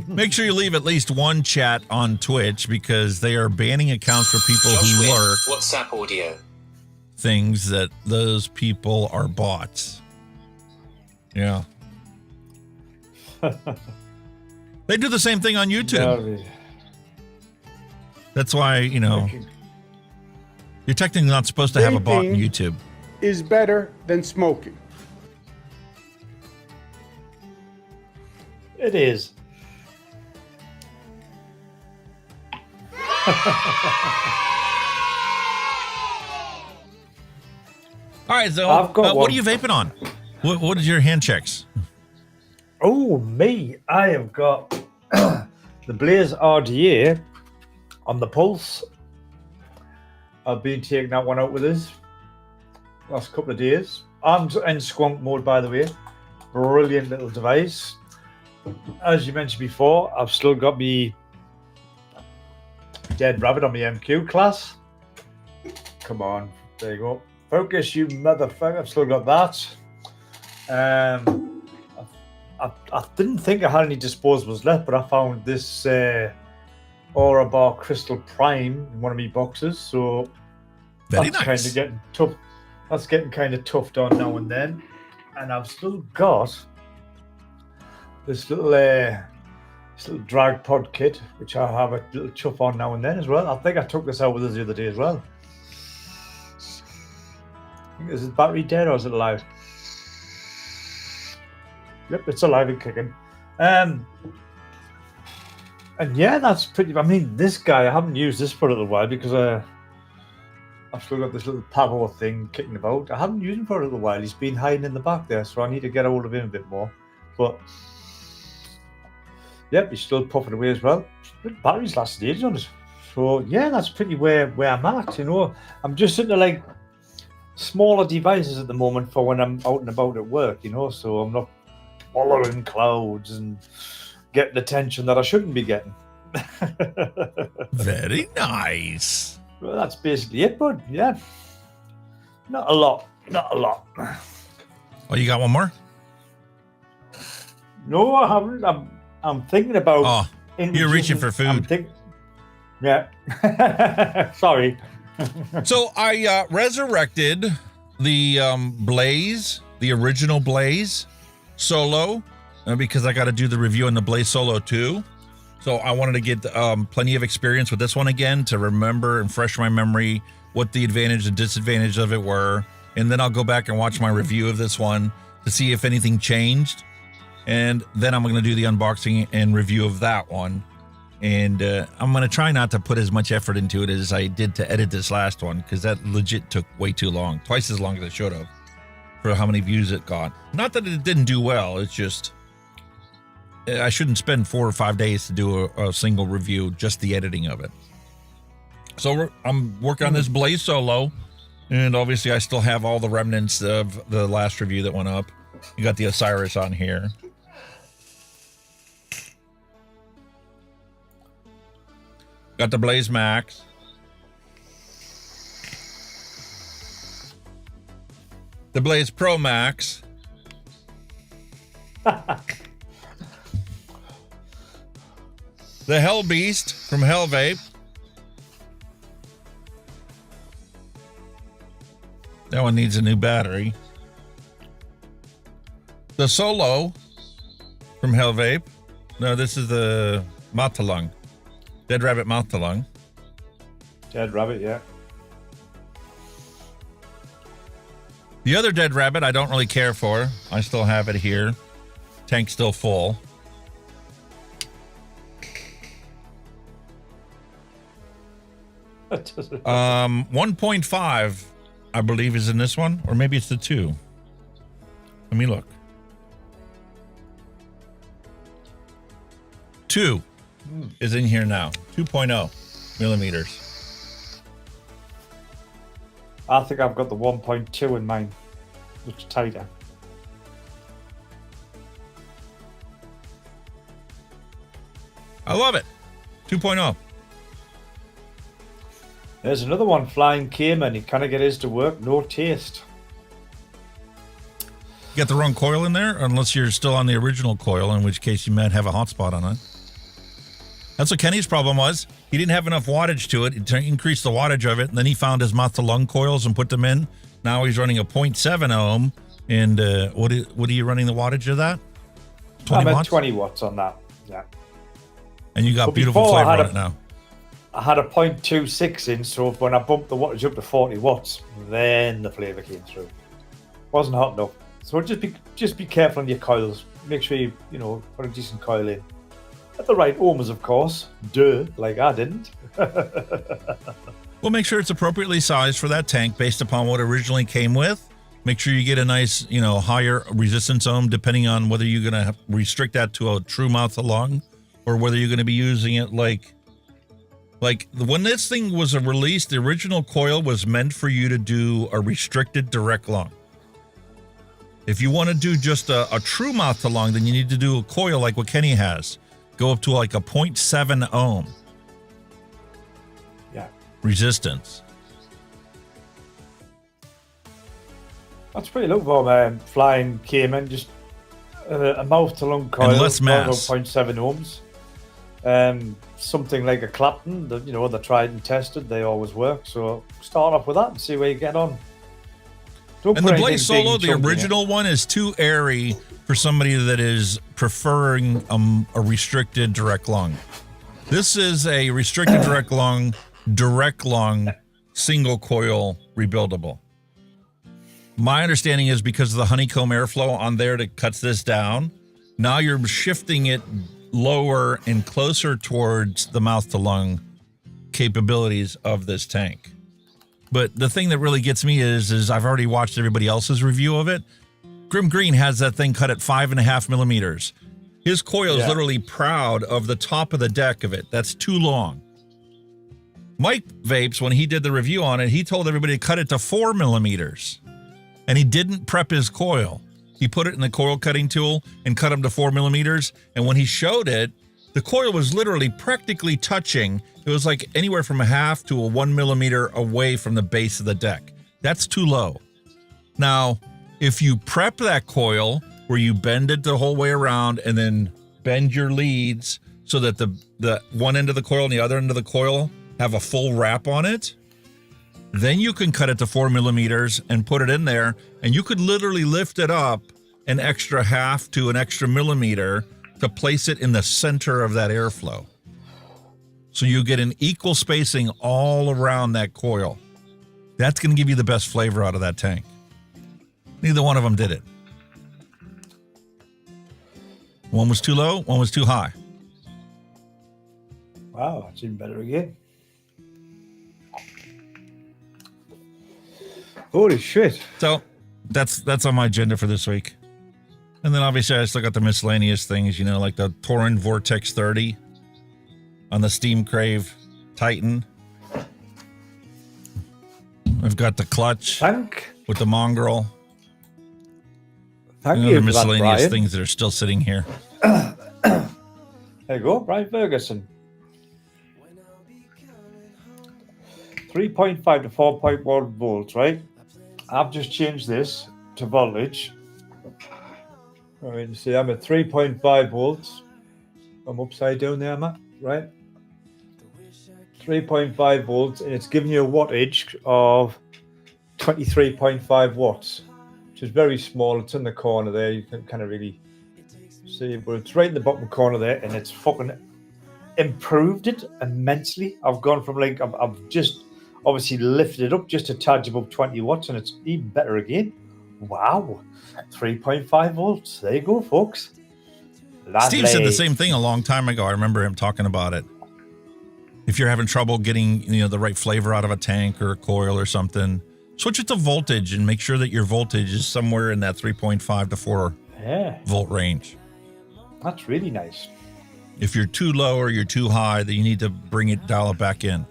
Make sure you leave at least one chat on Twitch because they are banning accounts for people who lurk. WhatsApp audio. Things that those people are bots. Yeah. They do the same thing on YouTube. That's why, you're technically not supposed to have a bot on YouTube. Is better than smoking. It is. All right, so what are you vaping on? What is your hand checks? Oh, me. I have got the Blaze RDA on the Pulse. I've been taking that one out with us last couple of days. I'm in squonk mode, by the way. Brilliant little device. As you mentioned before, I've still got me Dead Rabbit on my MQ class. Come on, there you go. Focus, you motherfucker. I've still got that. I didn't think I had any disposables left, but I found this Aura Bar Crystal Prime in one of my boxes. So very that's nice. Kind of getting tough. That's getting kind of toughed on now and then. And I've still got this little drag pod kit, which I have a little chuff on now and then as well. I think I took this out with us the other day as well. Is it battery dead or is it alive? Yep, it's alive and kicking. And yeah, that's pretty. I mean, this guy, I haven't used this for a little while because I've still got this little Pavo thing kicking about. I haven't used him for a little while. He's been hiding in the back there, so I need to get hold of him a bit more. But yep, he's still puffing away as well. Batteries lasted ages on it. So yeah, that's pretty where I'm at. I'm just into like smaller devices at the moment for when I'm out and about at work. So I'm not following clouds and getting attention that I shouldn't be getting. Very nice. Well, that's basically it, bud. Yeah, not a lot. Oh, you got one more? No, I haven't. I'm thinking about. Oh, you're reaching for food. Yeah, Sorry. So I resurrected the Blaze, the original Blaze Solo, because I got to do the review on the Blaze Solo too. So I wanted to get plenty of experience with this one again to remember and fresh my memory what the advantage and disadvantage of it were. And then I'll go back and watch my review of this one to see if anything changed. And then I'm going to do the unboxing and review of that one. And I'm going to try not to put as much effort into it as I did to edit this last one, because that legit took way too long, twice as long as it should have, for how many views it got. Not that it didn't do well, it's just I shouldn't spend 4 or 5 days to do a single review, just the editing of it. So I'm working on this Blaze Solo, and obviously I still have all the remnants of the last review that went up. You got the Osiris on here. Got the Blaze Max. The Blaze Pro Max. The Hell Beast from Hell Vape. That one needs a new battery. The Solo from Hell Vape. No, this is the Mouth to Lung. Dead Rabbit Mouth to Lung. Dead Rabbit, yeah. The other Dead Rabbit I don't really care for. I still have it here. Tank's still full. 1.5, I believe, is in this one, or maybe it's the 2. Let me look. 2 is in here now. 2.0 millimeters. I think I've got the 1.2 in mine. Looks tighter. I love it. 2.0. There's another one, Flying Cayman. You kind of get his to work, no taste. You got the wrong coil in there, unless you're still on the original coil, in which case you might have a hotspot on it. That's what Kenny's problem was. He didn't have enough wattage to it. He increased the wattage of it, and then he found his mouth to lung coils and put them in. Now he's running a 0.7 ohm. And what are you running the wattage of that? 20 watts? 20 watts on that, yeah. And you got beautiful flavor on it now. I had a 0.26 in, so when I bumped the wattage up to 40 watts, then the flavor came through. Wasn't hot enough. So just be careful on your coils. Make sure you put a decent coil in. At the right ohms, of course. Duh, like I didn't. Well, make sure it's appropriately sized for that tank based upon what originally came with. Make sure you get a nice, higher resistance ohm, depending on whether you're going to restrict that to a true mouth to lung, or whether you're going to be using it like when this thing was released, the original coil was meant for you to do a restricted direct lung. If you want to do just a true mouth to lung, then you need to do a coil like what Kenny has. Go up to like a 0.7 ohm. Yeah. Resistance. That's pretty low for Flying Cayman. Just a mouth to lung coil. And less mass. 0.7 ohms. Something like a Clapton, they're tried and tested. They always work. So start off with that and see where you get on. And the Blaze Solo, the original one, is too airy for somebody that is preferring a restricted direct lung. This is a restricted direct lung, single coil rebuildable. My understanding is because of the honeycomb airflow on there that cuts this down, now you're shifting it lower and closer towards the mouth to lung capabilities of this tank. But the thing that really gets me is I've already watched everybody else's review of it. Grim Green has that thing cut at 5.5 millimeters. His coil is literally proud of the top of the deck of it. That's too long. Mike Vapes, when he did the review on it, he told everybody to cut it to 4 millimeters. And he didn't prep his coil. He put it in the coil cutting tool and cut them to 4 millimeters. And when he showed it, the coil was literally practically touching. It was like anywhere from a half to a 1 millimeter away from the base of the deck. That's too low. Now, if you prep that coil where you bend it the whole way around and then bend your leads so that the one end of the coil and the other end of the coil have a full wrap on it. Then you can cut it to 4 millimeters and put it in there, and you could literally lift it up an extra half to an extra millimeter to place it in the center of that airflow. So you get an equal spacing all around that coil. That's going to give you the best flavor out of that tank. Neither one of them did it. One was too low, one was too high. Wow, that's even better again. Holy shit. So that's on my agenda for this week. And then obviously I still got the miscellaneous things, you know, like the Torin Vortex 30 on the Steam Crave Titan. I've got the clutch with the Mongrel. Thank and you other for that, miscellaneous Brian. things that are still sitting here. There you go, Brian Ferguson. 3.5 to 4.1 volts, right? I've just changed this to voltage. I mean, see, I'm at 3.5 volts. I'm upside down there, Matt, right? 3.5 volts, and it's giving you a wattage of 23.5 watts, which is very small. It's in the corner there. You can kind of really see it, but it's right in the bottom corner there, and it's fucking improved it immensely. I've gone from like, I've just obviously lifted it up just a touch above 20 watts, and it's even better again. Wow. 3.5 volts. There you go, folks. Steve said the same thing a long time ago. I remember him talking about it. If you're having trouble getting, you know, the right flavor out of a tank or a coil or something, switch it to voltage and make sure that your voltage is somewhere in that 3.5 to 4 volt range. That's really nice. If you're too low or you're too high, then you need to dial it back in.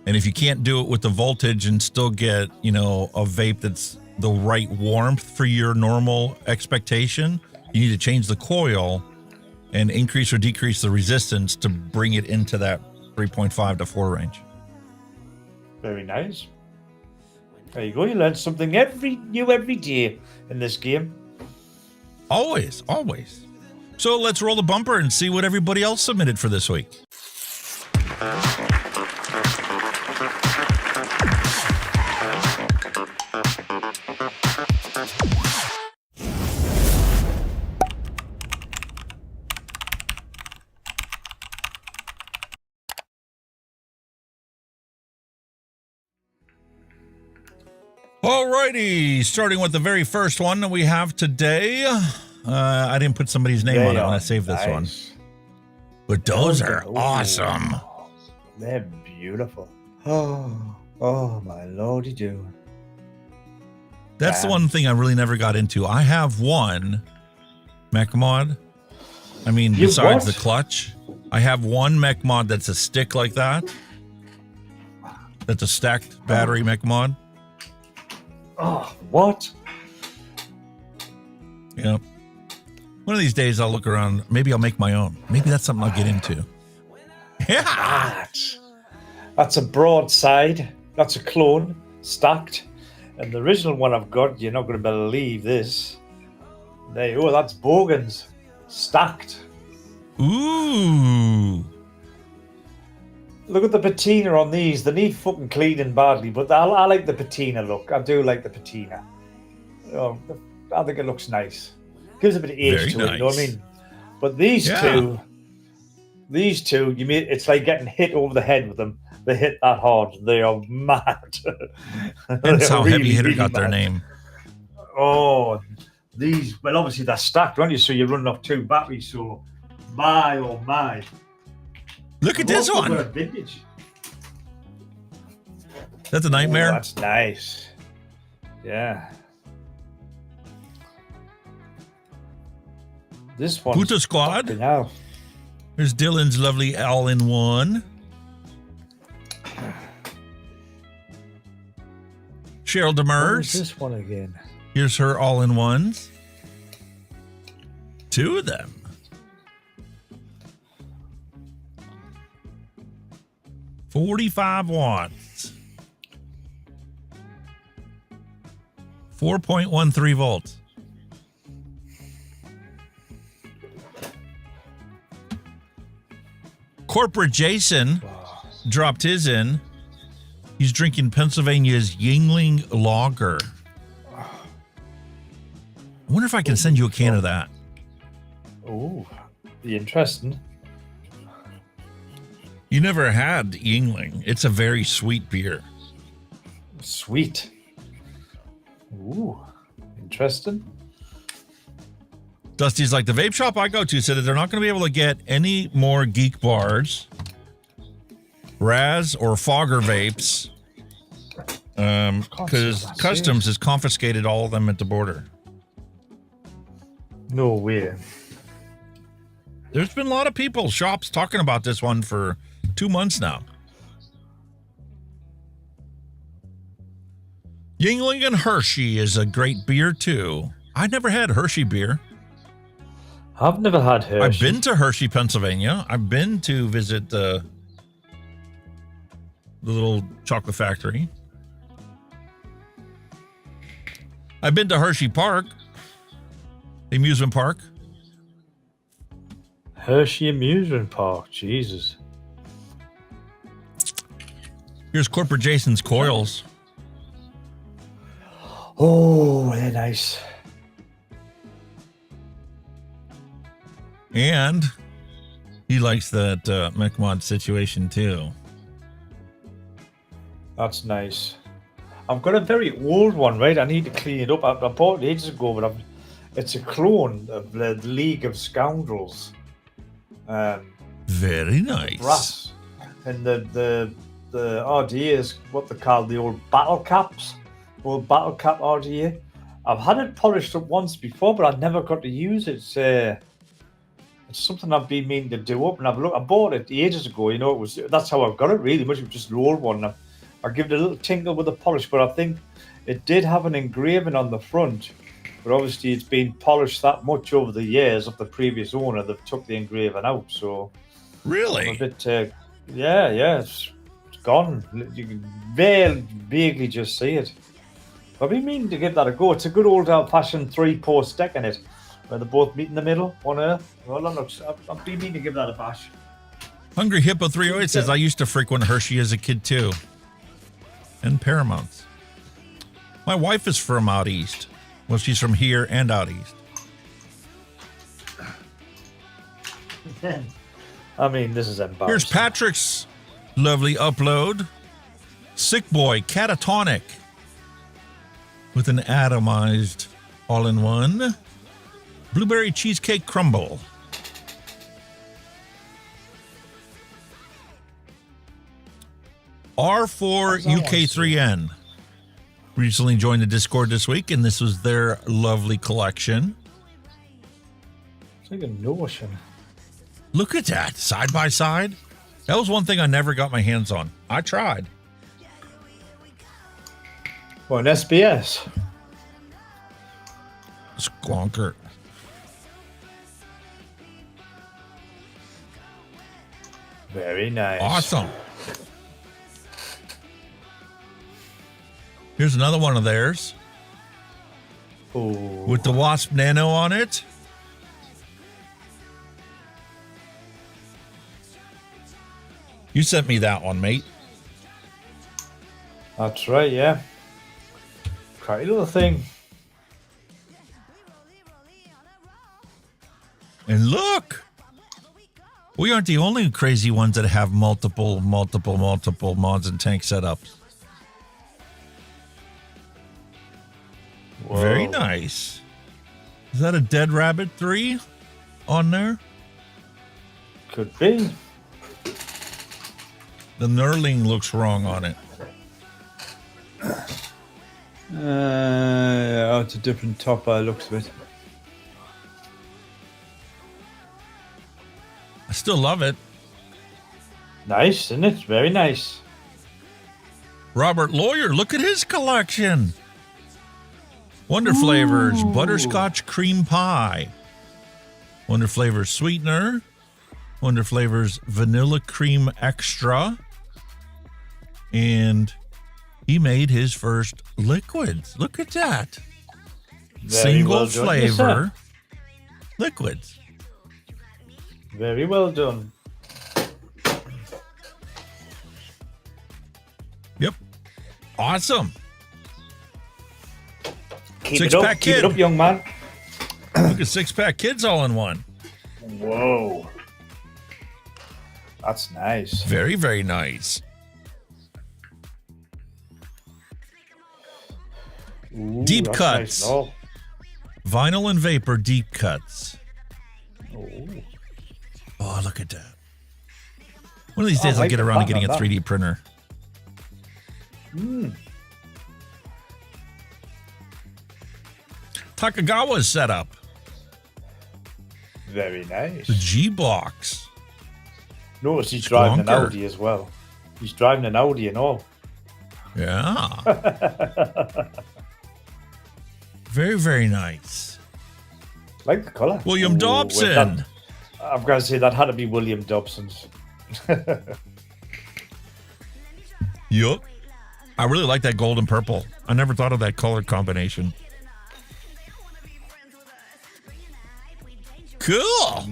And if you can't do it with the voltage and still get, you know, a vape that's the right warmth for your normal expectation, you need to change the coil and increase or decrease the resistance to bring it into that 3.5 to 4 range. Very nice. There you go. You learn something new every day in this game. Always, always. So let's roll the bumper and see what everybody else submitted for this week. Alrighty, starting with the very first one that we have today. I didn't put somebody's name on it when I saved this one. But those are awesome. They're beautiful. Oh my lordy do. That's the one thing I really never got into. I have one mech mod. I mean, besides the clutch, I have one mech mod that's a stick like that. That's a stacked battery mech mod. Oh, what? Yeah. One of these days I'll look around. Maybe I'll make my own. Maybe that's something I'll get into. Yeah. That's a broadside. That's a clone stacked. And the original one I've got, you're not going to believe this. There you go. That's Bogan's stacked. Ooh. Look at the patina on these. They need fucking cleaning badly, but I like the patina look. I do like the patina. Oh, I think it looks nice. Gives a bit of age to it, you know what I mean? But these two, it's like getting hit over the head with them. They hit that hard. They are mad. That's how Heavy Hitter got their name. Oh, these, well, obviously they're stacked, aren't you? So you're running off 2 batteries. So, my, oh my. Look at this one. Vintage. That's a nightmare. Oh, that's nice. Yeah. This one. Puta Squad. There's Dylan's lovely all-in-one. Cheryl Demers. Where's this one again? Here's her all-in-ones. 2 of them. $45 watts. 4.13 volts. Corporate Jason dropped his in. He's drinking Pennsylvania's Yingling Lager. I wonder if I can send you a can of that. Oh, be interesting. You never had Yingling. It's a very sweet beer. Sweet. Ooh, interesting. Dusty's like, the vape shop I go to said that they're not going to be able to get any more Geek Bars, Raz, or Fogger vapes because Customs has confiscated all of them at the border. No way. There's been a lot of people, shops, talking about this one for 2 months now. Yingling and Hershey is a great beer, too. I never had Hershey beer. I've never had Hershey. I've been to Hershey, Pennsylvania. I've been to visit the little chocolate factory. I've been to Hershey Park, the amusement park. Hershey Amusement Park, Jesus. Here's Corporate Jason's coils. Oh, they're nice. And he likes that McMod situation too. That's nice. I've got a very old one, right? I need to clean it up. I bought it ages ago, but it's a clone of the League of Scoundrels. Very nice. Brass. And the RDA is what they call the old battle caps. Old battle cap RDA. I've had it polished up once before, but I never got to use it. It's something I've been meaning to do up, and I bought it ages ago. You know, that's how I got it. Really, much of just an old one. I give it a little tinkle with the polish, but I think it did have an engraving on the front. But obviously, it's been polished that much over the years of the previous owner. They've took the engraving out. So really, I'm a bit. It's gone. You can vaguely just see it. I've been meaning to give that a go. It's a good old-fashioned 3-post deck in it, where they both meet in the middle on Earth. Well, I've been meaning to give that a bash. Hungry Hippo 308 says, I used to frequent Hershey as a kid too. And Paramounts. My wife is from out east. Well, she's from here and out east. I mean, this is embarrassing. Here's Patrick's lovely upload. Sick Boy Catatonic with an atomized all-in-one blueberry cheesecake crumble. R4 UK3N recently joined the Discord this week, and this was their lovely collection. It's like a notion. Look at that, side by side. That was one thing I never got my hands on. I tried. Well, an SBS. Squonker. Very nice. Awesome. Here's another one of theirs. Ooh. With the Wasp Nano on it. You sent me that one, mate. That's right, yeah. Crafty little thing. And look! We aren't the only crazy ones that have multiple mods and tank setups. Whoa. Very nice. Is that a Dead Rabbit 3 on there? Could be. The knurling looks wrong on it. It's a different top by the looks of it. I still love it. Nice, isn't it? Very nice. Robert Lawyer, look at his collection. Wonder Flavors, Butterscotch Cream Pie. Wonder Flavors Sweetener. Wonder Flavors Vanilla Cream Extra. And he made his first liquids. Look at that. Single flavor liquids. Very well done. Yep. Awesome. Keep it up, young man. Look at six-pack kids all in one. Whoa. That's nice. Very, very nice. Ooh, deep that's cuts. Nice. Oh. Vinyl and vapor deep cuts. Oh, look at that. One of these days I'll get around to getting a 3D printer. Takagawa's setup. Very nice. The G-Box. Notice he's driving an Audi as well. He's driving an Audi and all. Yeah. Very, very nice. Like the colour. William Dobson. I'm going to say that had to be William Dobson's. Yup. I really like that gold and purple. I never thought of that color combination. Cool.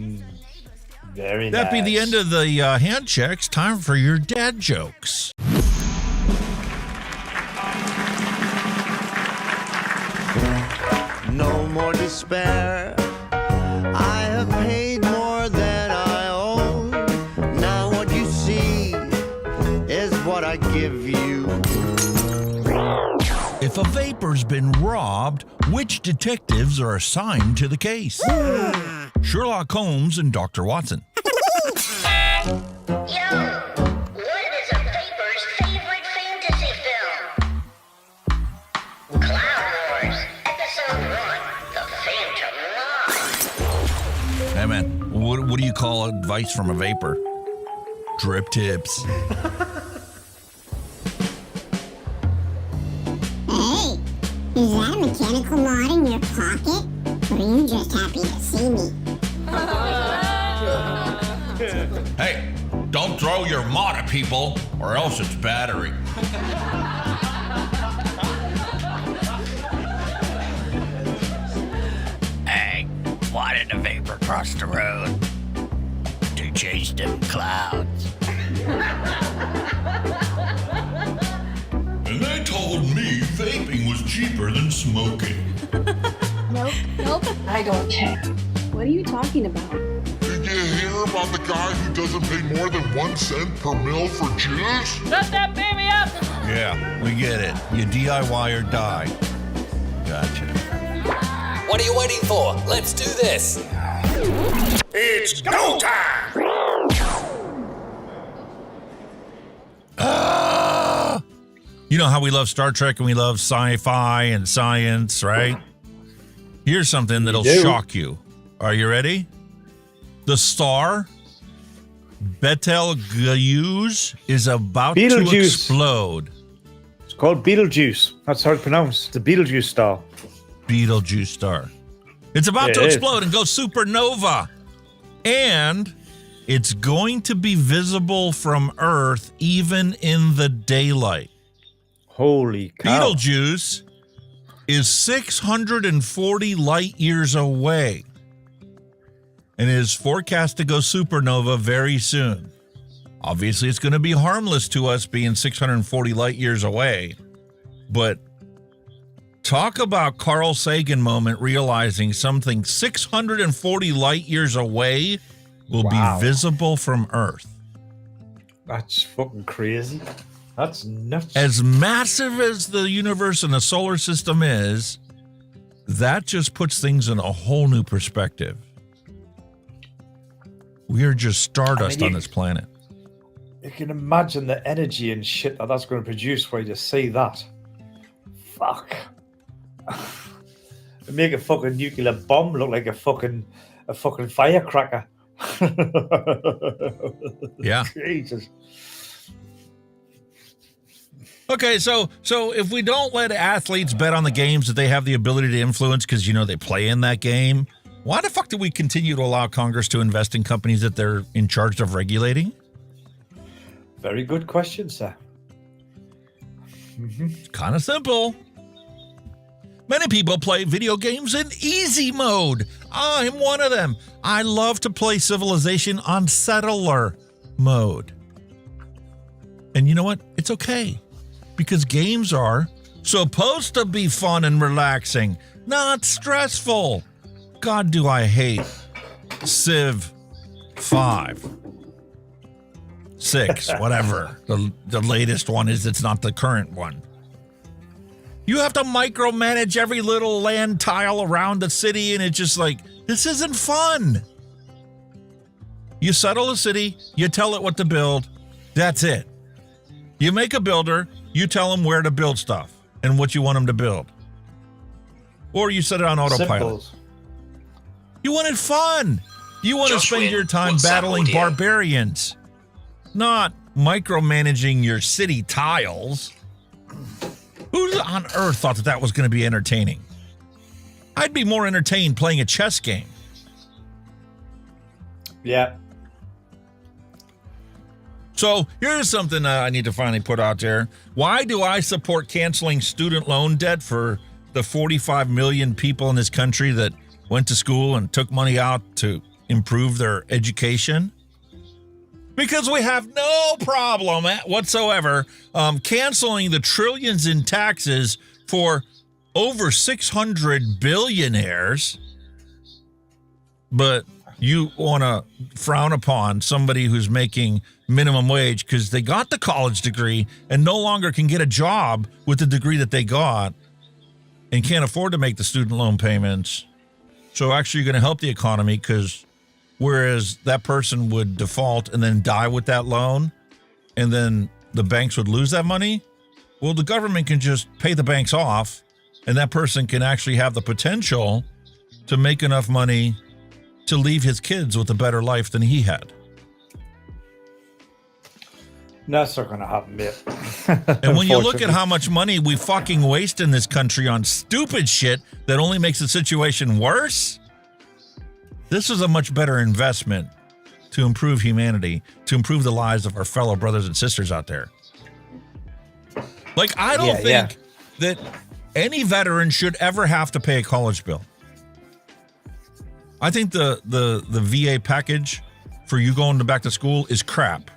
Very That'd be the end of the hand checks. Time for your dad jokes. No more despair. I have paid more than I owe. Now what you see is what I give you. If a vapor's been robbed, which detectives are assigned to the case? Sherlock Holmes and Dr. Watson. Yo, what is a vapor's favorite fantasy film? Cloud Wars, Episode 1, The Phantom Line. Hey, man, what do you call advice from a vapor? Drip tips. Hey, is that a mechanical mod in your pocket? Or are you just happy to see me? Hey, don't throw your mod at people, or else it's battery. Hey, why did a vapor cross the road? To chase them clouds. And they told me vaping was cheaper than smoking. Nope, I don't care. What are you talking about? Did you hear about the guy who doesn't pay more than 1 cent per mil for juice? Shut that baby up! Yeah, we get it. You DIY or die. Gotcha. What are you waiting for? Let's do this. It's go time! You know how we love Star Trek and we love sci-fi and science, right? Here's something that'll shock you. Are you ready? The star, Betelgeuse, is about to explode. It's called Betelgeuse. That's how it's pronounced. The Betelgeuse star. Betelgeuse star. It's about to explode and go supernova. And it's going to be visible from Earth even in the daylight. Holy cow. Betelgeuse is 640 light years away and is forecast to go supernova very soon. Obviously, it's going to be harmless to us being 640 light years away, but talk about Carl Sagan moment realizing something 640 light years away will be visible from Earth. That's fucking crazy. That's nuts. As massive as the universe and the solar system is, that just puts things in a whole new perspective. We are just stardust on this planet. You can imagine the energy and shit that that's going to produce for you to see that. Fuck. Make a fucking nuclear bomb look like a fucking firecracker. Yeah. Jesus. Okay, so if we don't let athletes bet on the games that they have the ability to influence because, you know, they play in that game, why the fuck do we continue to allow Congress to invest in companies that they're in charge of regulating? Very good question, sir. It's kind of simple. Many people play video games in easy mode. I'm one of them. I love to play Civilization on settler mode. And you know what? It's okay. Because games are supposed to be fun and relaxing, not stressful. God, do I hate Civ 5, 6, whatever. The latest one is, it's not the current one. You have to micromanage every little land tile around the city, and it's just like, this isn't fun. You settle a city, you tell it what to build, that's it. You make a builder, you tell them where to build stuff and what you want them to build. Or you set it on autopilot. Simples. You want it fun. You want to spend your time battling barbarians, not micromanaging your city tiles. Who on earth thought that was going to be entertaining? I'd be more entertained playing a chess game. Yeah. So here's something I need to finally put out there. Why do I support canceling student loan debt for the 45 million people in this country that went to school and took money out to improve their education? Because we have no problem whatsoever canceling the trillions in taxes for over 600 billionaires, but you want to frown upon somebody who's making minimum wage because they got the college degree and no longer can get a job with the degree that they got and can't afford to make the student loan payments. So actually you're going to help the economy, because whereas that person would default and then die with that loan, and then the banks would lose that money, well, the government can just pay the banks off, and that person can actually have the potential to make enough money to leave his kids with a better life than he had. That's not going to happen, mate. And when you look at how much money we fucking waste in this country on stupid shit that only makes the situation worse, this is a much better investment to improve humanity, to improve the lives of our fellow brothers and sisters out there. Like, I don't think that any veteran should ever have to pay a college bill. I think the VA package for you going back to school is crap.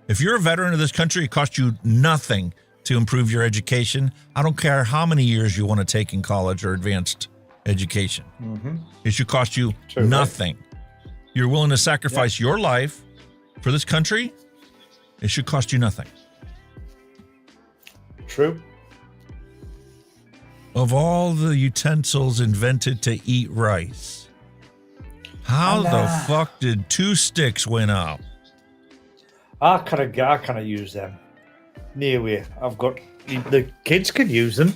If you're a veteran of this country, it costs you nothing to improve your education. I don't care how many years you want to take in college or advanced education. Mm-hmm. It should cost you nothing. Right? You're willing to sacrifice your life for this country, it should cost you nothing. True. Of all the utensils invented to eat rice, how the fuck did 2 sticks win out? I kind of use them. No way. I've got the kids can use them,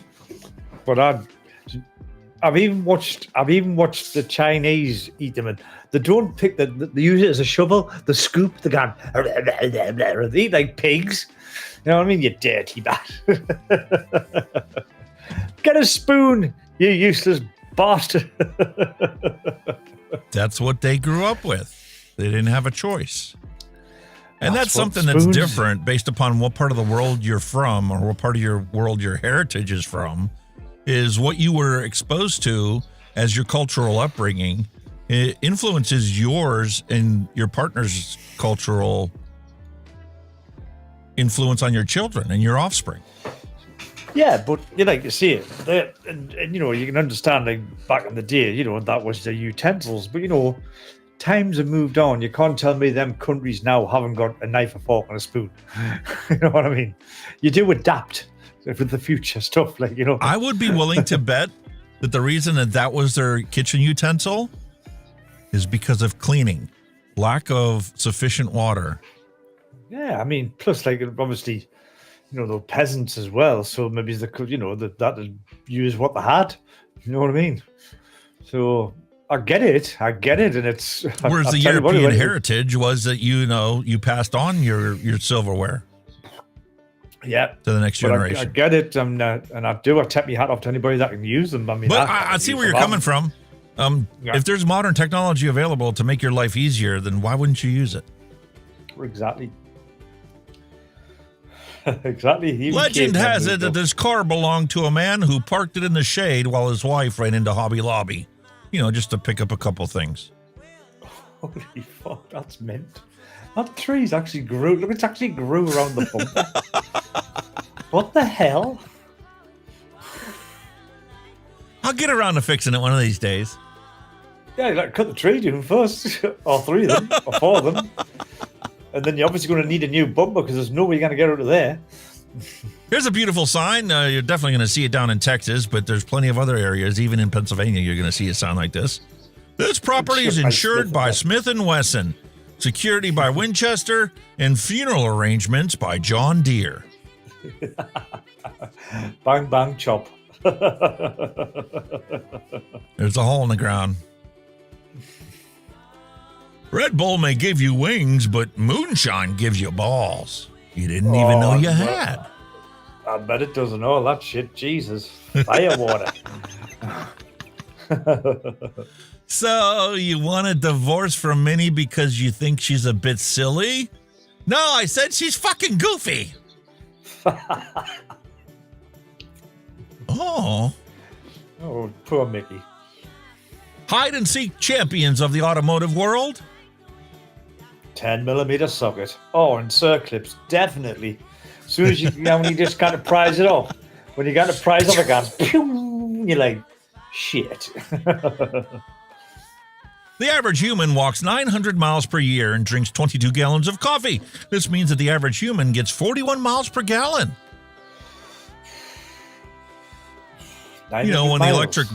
but I've even watched the Chinese eat them, and they don't pick they use it as a shovel. The scoop, they go, they eat like pigs. You know what I mean? You dirty bat. Get a spoon, you useless bastard. That's what they grew up with. They didn't have a choice. And that's something spoons. that's different based upon what part of the world you're from, or what part of your world your heritage is from, is what you were exposed to as your cultural upbringing. It influences yours and your partner's cultural influence on your children and your offspring. Yeah, but you see it, and you can understand, like, back in the day, that was the utensils, but times have moved on. You can't tell me them countries now haven't got a knife, a fork, and a spoon. You know what I mean? You do adapt with the future stuff, I would be willing to bet that the reason that was their kitchen utensil is because of cleaning, lack of sufficient water. Yeah, I mean, plus, obviously, the peasants as well. So maybe they could, that use what they had. You know what I mean? So I get it, and it's. Whereas the European heritage was that you passed on your silverware. Yeah, to the next generation. I get it, and I do. I tip my hat off to anybody that can use them. I mean, but I see where you're coming from. If there's modern technology available to make your life easier, then why wouldn't you use it? Exactly. Exactly. Legend has it that this car belonged to a man who parked it in the shade while his wife ran into Hobby Lobby, just to pick up a couple things. Holy fuck, that's mint. That tree's actually grew. Look, it's actually grew around the bumper. What the hell? I'll get around to fixing it one of these days. Yeah, you like cut the tree down first, or 3 of them, or 4 of them, and then you're obviously going to need a new bumper because there's no way you're going to get out of there. Here's a beautiful sign. You're definitely going to see it down in Texas, but there's plenty of other areas, even in Pennsylvania, you're going to see a sign like this. This property is insured by Smith & Wesson, security by Winchester, and funeral arrangements by John Deere. Bang, bang, chop. There's a hole in the ground. Red Bull may give you wings, but moonshine gives you balls. You didn't even know you had. I bet it doesn't all that shit. Jesus. Firewater. So, you want a divorce from Minnie because you think she's a bit silly? No, I said she's fucking goofy. Oh, poor Mickey. Hide and seek champions of the automotive world. 10mm socket. Oh, and circlips, definitely. As soon as when you just kind of prise it off. When you got to prise off a gun, you're like, shit. The average human walks 900 miles per year and drinks 22 gallons of coffee. This means that the average human gets 41 miles per gallon. You know, when the electric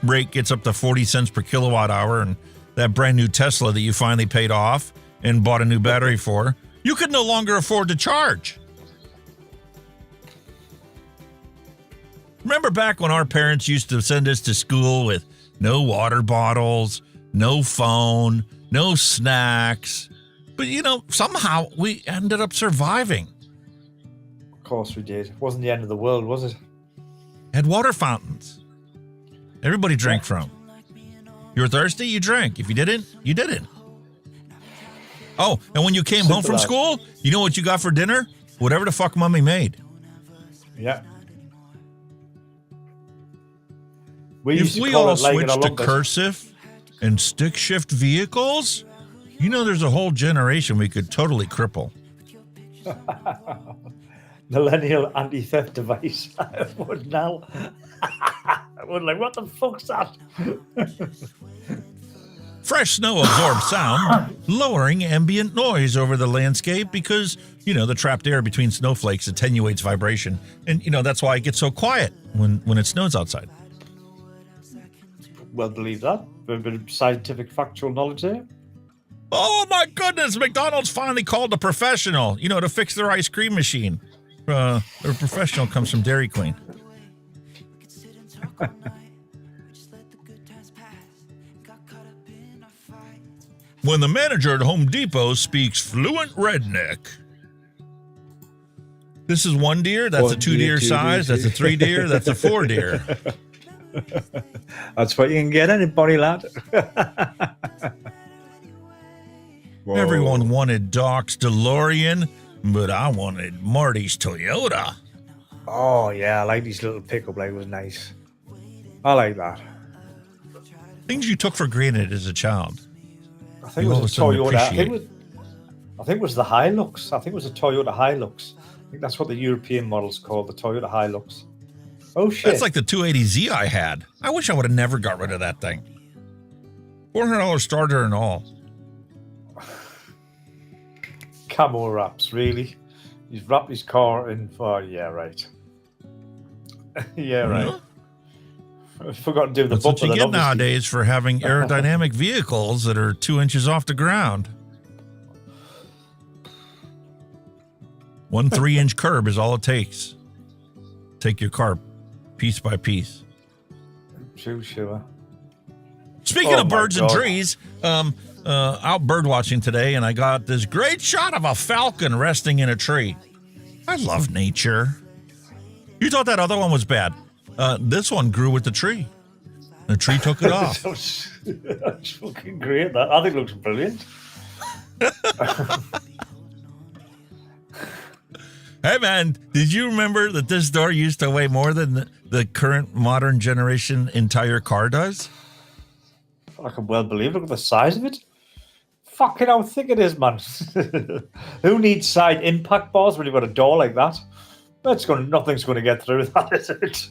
rate gets up to 40 cents per kilowatt hour and that brand new Tesla that you finally paid off and bought a new battery for, you could no longer afford to charge. Remember back when our parents used to send us to school with no water bottles, no phone, no snacks. But, you know, somehow we ended up surviving. Of course we did. It wasn't the end of the world, was it? Had water fountains. Everybody drank from. You were thirsty, you drank. If you didn't, you didn't. Oh, and when you came home from school, you know what you got for dinner? Whatever the fuck mommy made. Yeah. If we all switched to cursive and stick shift vehicles, you know there's a whole generation we could totally cripple. Millennial anti-theft device. I would now. I would like, what the fuck's that? Fresh snow absorbs sound, lowering ambient noise over the landscape because, you know, the trapped air between snowflakes attenuates vibration. And, you know, that's why it gets so quiet when it snows outside. Well, believe that. A bit of scientific factual knowledge there. Oh, my goodness. McDonald's finally called a professional, you know, to fix their ice cream machine. Their professional comes from Dairy Queen. When the manager at Home Depot speaks fluent redneck. This is 1 deer, that's a 2 deer size, that's a 3 deer, that's a 4 deer. That's what you can get anybody, lad. Everyone wanted Doc's DeLorean, but I wanted Marty's Toyota. Oh, yeah, I like these little pickup, like, it was nice. I like that. Things you took for granted as a child. I think it was a Toyota. I think it was the Hilux. I think it was a Toyota Hilux. I think that's what the European model's called, the Toyota Hilux. Oh, shit. That's like the 280Z I had. I wish I would have never got rid of that thing. $400 starter and all. Camo wraps, really? He's wrapped his car in for... Yeah, right. Yeah, right. I forgot to do the That's what you get nowadays for having aerodynamic vehicles that are 2 inches off the ground. 1 3-inch curb is all it takes. Take your car piece by piece. Sure. Speaking of birds and trees, out bird watching today, and I got this great shot of a falcon resting in a tree. I love nature. You thought that other one was bad. This one grew with the tree. The tree took it off. That's fucking great. That I think it looks brilliant. Hey, man, did you remember that this door used to weigh more than the current modern generation entire car does? I can well believe it. Look at the size of it. Fucking how thick it is, man. Who needs side impact bars when you've got a door like that? Nothing's going to get through that, is it?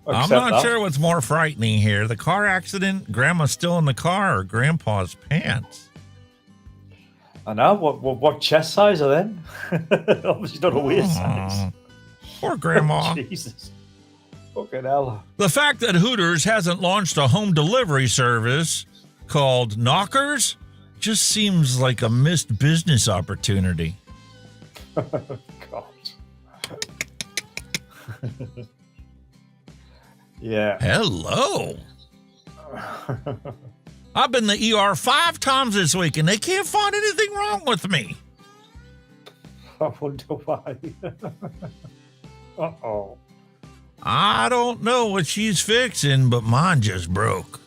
I'm not sure what's more frightening here. The car accident, Grandma's still in the car, or Grandpa's pants. I know. What chest size are then? Obviously not a waist size. Poor Grandma. Jesus. Fucking hell. The fact that Hooters hasn't launched a home delivery service called Knockers just seems like a missed business opportunity. God. Yeah. Hello. I've been in the ER 5 times this week, and they can't find anything wrong with me. I wonder why. Uh-oh. I don't know what she's fixing, but mine just broke.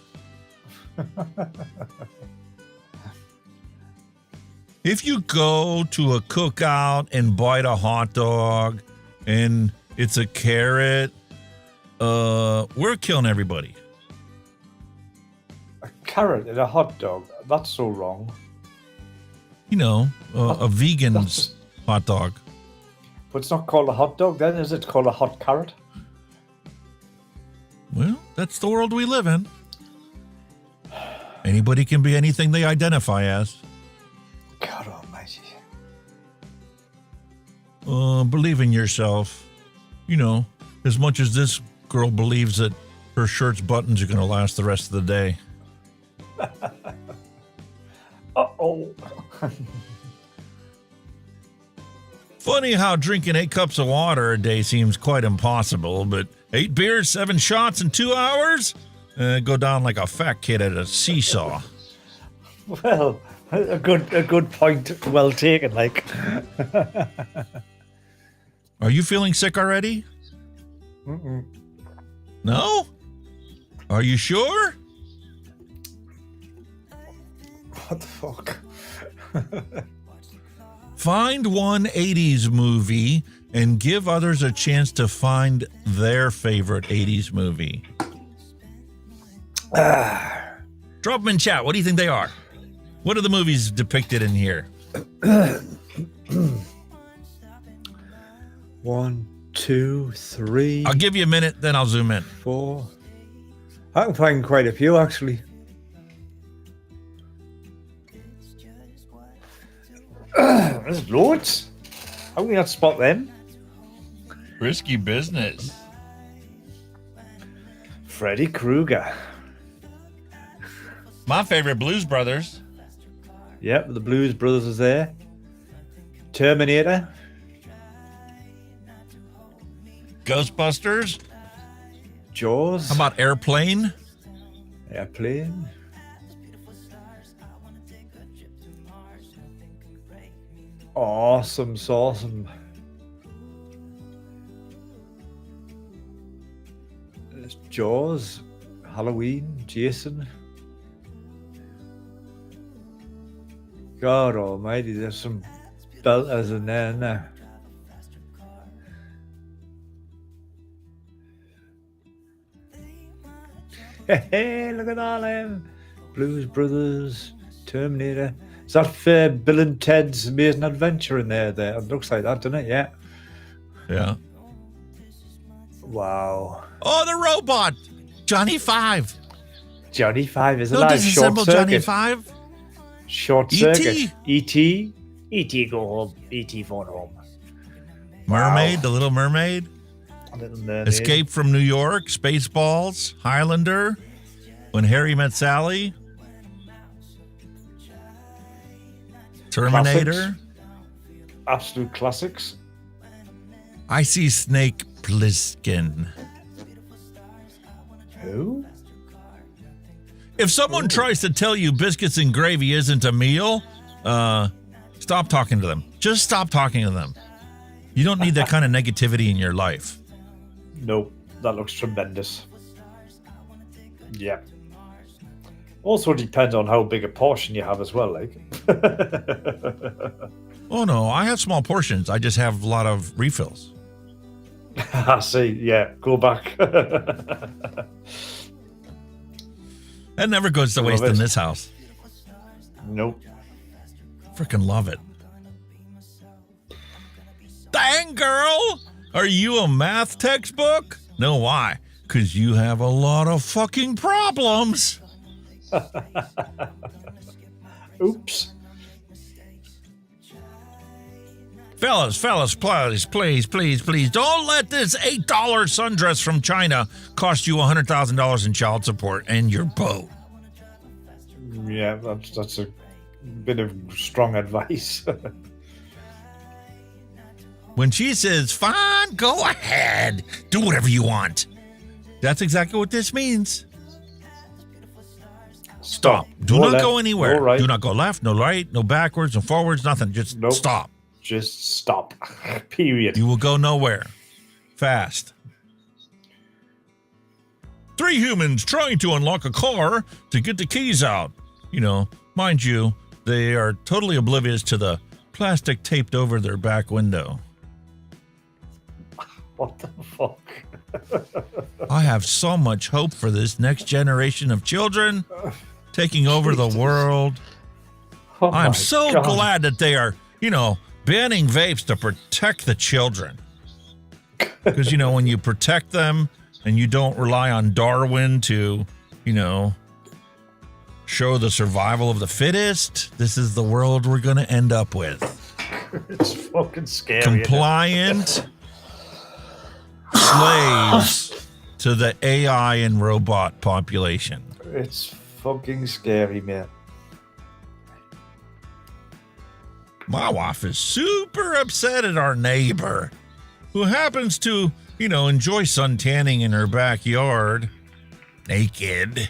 If you go to a cookout and bite a hot dog and it's a carrot, we're killing everybody. A carrot in a hot dog? That's so wrong. You know, a vegan's hot dog. But it's not called a hot dog then, is it? It's called a hot carrot? Well, that's the world we live in. Anybody can be anything they identify as. God almighty. Believe in yourself. You know, as much as this girl believes that her shirt's buttons are going to last the rest of the day. Uh-oh. Funny how drinking 8 cups of water a day seems quite impossible, but 8 beers, 7 shots in 2 hours? Go down like a fat kid at a seesaw. Well, a good point. Well taken, like. Are you feeling sick already? Mm-mm. No? Are you sure? What the fuck? Find one 80s movie and give others a chance to find their favorite 80s movie. Drop them in chat. What do you think they are? What are the movies depicted in here? 1, 2, 3. I'll give you a minute, then I'll zoom in. 4. I can find quite a few, actually. There's loads. How can we not spot them? Risky business. Freddy Krueger. My favorite, Blues Brothers. Yep, the Blues Brothers is there. Terminator. Ghostbusters. Jaws. How about Airplane? Airplane. Awesome. There's Jaws, Halloween, Jason. God almighty, there's some belters in there now. Hey, look at all them. Blues Brothers, Terminator. Is that Bill and Ted's Amazing Adventure in there? It looks like that, doesn't it? Yeah. Yeah. Wow. Oh, the robot. Johnny 5. Johnny 5 is no alive. Short disassemble circuit. Johnny 5. Short circuit. E.T. E.T. go home. E.T. phone home. Mermaid, The Little Mermaid. Little Mermaid. Escape from New York, Spaceballs, Highlander, When Harry Met Sally, Terminator. Classics. Absolute classics. I See Snake Plissken. Who? If someone tries to tell you biscuits and gravy isn't a meal, stop talking to them. Just stop talking to them. You don't need that kind of negativity in your life. Nope, that looks tremendous. Yeah. Also depends on how big a portion you have as well, like. Oh no, I have small portions. I just have a lot of refills. I see, yeah, go back. That never goes to waste in this house. Nope. Freaking love it. Dang, girl! Are you a math textbook? No, why? Because you have a lot of fucking problems. Oops. Fellas, please, don't let this $8 sundress from China cost you $100,000 in child support and your boat. Yeah, that's a bit of strong advice. When she says, fine, go ahead, do whatever you want. That's exactly what this means. Stop. Do not go anywhere. No right. Do not go left, no right, no backwards, no forwards, nothing. Just stop. Just stop. Period. You will go nowhere. Fast. 3 humans trying to unlock a car to get the keys out. You know, mind you, they are totally oblivious to the plastic taped over their back window. What the fuck? I have so much hope for this next generation of children taking over the world. Oh I'm so glad that they are, banning vapes to protect the children. Because, when you protect them and you don't rely on Darwin to, show the survival of the fittest, this is the world we're going to end up with. It's fucking scary. Compliant slaves to the AI and robot population. It's fucking scary, man. My wife is super upset at our neighbor who happens to, enjoy sun tanning in her backyard naked.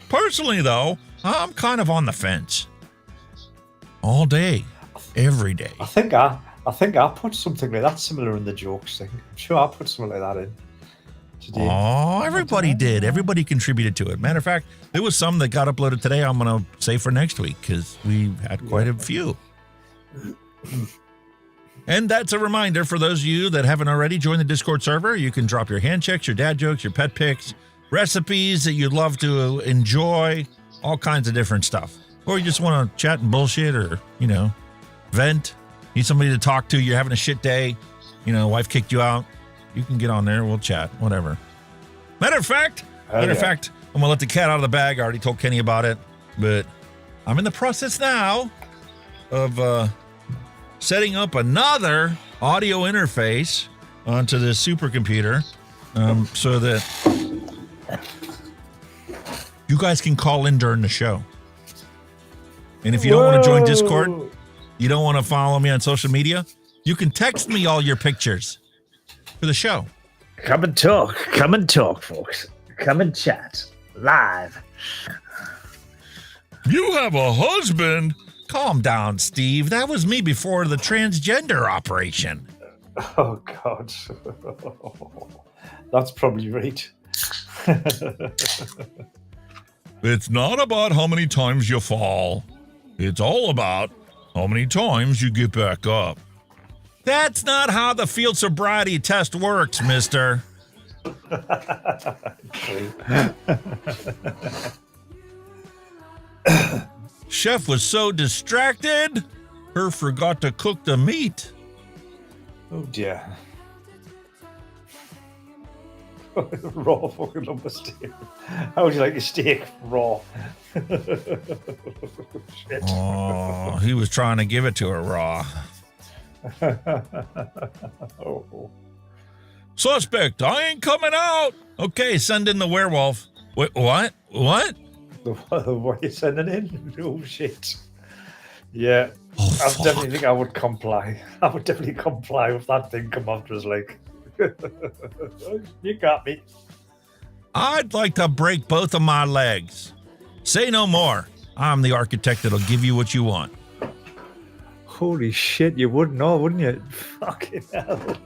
Personally, though, I'm kind of on the fence. All day, every day. I think I put something like that similar in the jokes thing. I'm sure I put something like that in today. Oh, everybody did. Everybody contributed to it. Matter of fact, there was some that got uploaded today I'm going to save for next week because we had quite a few. And that's a reminder for those of you that haven't already joined the Discord server. You can drop your hand checks, your dad jokes, your pet pics, recipes that you'd love to enjoy, all kinds of different stuff. Or you just want to chat and bullshit or, vent. Need somebody to talk to. You're having a shit day. Wife kicked you out. You can get on there. We'll chat. Whatever. Matter of fact, I'm going to let the cat out of the bag. I already told Kenny about it. But I'm in the process now of setting up another audio interface onto this supercomputer so that you guys can call in during the show. And if you don't want to join Discord, you don't want to follow me on social media, you can text me all your pictures for the show. Come and talk, folks. Come and chat live. You have a husband? Calm down, Steve. That was me before the transgender operation. Oh, God. That's probably right. It's not about how many times you fall. It's all about how many times you get back up. That's not how the field sobriety test works, mister. Chef was so distracted, her forgot to cook the meat. Oh, dear. Raw fucking lumber steak. How would you like your steak raw? Shit. Oh, he was trying to give it to her raw. Oh. Suspect, I ain't coming out. Okay, send in the werewolf. Wait, what? What? What are you sending in? Oh, shit. Yeah. I definitely think I would comply. I would definitely comply with that thing come after us, like. You got me. I'd like to break both of my legs. Say no more. I'm the architect that'll give you what you want. Holy shit, you would know, wouldn't you? Fucking hell.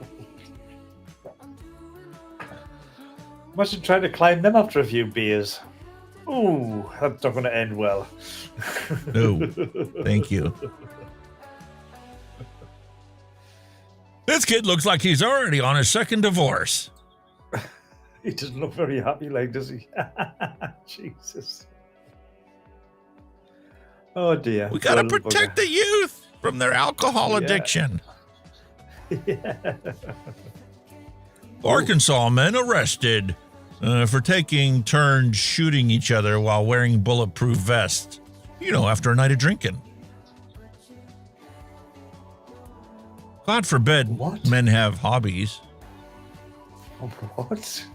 Must have tried to climb them after a few beers. Ooh, that's not going to end well. No, thank you. This kid looks like he's already on his second divorce. He doesn't look very happy, like, does he? Jesus. Oh, dear. We got to protect the youth from their alcohol addiction. Arkansas men arrested for taking turns shooting each other while wearing bulletproof vests. After a night of drinking. God forbid men have hobbies. What?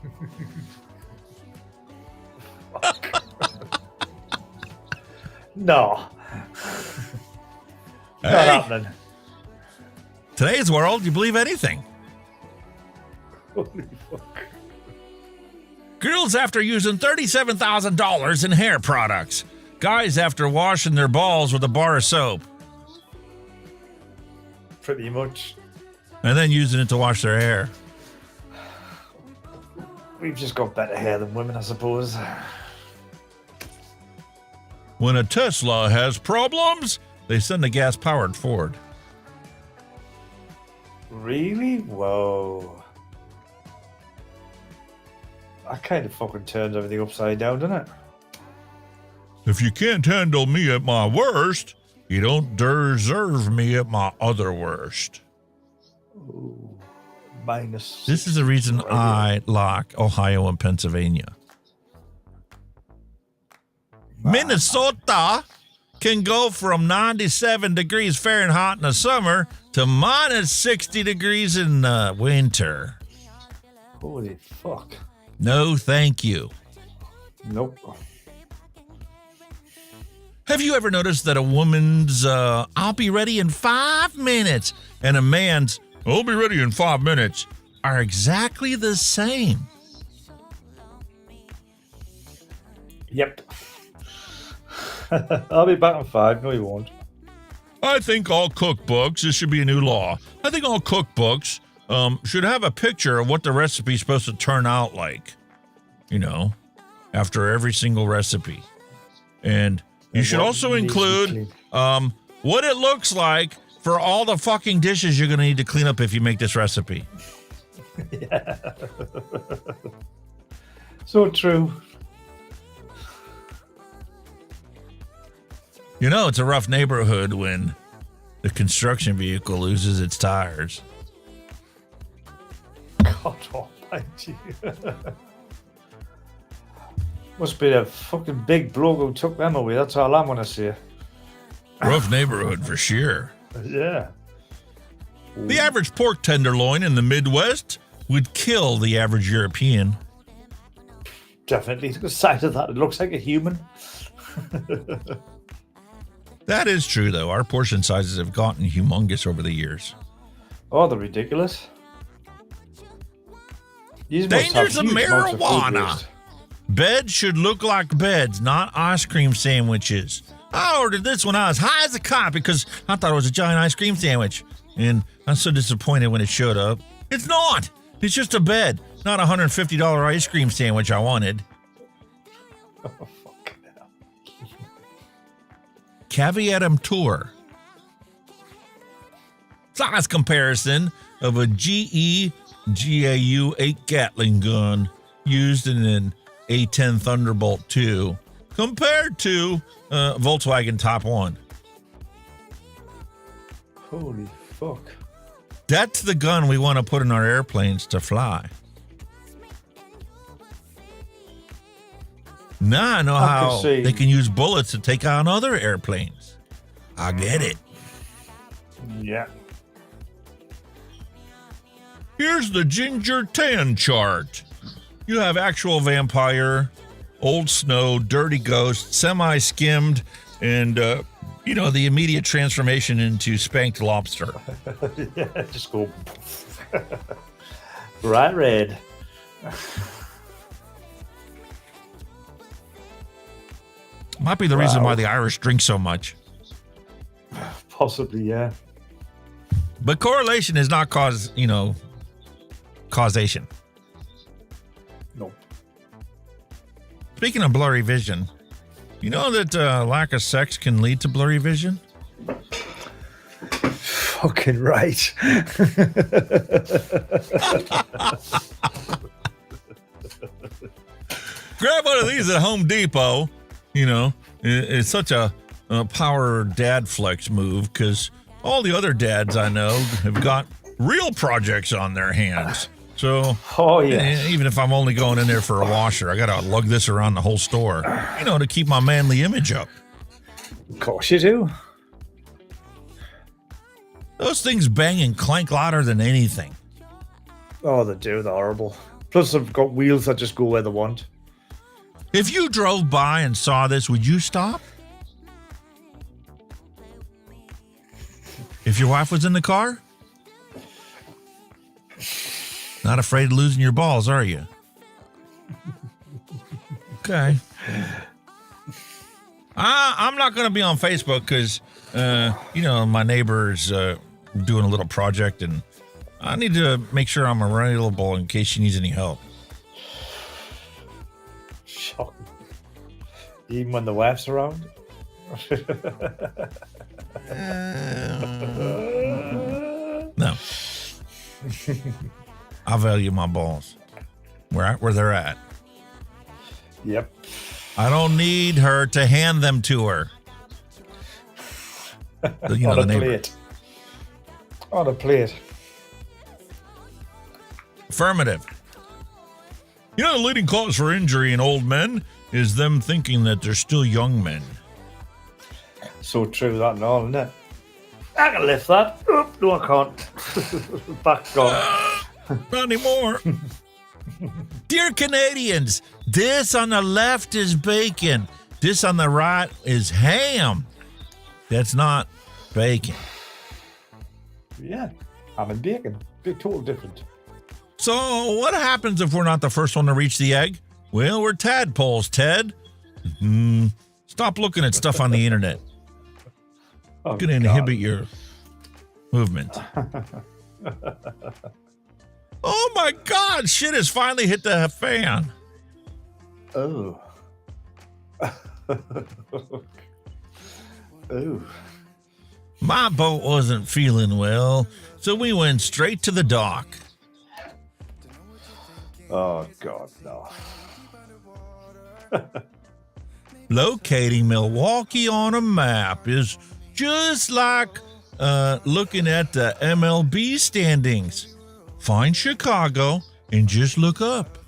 No. Not happening. Today's world, you believe anything. Holy fuck. Girls after using $37,000 in hair products. Guys after washing their balls with a bar of soap. Pretty much. And then using it to wash their hair. We've just got better hair than women, I suppose. When a Tesla has problems, they send a gas-powered Ford. Really? Whoa. That kind of fucking turns everything upside down, doesn't it? If you can't handle me at my worst, you don't deserve me at my other worst. Ooh, minus. This is the reason I like Ohio and Pennsylvania. Minnesota can go from 97 degrees Fahrenheit in the summer to minus 60 degrees in the winter. Holy fuck. No, thank you. Nope. Have you ever noticed that a woman's, I'll be ready in 5 minutes, and a man's, I'll be ready in 5 minutes, are exactly the same? Yep. I'll be back in 5. No, you won't. I think all cookbooks, this should be a new law. I think all cookbooks should have a picture of what the recipe's supposed to turn out like, after every single recipe. And you should also include what it looks like for all the fucking dishes you're going to need to clean up if you make this recipe. Yeah. So true. It's a rough neighborhood when the construction vehicle loses its tires. God almighty. Must be a fucking big bloke who took them away. That's all I'm going to say. Rough neighborhood for sure. Yeah. The average pork tenderloin in the Midwest would kill the average European. Definitely. Look at the size of that. It looks like a human. That is true, though. Our portion sizes have gotten humongous over the years. Oh, they're ridiculous. Dangers of marijuana. Beds should look like beds, not ice cream sandwiches. I ordered this when I was high as a kite because I thought it was a giant ice cream sandwich. And I'm so disappointed when it showed up. It's not. It's just a bed, not a $150 ice cream sandwich I wanted. Caveat emptor. Size comparison of a GE GAU 8 Gatling gun used in an A10 Thunderbolt 2 compared to Volkswagen Top 1. Holy fuck. That's the gun we want to put in our airplanes to fly. Now I know how they can use bullets to take on other airplanes. I get it. Yeah. Here's the ginger tan chart. You have actual vampire, old snow, dirty ghost, semi-skimmed, and, the immediate transformation into spanked lobster. Yeah, just go bright red. Might be the reason why the Irish drink so much. Possibly, yeah. But correlation is not causation. No. Speaking of blurry vision, you know that lack of sex can lead to blurry vision? Fucking right. Grab one of these at Home Depot. It's such a power dad flex move because all the other dads I know have got real projects on their hands. So, yeah. Even if I'm only going in there for a washer, I got to lug this around the whole store, to keep my manly image up. Of course you do. Those things bang and clank louder than anything. Oh, they do. They're horrible. Plus, they've got wheels that just go where they want. If you drove by and saw this, would you stop? If your wife was in the car? Not afraid of losing your balls, are you? Okay. I'm not going to be on Facebook because, my neighbor's doing a little project, and I need to make sure I'm available in case she needs any help. Shocking. Even when the wife's around? No. I value my balls where they're at. Yep. I don't need her to hand them to her. On a plate. On a plate. Affirmative. The leading cause for injury in old men is them thinking that they're still young men. So true, that and all, isn't it? I can lift that. Oop, no, I can't. Back gone. Not anymore. Dear Canadians, this on the left is bacon. This on the right is ham. That's not bacon. Yeah, ham and bacon. Big total different. So what happens if we're not the first one to reach the egg? Well, we're tadpoles, Ted. Stop looking at stuff on the internet. It's going to inhibit your movement. Oh my God, shit has finally hit the fan. Oh. Oh. My boat wasn't feeling well, so we went straight to the dock. Oh, God, no. Locating Milwaukee on a map is just like looking at the MLB standings. Find Chicago and just look up.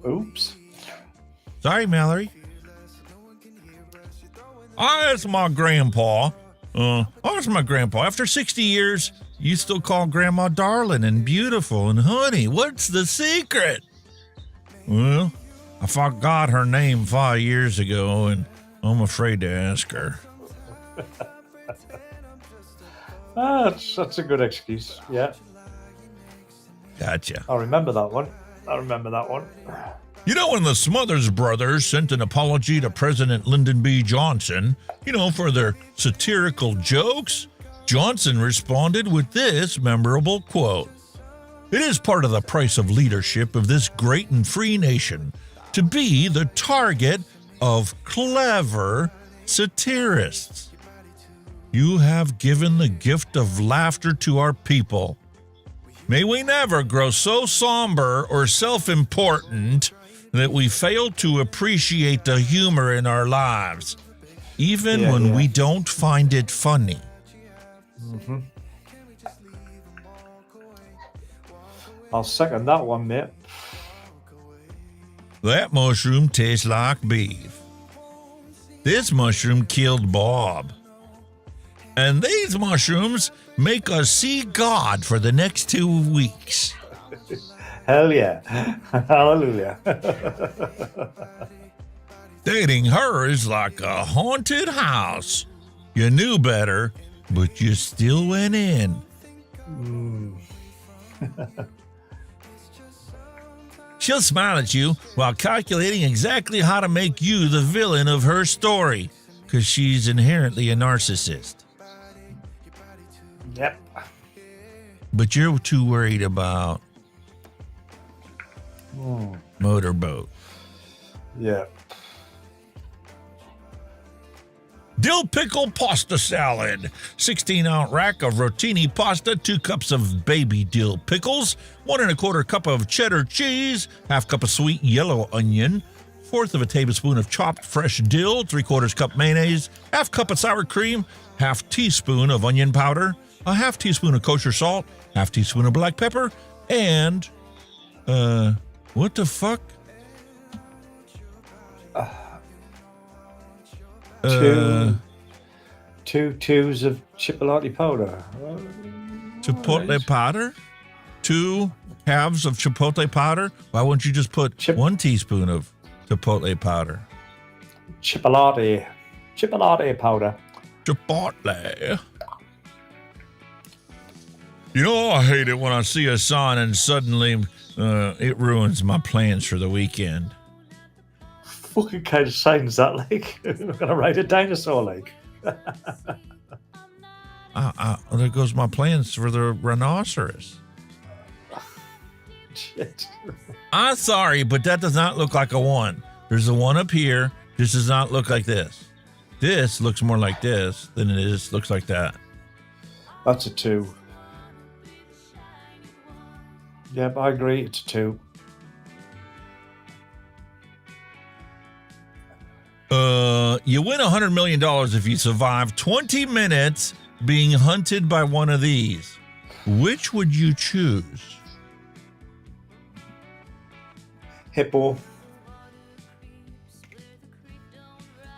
Oops. Sorry, Mallory. I asked my grandpa. After 60 years, you still call Grandma darling and beautiful and honey. What's the secret? Well, I forgot her name 5 years ago, and I'm afraid to ask her. That's a good excuse. Yeah. Gotcha. I remember that one. When the Smothers Brothers sent an apology to President Lyndon B. Johnson, for their satirical jokes, Johnson responded with this memorable quote. It is part of the price of leadership of this great and free nation to be the target of clever satirists. You have given the gift of laughter to our people. May we never grow so somber or self-important that we fail to appreciate the humor in our lives, even when we don't find it funny. Mm-hmm. I'll second that one, mate. That mushroom tastes like beef. This mushroom killed Bob. And these mushrooms make us see God for the next 2 weeks. Hell yeah. Hallelujah. Dating her is like a haunted house. You knew better, but you still went in. She'll smile at you while calculating exactly how to make you the villain of her story, because she's inherently a narcissist. Yep. But you're too worried about motorboat. Yeah. Dill pickle pasta salad. 16-ounce rack of rotini pasta, 2 cups of baby dill pickles, 1 1/4 cup of cheddar cheese, 1/2 cup of sweet yellow onion, 1/4 of a tablespoon of chopped fresh dill, 3/4 cup mayonnaise, 1/2 cup of sour cream, 1/2 teaspoon of onion powder, a 1/2 teaspoon of kosher salt, 1/2 teaspoon of black pepper, and, what the fuck? Two tubes of chipolata powder. Chipotle powder? 2 halves of chipotle powder? Why wouldn't you just put 1 teaspoon of chipotle powder? Chipolata powder. Chipotle. You know, I hate it when I see a sign and suddenly it ruins my plans for the weekend. Fucking kind of signs that like I'm gonna ride a dinosaur like. There goes my plans for the rhinoceros. Shit. I'm sorry, but that does not look like a 1. There's a 1 up here. This does not look like this. This looks more like this than it is looks like that. That's a 2. Yep, I agree. It's a 2. You win $100 million if you survive 20 minutes being hunted by one of these. Which would you choose? Hippo.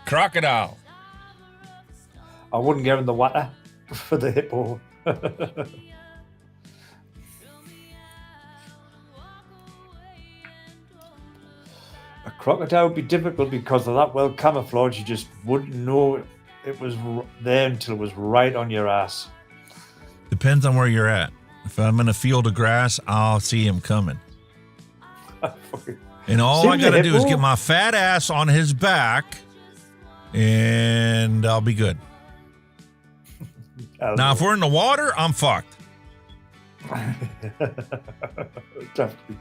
Crocodile. I wouldn't give him the water for the hippo. A crocodile would be difficult because of that well camouflage. You just wouldn't know it was there until it was right on your ass. Depends on where you're at. If I'm in a field of grass, I'll see him coming. And all I got to do is get my fat ass on his back, and I'll be good. Now, if we're in the water, I'm fucked. Definitely.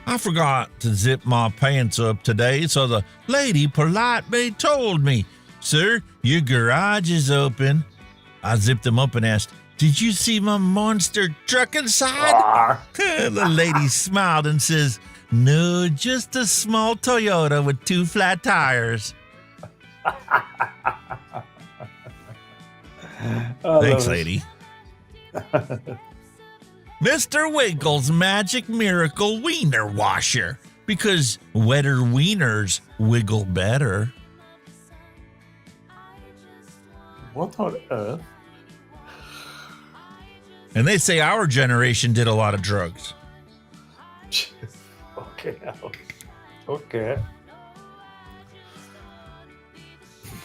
I forgot to zip my pants up today, so the lady politely told me, "Sir, your garage is open." I zipped them up and asked, "Did you see my monster truck inside?" The lady smiled and says, "No, just a small Toyota with 2 flat tires." Thanks, lady. Mr. Wiggles' Magic Miracle Wiener Washer, because wetter wieners wiggle better. What on earth? And they say our generation did a lot of drugs. Okay. Okay.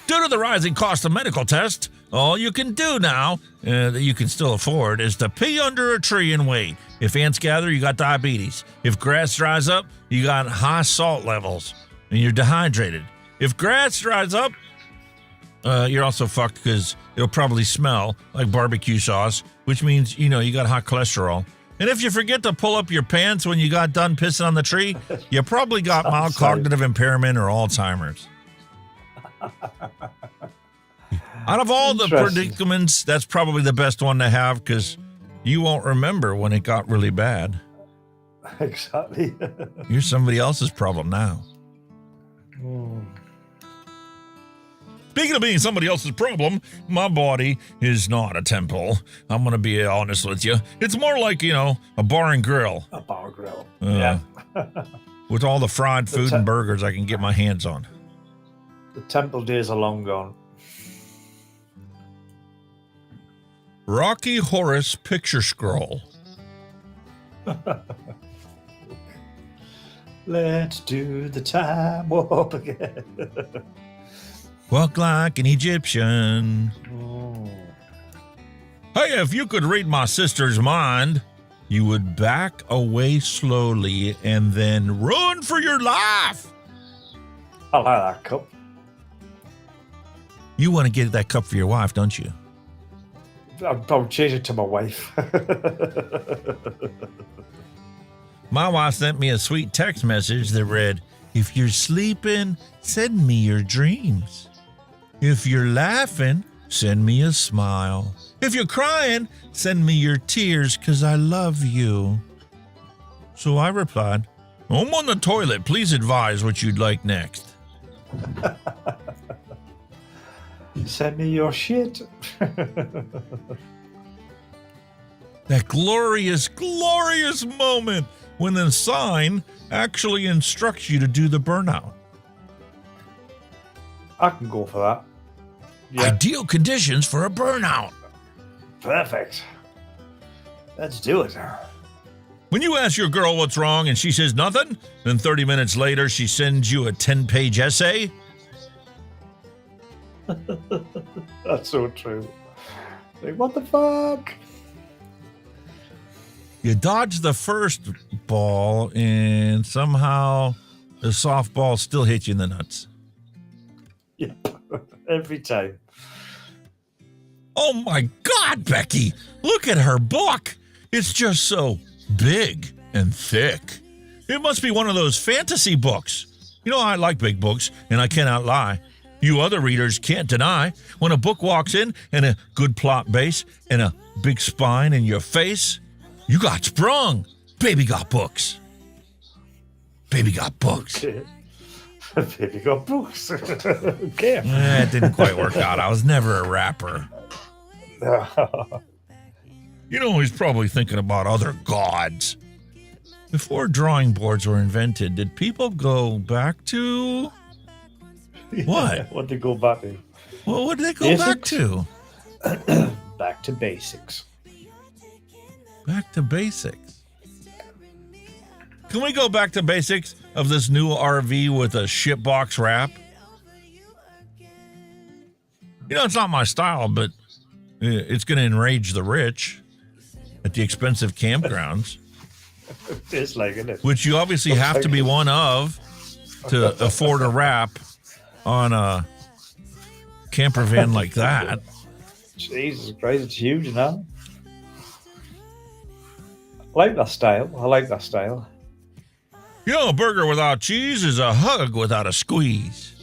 Due to the rising cost of medical tests, all you can do now, that you can still afford, is to pee under a tree and wait. If ants gather, you got diabetes. If grass dries up, you got high salt levels, and you're dehydrated. If grass dries up, you're also fucked because it'll probably smell like barbecue sauce, which means, you got high cholesterol. And if you forget to pull up your pants when you got done pissing on the tree, you probably got mild cognitive impairment or Alzheimer's. Out of all the predicaments, that's probably the best one to have because you won't remember when it got really bad. Exactly. You're somebody else's problem now. Speaking of being somebody else's problem, my body is not a temple. I'm going to be honest with you. It's more like, a bar and grill. A bar grill. Yeah. With all the fried food and burgers I can get my hands on. The temple days are long gone. Rocky Horus Picture Scroll. Let's do the time warp again. Walk like an Egyptian. Hey, if you could read my sister's mind, you would back away slowly and then run for your life. I like that cup. You want to get that cup for your wife, don't you? I'll change it to my wife. My wife sent me a sweet text message that read, "If you're sleeping, send me your dreams. If you're laughing, send me a smile. If you're crying, send me your tears, 'cause I love you." So I replied, I'm on the toilet. Please advise what you'd like next. Send me your shit. That glorious, glorious moment when the sign actually instructs you to do the burnout. I can go for that. Yeah. Ideal conditions for a burnout. Perfect. Let's do it. When you ask your girl what's wrong and she says nothing, then 30 minutes later she sends you a 10-page essay. That's so true. Like, what the fuck? You dodge the first ball and somehow the softball still hits you in the nuts. Yeah, every time. Oh my God, Becky, look at her book. It's just so big and thick. It must be one of those fantasy books. You know, I like big books, and I cannot lie. You other readers can't deny when a book walks in and a good plot base and a big spine in your face, you got sprung. Baby got books. Baby got books. Okay. Baby got books. Okay. It didn't quite work out. I was never a rapper. You know, he's probably thinking about other gods. Before drawing boards were invented, did people go back to... What? What did they go back to? Well, what did they go back to? Back to basics. Back to basics. Can we go back to basics of this new RV with a shitbox wrap? You know, it's not my style, but it's going to enrage the rich at the expensive campgrounds. It's like, isn't it? Which you obviously have to be one of to afford a wrap on a camper van like that. Jesus Christ, it's huge now. I like that style. You know, a burger without cheese is a hug without a squeeze.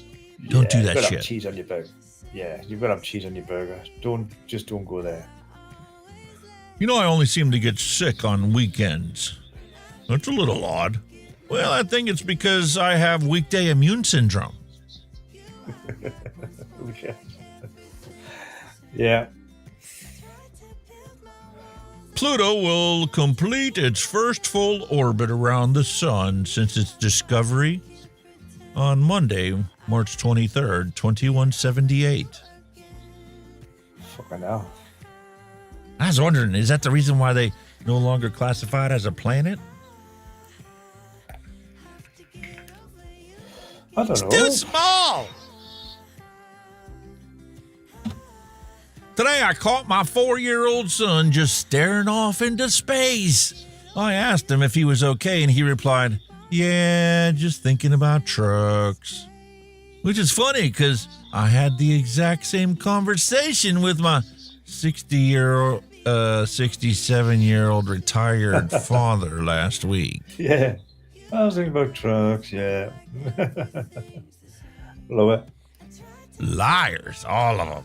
Don't do that you've got to shit. have cheese on your burger. Yeah, you've got to have cheese on your burger. Don't go there. You know, I only seem to get sick on weekends. That's a little odd. Well, I think it's because I have weekday immune syndrome. Yeah. Pluto will complete its first full orbit around the sun since its discovery on Monday, March 23rd, 2178. Fucking hell. I was wondering, is that the reason why they no longer classify it as a planet? I don't know. It's too small. Today, I caught my 4-year-old son just staring off into space. I asked him if he was okay, and he replied, yeah, just thinking about trucks. Which is funny, because I had the exact same conversation with my 67-year-old retired father last week. Yeah. I was thinking about trucks, yeah. Love it. Liars, all of them.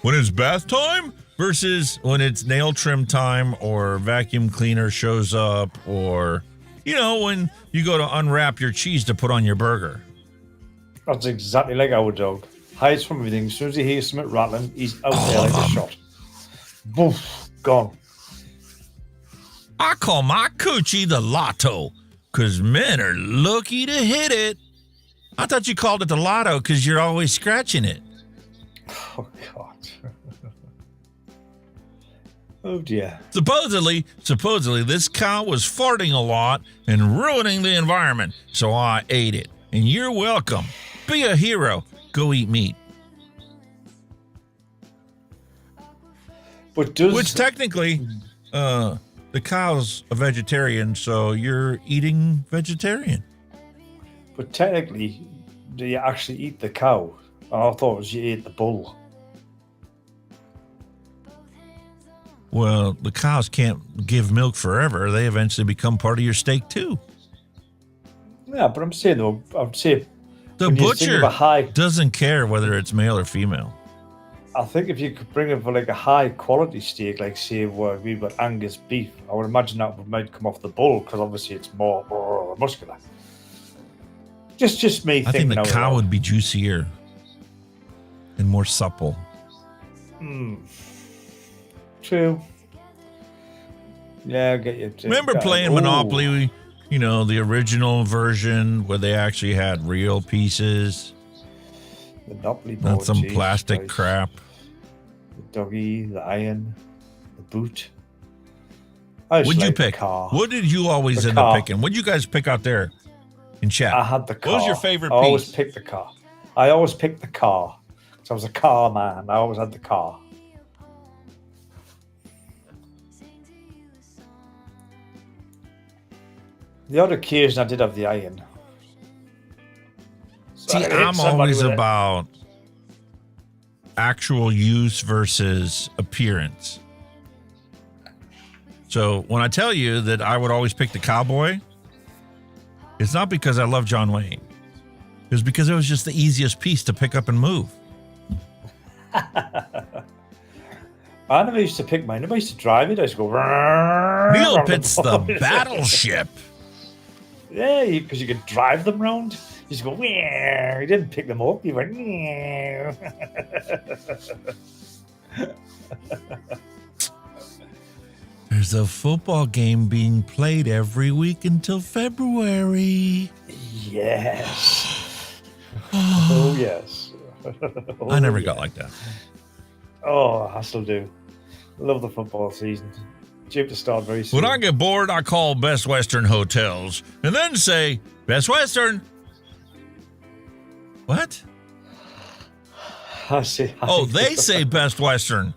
When it's bath time versus when it's nail trim time or vacuum cleaner shows up or, you know, when you go to unwrap your cheese to put on your burger. That's exactly like our dog. Hides from everything. As soon as he hears something rattling, he's out there like a shot. Boof, gone. I call my coochie the lotto because men are lucky to hit it. I thought you called it the lotto because you're always scratching it. Oh, God. Oh, dear. Supposedly, this cow was farting a lot and ruining the environment, so I ate it. And you're welcome. Be a hero. Go eat meat. Which technically, the cow's a vegetarian, so you're eating vegetarian. But technically, do you actually eat the cow? I thought it was you ate the bull. Well, the cows can't give milk forever. They eventually become part of your steak, too. Yeah, but I'm saying, though, I would say... The butcher doesn't care whether it's male or female. I think if you could bring it for like a high quality steak, like say where we got Angus beef, I would imagine that might come off the bull because obviously it's more muscular. Just me. I think the cow would be juicier and more supple. True. Yeah, I get you. Remember playing Monopoly? You know, the original version where they actually had real pieces. Monopoly board, not some plastic crap. The doggy, the iron, the boot. What'd you pick? What did you always end up picking? What'd you guys pick out there in chat? I had the car. What was your favorite I piece? always picked the car. I always picked the car. So I was a car man. I always had the car. The odd occasion I did have the iron. See, I'm always about actual use versus appearance. So when I tell you that I would always pick the cowboy, it's not because I love John Wayne. It was because it was just the easiest piece to pick up and move. I never used to pick mine. I used to drive it. I used to go. Neil Pitt's the battleship. Yeah, because you could drive them round. You just go. You didn't pick them up. You went. There's a football game being played every week until February. Yes. Oh yes. I never got like that. Oh, I still do. Love the football season. Due to start very soon. When I get bored, I call Best Western Hotels and then say, Best Western. What? I see. Oh, they say Best Western.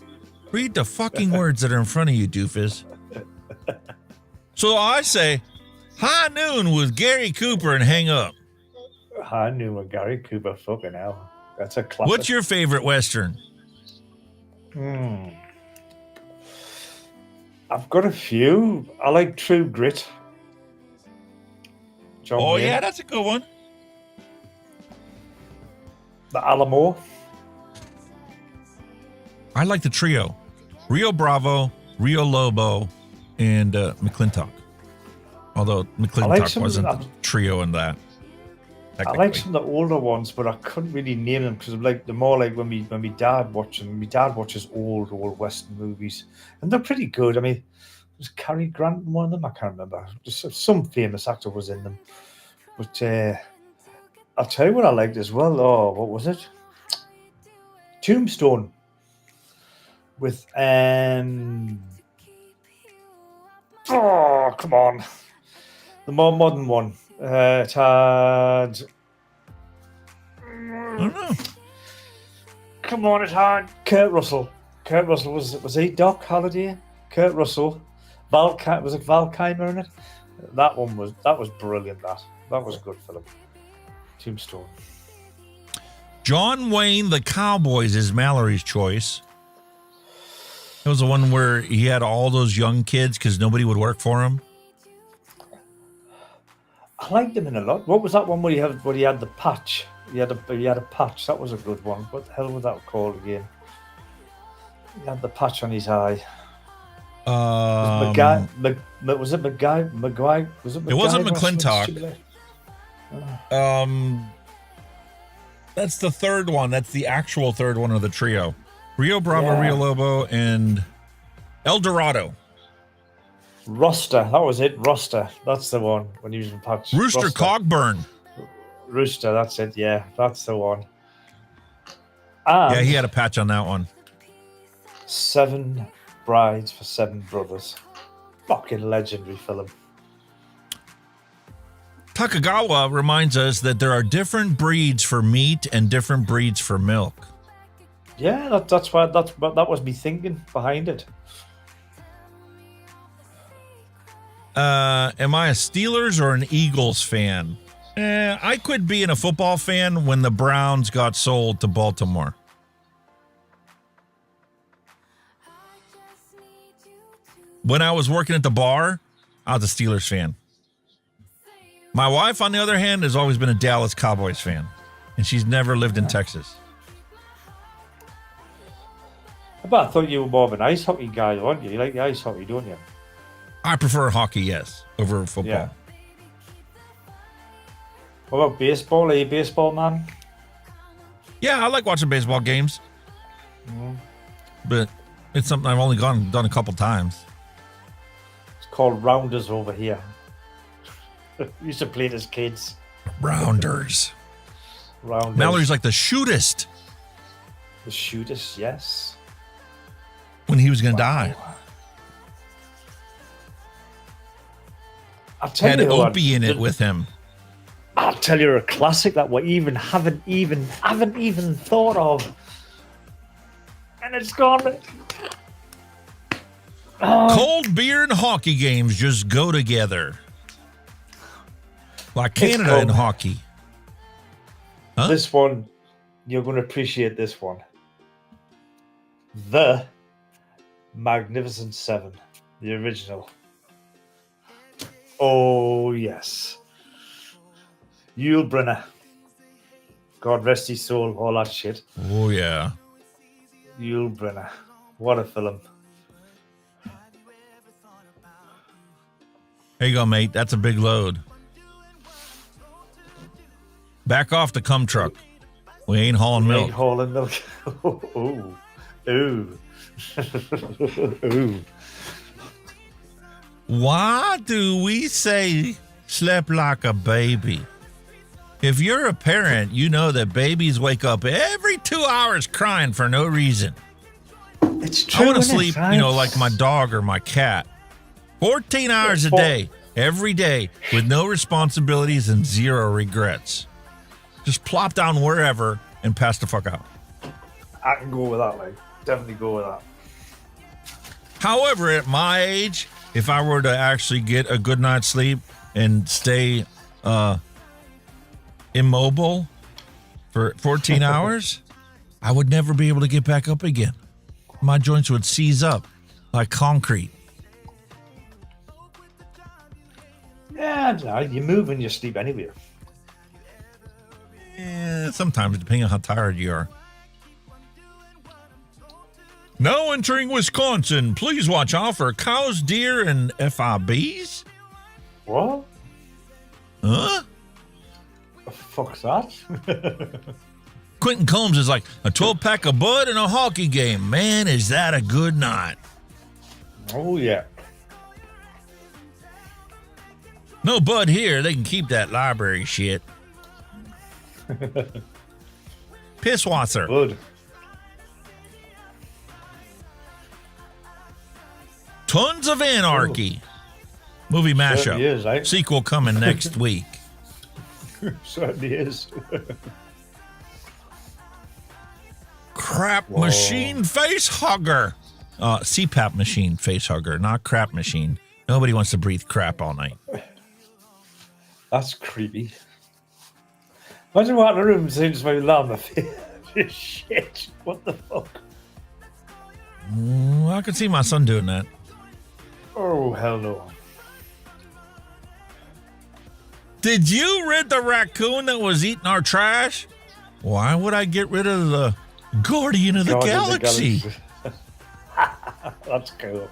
Read the fucking words that are in front of you, doofus. So I say, High Noon with Gary Cooper and hang up. High Noon with Gary Cooper, fucking hell. That's a classic. What's your favorite Western? I've got a few. I like True Grit. John Wayne. Yeah, that's a good one. The Alamo. I like the trio. Rio Bravo, Rio Lobo, and McClintock. Although McClintock wasn't the trio in that. I like some of the older ones, but I couldn't really name them because like they're more like when my dad watching. My dad watches old Western movies, and they're pretty good. I mean, was Cary Grant in one of them? I can't remember. Just some famous actor was in them. But I'll tell you what I liked as well. Oh, what was it? Tombstone with oh, come on, the more modern one. It had. I don't know. Come on, it had Kurt Russell. Kurt Russell was he Doc Holliday? Kurt Russell. Was it Val Kilmer in it? That was brilliant. That was a good film. Tombstone. John Wayne the Cowboys is Mallory's choice. It was the one where he had all those young kids because nobody would work for him. I liked him in a lot. What was that one where he had the patch? He had a patch. That was a good one. What the hell was that called again? He had the patch on his eye. Was it McGuire? Was it? It wasn't McClintock. That's the third one. That's the actual third one of the trio. Rio Bravo, Rio Lobo, and El Dorado. Roster. That was it. Roster. That's the one when he was in patch. Rooster Cogburn. Rooster. That's it. Yeah, that's the one. Yeah, he had a patch on that one. 7 Brides for 7 Brothers. Fucking legendary film. Takagawa reminds us that there are different breeds for meat and different breeds for milk. Yeah, that was me thinking behind it. Am I a Steelers or an Eagles fan? I quit being a football fan when the Browns got sold to Baltimore. When I was working at the bar, I was a Steelers fan. My wife, on the other hand, has always been a Dallas Cowboys fan, and she's never lived in Texas. But I thought you were more of an ice hockey guy, weren't you? You like the ice hockey, don't you? I prefer hockey, yes, over football. Yeah. What about baseball? Are you a baseball man? Yeah, I like watching baseball games. But it's something I've only done a couple times. It's called rounders over here. We used to play it as kids. Rounders. Rounders. Mallory's like the shootist. The shootist, yes. When he was going to die. I'll tell Had you Opie in it with him. I'll tell you a classic that we haven't even thought of. And it's gone. Cold beer and hockey games just go together. Like Canada and hockey. Huh? This one, you're going to appreciate this one. The Magnificent Seven, the original. Oh, yes. Yul Brynner. God rest his soul, all that shit. Oh, yeah. Yul Brynner. What a film. There you go, mate. That's a big load. Back off the cum truck. We ain't hauling milk. Ain't hauling milk. Ooh. Ooh. Ooh. Why do we say slept like a baby? If you're a parent, you know that babies wake up every 2 hours crying for no reason. It's true. I want to sleep, like my dog or my cat. 14 hours a day, every day, with no responsibilities and zero regrets. Just plop down wherever and pass the fuck out. I can go with that, like. Definitely go with that. However, at my age, if I were to actually get a good night's sleep and stay immobile for 14 hours, I would never be able to get back up again. My joints would seize up like concrete. Yeah, no, you move when you sleep anywhere. Yeah, sometimes, depending on how tired you are. Now entering Wisconsin, please watch out for cows, deer, and FIBs. What? Huh? The fuck's that? Quentin Combs is like a 12-pack of bud and a hockey game. Man, is that a good night. Oh, yeah. No bud here. They can keep that library shit. Pisswasser. Bud. Tons of Anarchy. Movie mashup. Is, right? Sequel coming next week. Certainly is. Crap machine face hugger. CPAP machine face hugger, not crap machine. Nobody wants to breathe crap all night. That's creepy. Imagine what the room seems to be alarm. Shit. What the fuck? I could see my son doing that. Oh, hell no. Did you rid the raccoon that was eating our trash? Why would I get rid of the Guardian of the Galaxy? That's cool.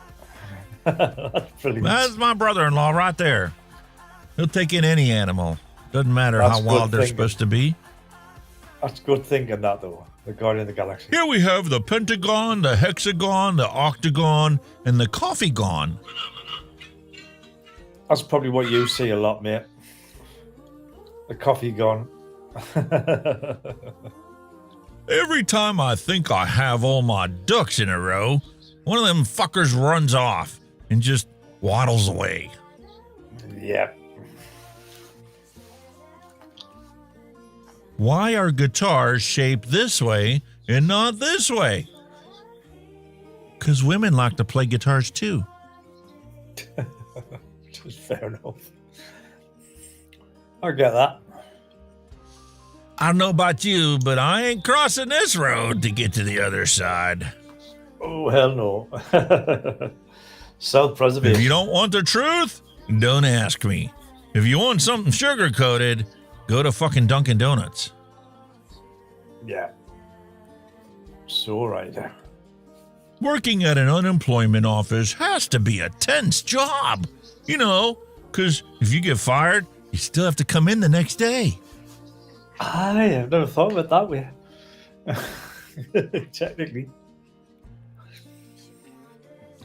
That's brilliant. That's my brother-in-law right there. He'll take in any animal. Doesn't matter how wild they're supposed to be. That's good thinking, that, though. The Guardian of the Galaxy. Here we have the pentagon, the hexagon, the octagon, and the coffee-gon. That's probably what you see a lot, mate. The coffee gone. Every time I think I have all my ducks in a row, one of them fuckers runs off and just waddles away. Yep. Why are guitars shaped this way and not this way? Because women like to play guitars too. Fair enough. I get that. I don't know about you, but I ain't crossing this road to get to the other side. Oh, hell no. Self-preservation. If you don't want the truth, don't ask me. If you want something sugar-coated, go to fucking Dunkin' Donuts. Yeah. So right there. Working at an unemployment office has to be a tense job. You know, because if you get fired, you still have to come in the next day. I have never thought of it that way. Technically.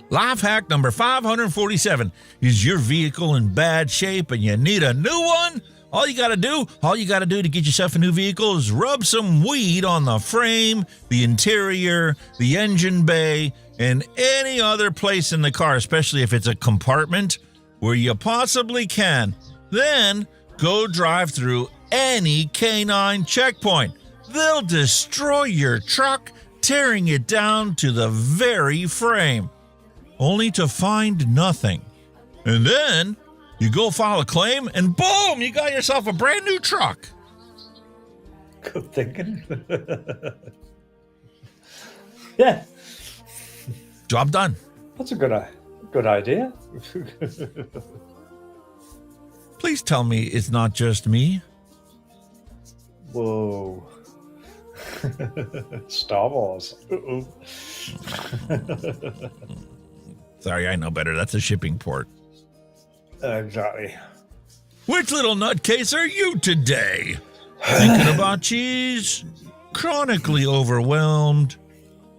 Life hack number 547. Is your vehicle in bad shape and you need a new one? All you got to do to get yourself a new vehicle is rub some weed on the frame, the interior, the engine bay, and any other place in the car, especially if it's a compartment where you possibly can. Then go drive through any canine checkpoint. They'll destroy your truck, tearing it down to the very frame, only to find nothing. And then you go file a claim, and boom, you got yourself a brand new truck. Good thinking. Yeah. Job done. That's a good idea. Please tell me it's not just me. Whoa. Star Wars. Uh-oh. Sorry, I know better. That's a shipping port. Exactly. Which little nutcase are you today? Thinking about cheese? Chronically overwhelmed?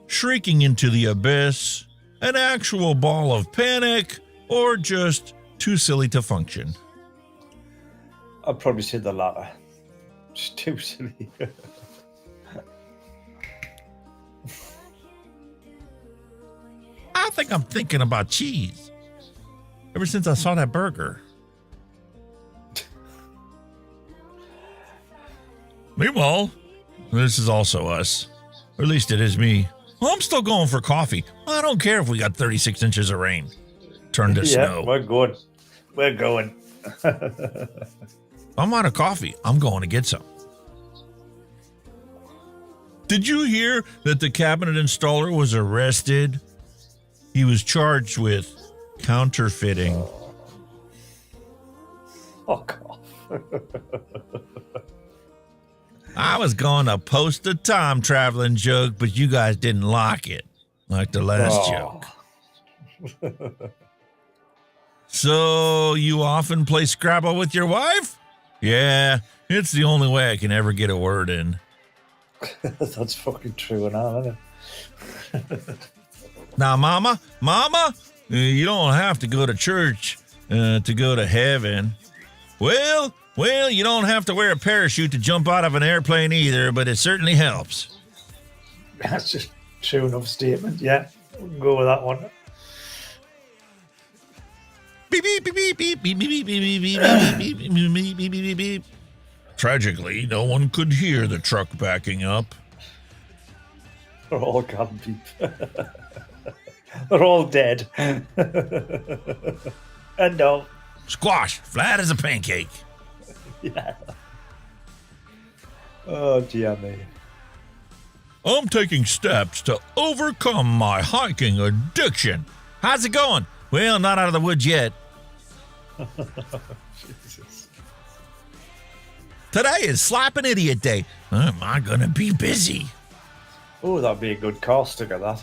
Shrieking into the abyss? An actual ball of panic? Or just too silly to function? I'd probably say the latter. Just too silly. I think I'm thinking about cheese. Ever since I saw that burger. Meanwhile, this is also us. Or at least it is me. Well, I'm still going for coffee. I don't care if we got 36 inches of rain. Turned to snow. We're good. We're going. I'm out of coffee. I'm going to get some. Did you hear that the cabinet installer was arrested? He was charged with counterfeiting. Fuck off. I was going to post a time traveling joke, but you guys didn't like it, like the last joke. So you often play Scrabble with your wife? Yeah, it's the only way I can ever get a word in. That's fucking true and all, isn't it? Now, Mama, you don't have to go to church to go to heaven. Well, you don't have to wear a parachute to jump out of an airplane either, but it certainly helps. That's just true enough statement. Yeah, we'll go with that one. Beep, beep, beep, beep, beep, beep, beep, beep, beep, beep, beep, beep, beep, beep, beep, beep. Tragically, no one could hear the truck backing up. They're all gone deep. They're all dead. And no. Squash, flat as a pancake. Yeah. Oh, dear me. I'm taking steps to overcome my hiking addiction. How's it going? Well, not out of the woods yet. Jesus. Today is Slapping Idiot Day. Am I going to be busy? Oh, that'd be a good car sticker, that.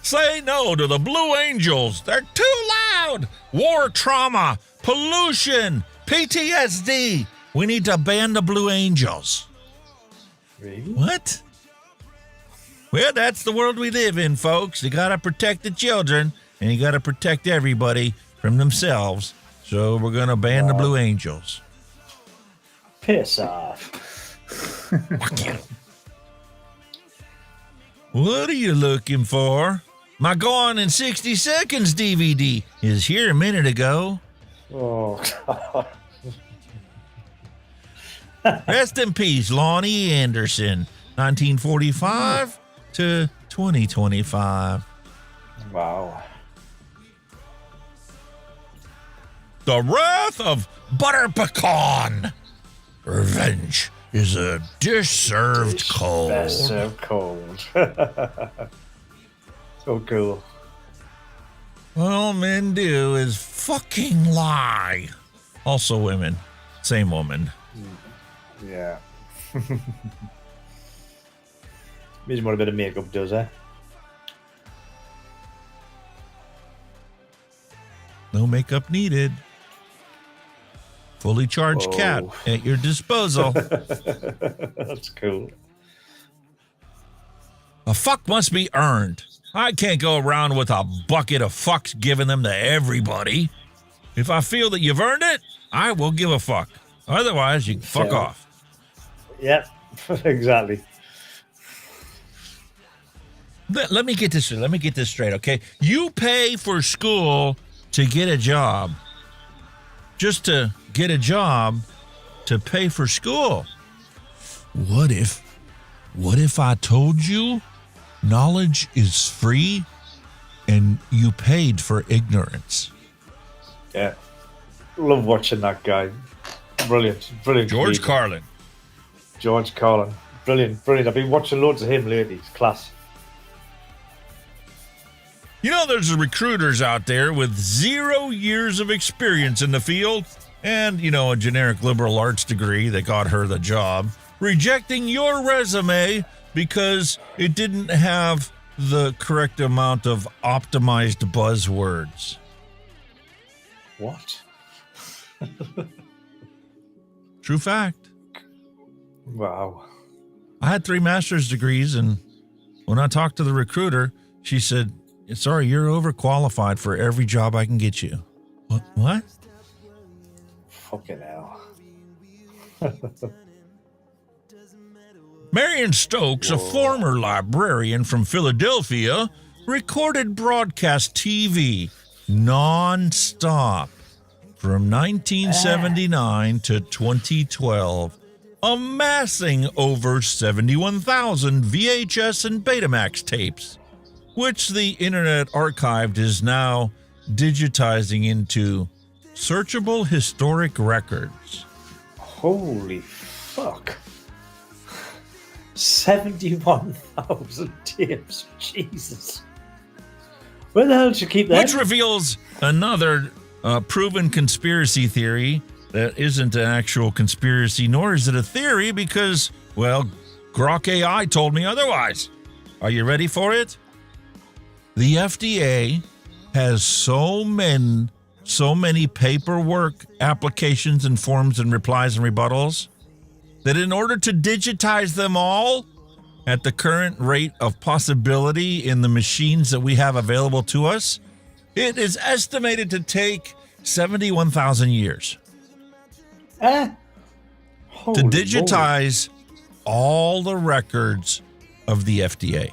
Say no to the Blue Angels. They're too loud. War trauma, pollution, PTSD. We need to ban the Blue Angels. Really? What? Well, that's the world we live in, folks. You got to protect the children, and you got to protect everybody from themselves. So we're going to ban the Blue Angels. Piss off. Fuck you. What are you looking for? My Gone in 60 Seconds DVD is here a minute ago. Oh, God. Rest in peace, Lonnie Anderson, 1945 to 2025. Wow. The Wrath of Butter Pecan. Revenge is a dish served cold. Best served cold. So cool. All men do is fucking lie. Also women. Same woman. Yeah. Means what a bit of makeup does, eh? No makeup needed. Fully charged cat at your disposal. That's cool. A fuck must be earned. I can't go around with a bucket of fucks giving them to everybody. If I feel that you've earned it, I will give a fuck. Otherwise, you can fuck off. Yep, exactly. Let me get this straight, okay? You pay for school to get a job. Just to get a job to pay for school. What if I told you knowledge is free and you paid for ignorance? Yeah. Love watching that guy. Brilliant. George Carlin. George Carlin. Brilliant. I've been watching loads of him lately. It's class. You know, there's recruiters out there with 0 years of experience in the field and, a generic liberal arts degree that got her the job, rejecting your resume because it didn't have the correct amount of optimized buzzwords. What? True fact. Wow. I had 3 master's degrees, and when I talked to the recruiter, she said, sorry, you're overqualified for every job I can get you. What? Fucking hell. Marion Stokes, a former librarian from Philadelphia, recorded broadcast TV non-stop from 1979 to 2012, amassing over 71,000 VHS and Betamax tapes, which the Internet Archive is now digitizing into searchable historic records. Holy fuck. 71,000 tapes. Jesus. Where the hell did you keep that? Which reveals another proven conspiracy theory that isn't an actual conspiracy, nor is it a theory because, well, Grok AI told me otherwise. Are you ready for it? The FDA has so many paperwork applications and forms and replies and rebuttals that in order to digitize them all at the current rate of possibility in the machines that we have available to us, it is estimated to take 71,000 years to digitize all the records of the FDA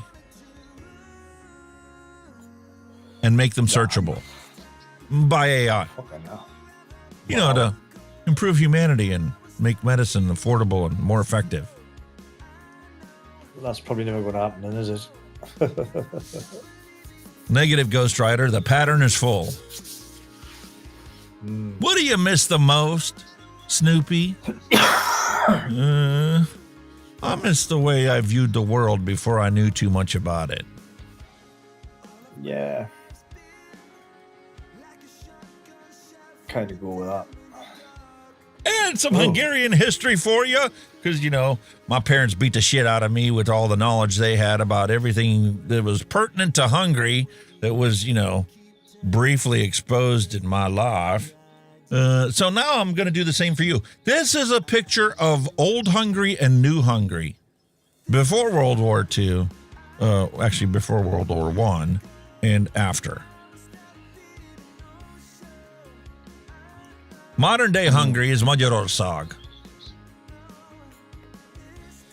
and make them searchable by AI. To improve humanity and make medicine affordable and more effective. That's probably never going to happen, then, is it? Negative, Ghost Rider. The pattern is full. What do you miss the most, Snoopy? I miss the way I viewed the world before I knew too much about it. Yeah. Kind of go with that. And some Hungarian history for you, because, my parents beat the shit out of me with all the knowledge they had about everything that was pertinent to Hungary that was, briefly exposed in my life. So now I'm going to do the same for you. This is a picture of old Hungary and new Hungary. Before World War II, actually before World War I, and after. Modern-day Hungary is Magyarország.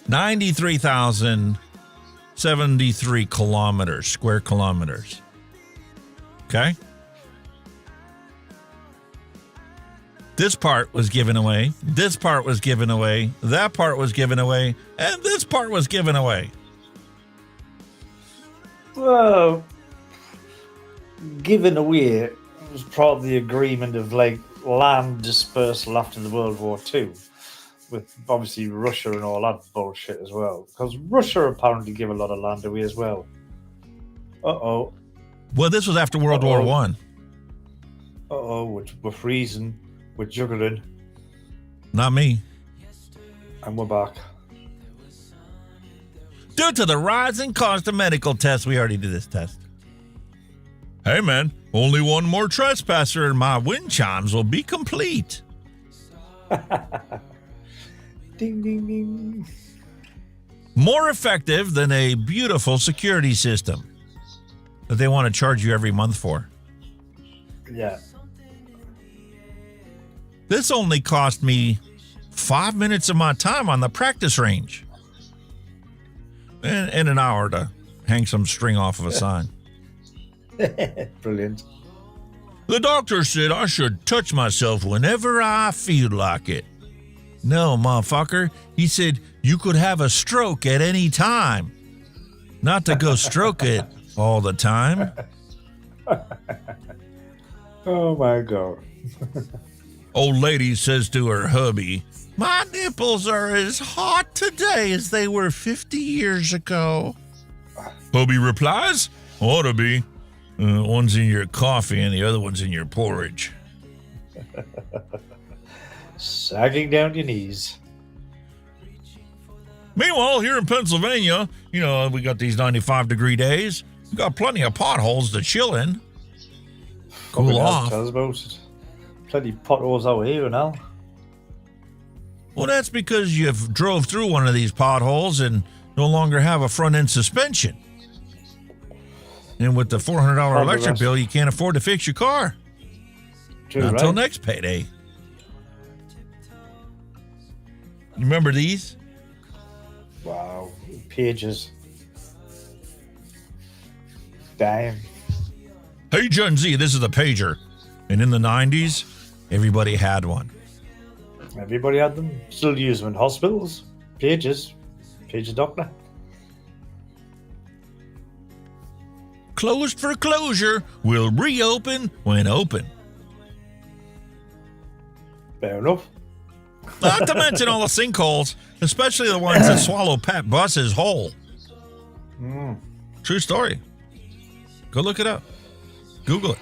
93,073 square kilometers. Okay? This part was given away. This part was given away. That part was given away. And this part was given away. Well, given away was part of the agreement of land dispersal after the World War II, with obviously Russia and all that bullshit as well. Because Russia apparently gave a lot of land away as well. Well, this was after World War I. We're freezing. We're juggling. Not me. And we're back. Due to the rising cost of medical tests, we already did this test. Hey, man, only one more trespasser and my wind chimes will be complete. Ding, ding, ding. More effective than a beautiful security system that they want to charge you every month for. Yeah. This only cost me 5 minutes of my time on the practice range. And an hour to hang some string off of a sign. Brilliant. The doctor said I should touch myself whenever I feel like it. No, motherfucker. He said you could have a stroke at any time. Not to go stroke it all the time. Oh, my God. Old lady says to her hubby, my nipples are as hot today as they were 50 years ago. Hubby replies, ought to be. One's in your coffee and the other one's in your porridge. Sagging down your knees. Meanwhile, here in Pennsylvania, we got these 95-degree days. We got plenty of potholes to chill in. Cool off. Tell us about it. Plenty of potholes out here now. Well, that's because you've drove through one of these potholes and no longer have a front-end suspension. And with the $400 electric bill, you can't afford to fix your car. True, Not until right? next payday. You remember these? Wow. Pages. Damn. Hey, Gen Z, this is a pager. And in the 90s, everybody had one. Everybody had them. Still use them in hospitals. Pages. Pager doctor. Closed for closure, will reopen when open. Fair enough. Not to mention all the sinkholes, especially the ones that swallow Pat buses whole. True story. Go look it up. Google it.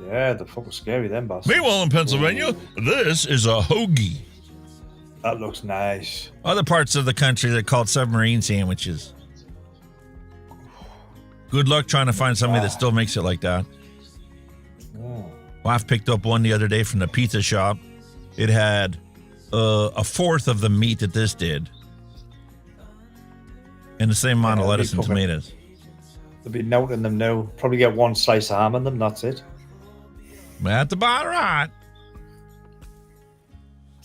Yeah, the fuck was scary then, boss. Meanwhile, in Pennsylvania, this is a hoagie. That looks nice. Other parts of the country, they're called submarine sandwiches. Good luck trying to find somebody that still makes it like that. Wife picked up one the other day from the pizza shop. It had a fourth of the meat that this did. And the same amount of lettuce and tomatoes. They'll be melting them now. Probably get one slice of ham in them, that's it. That's about right.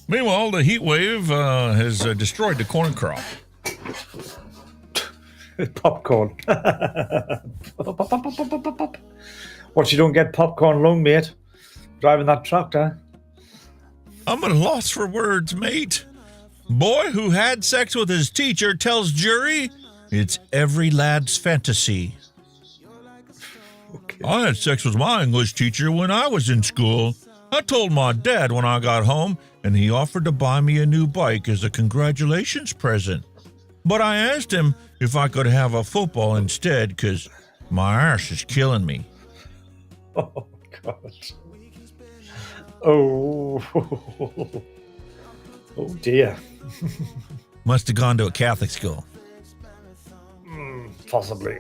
Meanwhile, the heat wave has destroyed the corn crop. Popcorn. What, you don't get popcorn lung, mate? Driving that tractor. I'm at a loss for words, mate. Boy who had sex with his teacher tells jury it's every lad's fantasy. Okay. I had sex with my English teacher when I was in school. I told my dad when I got home, and he offered to buy me a new bike as a congratulations present. But I asked him if I could have a football instead, because my arse is killing me. Oh, God. Oh. Oh, dear. Must have gone to a Catholic school. Possibly.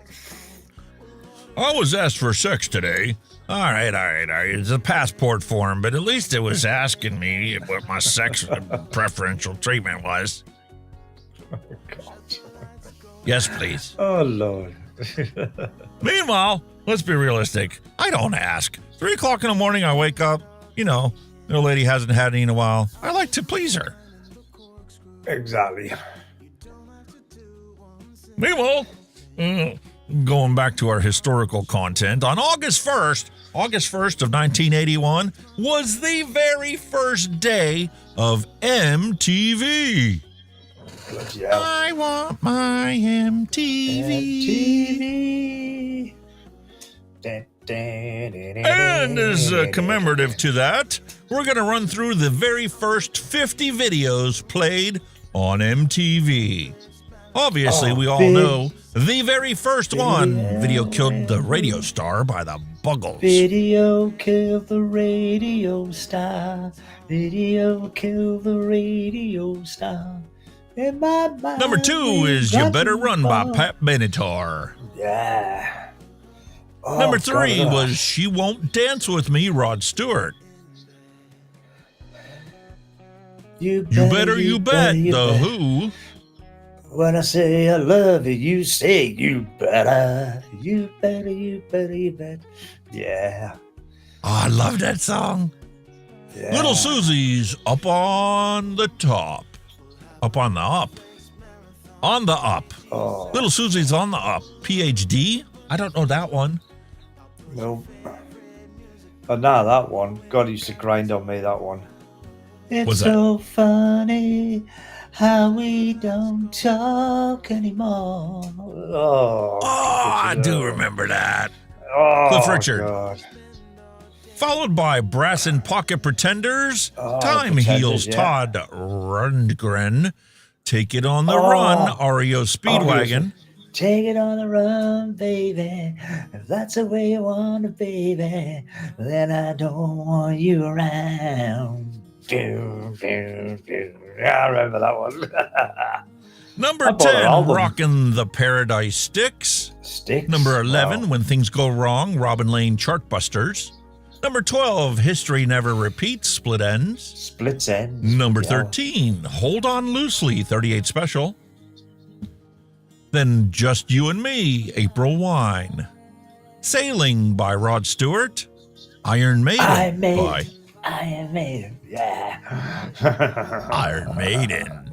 I was asked for sex today. All right. It's a passport form, but at least it was asking me what my sex preferential treatment was. Oh, God. Yes, please. Oh, Lord. Meanwhile, let's be realistic. I don't ask. 3 o'clock in the morning, I wake up. The lady hasn't had any in a while. I like to please her. Exactly. Meanwhile, going back to our historical content, on August 1st of 1981 was the very first day of MTV. I want my MTV. And as commemorative to that, we're going to run through the very first 50 videos played on MTV. Obviously, we all know the very first one, Video Killed the Radio Star by the Buggles. Video killed the radio star. Video killed the radio star. In my mind. Number 2 is You Better Run by Pat Benatar. Yeah. Oh, Number 3 God, was She Won't Dance With Me, Rod Stewart. You Bet, The Who. When I say I love you, you say you better. You better, you better, you better. Yeah. Oh, I love that song. Yeah. Little Susie's Up on the Top. Up on the up. On the up. Oh. Little Susie's on the up. PhD? I don't know that one. No. But now that one. God used to grind on me, that one. It's so funny how we don't talk anymore. Oh, I do remember that. Oh, Cliff Richard. God. Followed by Brass and Pocket Pretenders. Oh, Time Pretenders, Heals yeah. Todd Rundgren. Take It on the Run. REO Speedwagon. Take it on the run, baby. If that's the way you want it, baby, then I don't want you around. Yeah, I remember that one. Number 10, Rockin' the Paradise Sticks. Number 11, wow. When Things Go Wrong, Robin Lane Chartbusters. Number 12, History Never Repeats, Split Ends. Split Ends. Number 13, Hold On Loosely, 38 Special. Then Just You and Me, April Wine. Sailing by Rod Stewart. Iron Maiden by Iron Maiden, yeah. Iron Maiden.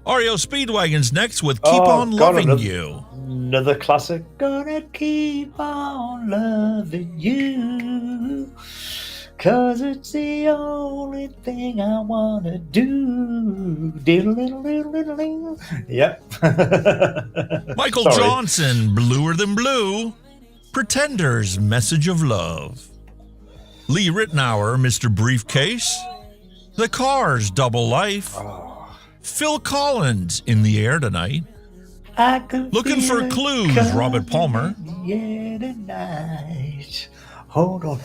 REO Speedwagon's next with Keep On Loving You. Another classic. Gonna keep on loving you, 'cause it's the only thing I wanna do. Diddle-diddle-diddle-diddle. Yep. Michael Sorry. Johnson, Bluer Than Blue. Pretenders, Message of Love. Lee Ritenour, Mr. Briefcase. The Cars, Double Life. Phil Collins, In the Air Tonight. I can Looking for feel it Clues, coming, Robert Palmer. Yeah, tonight. Hold on.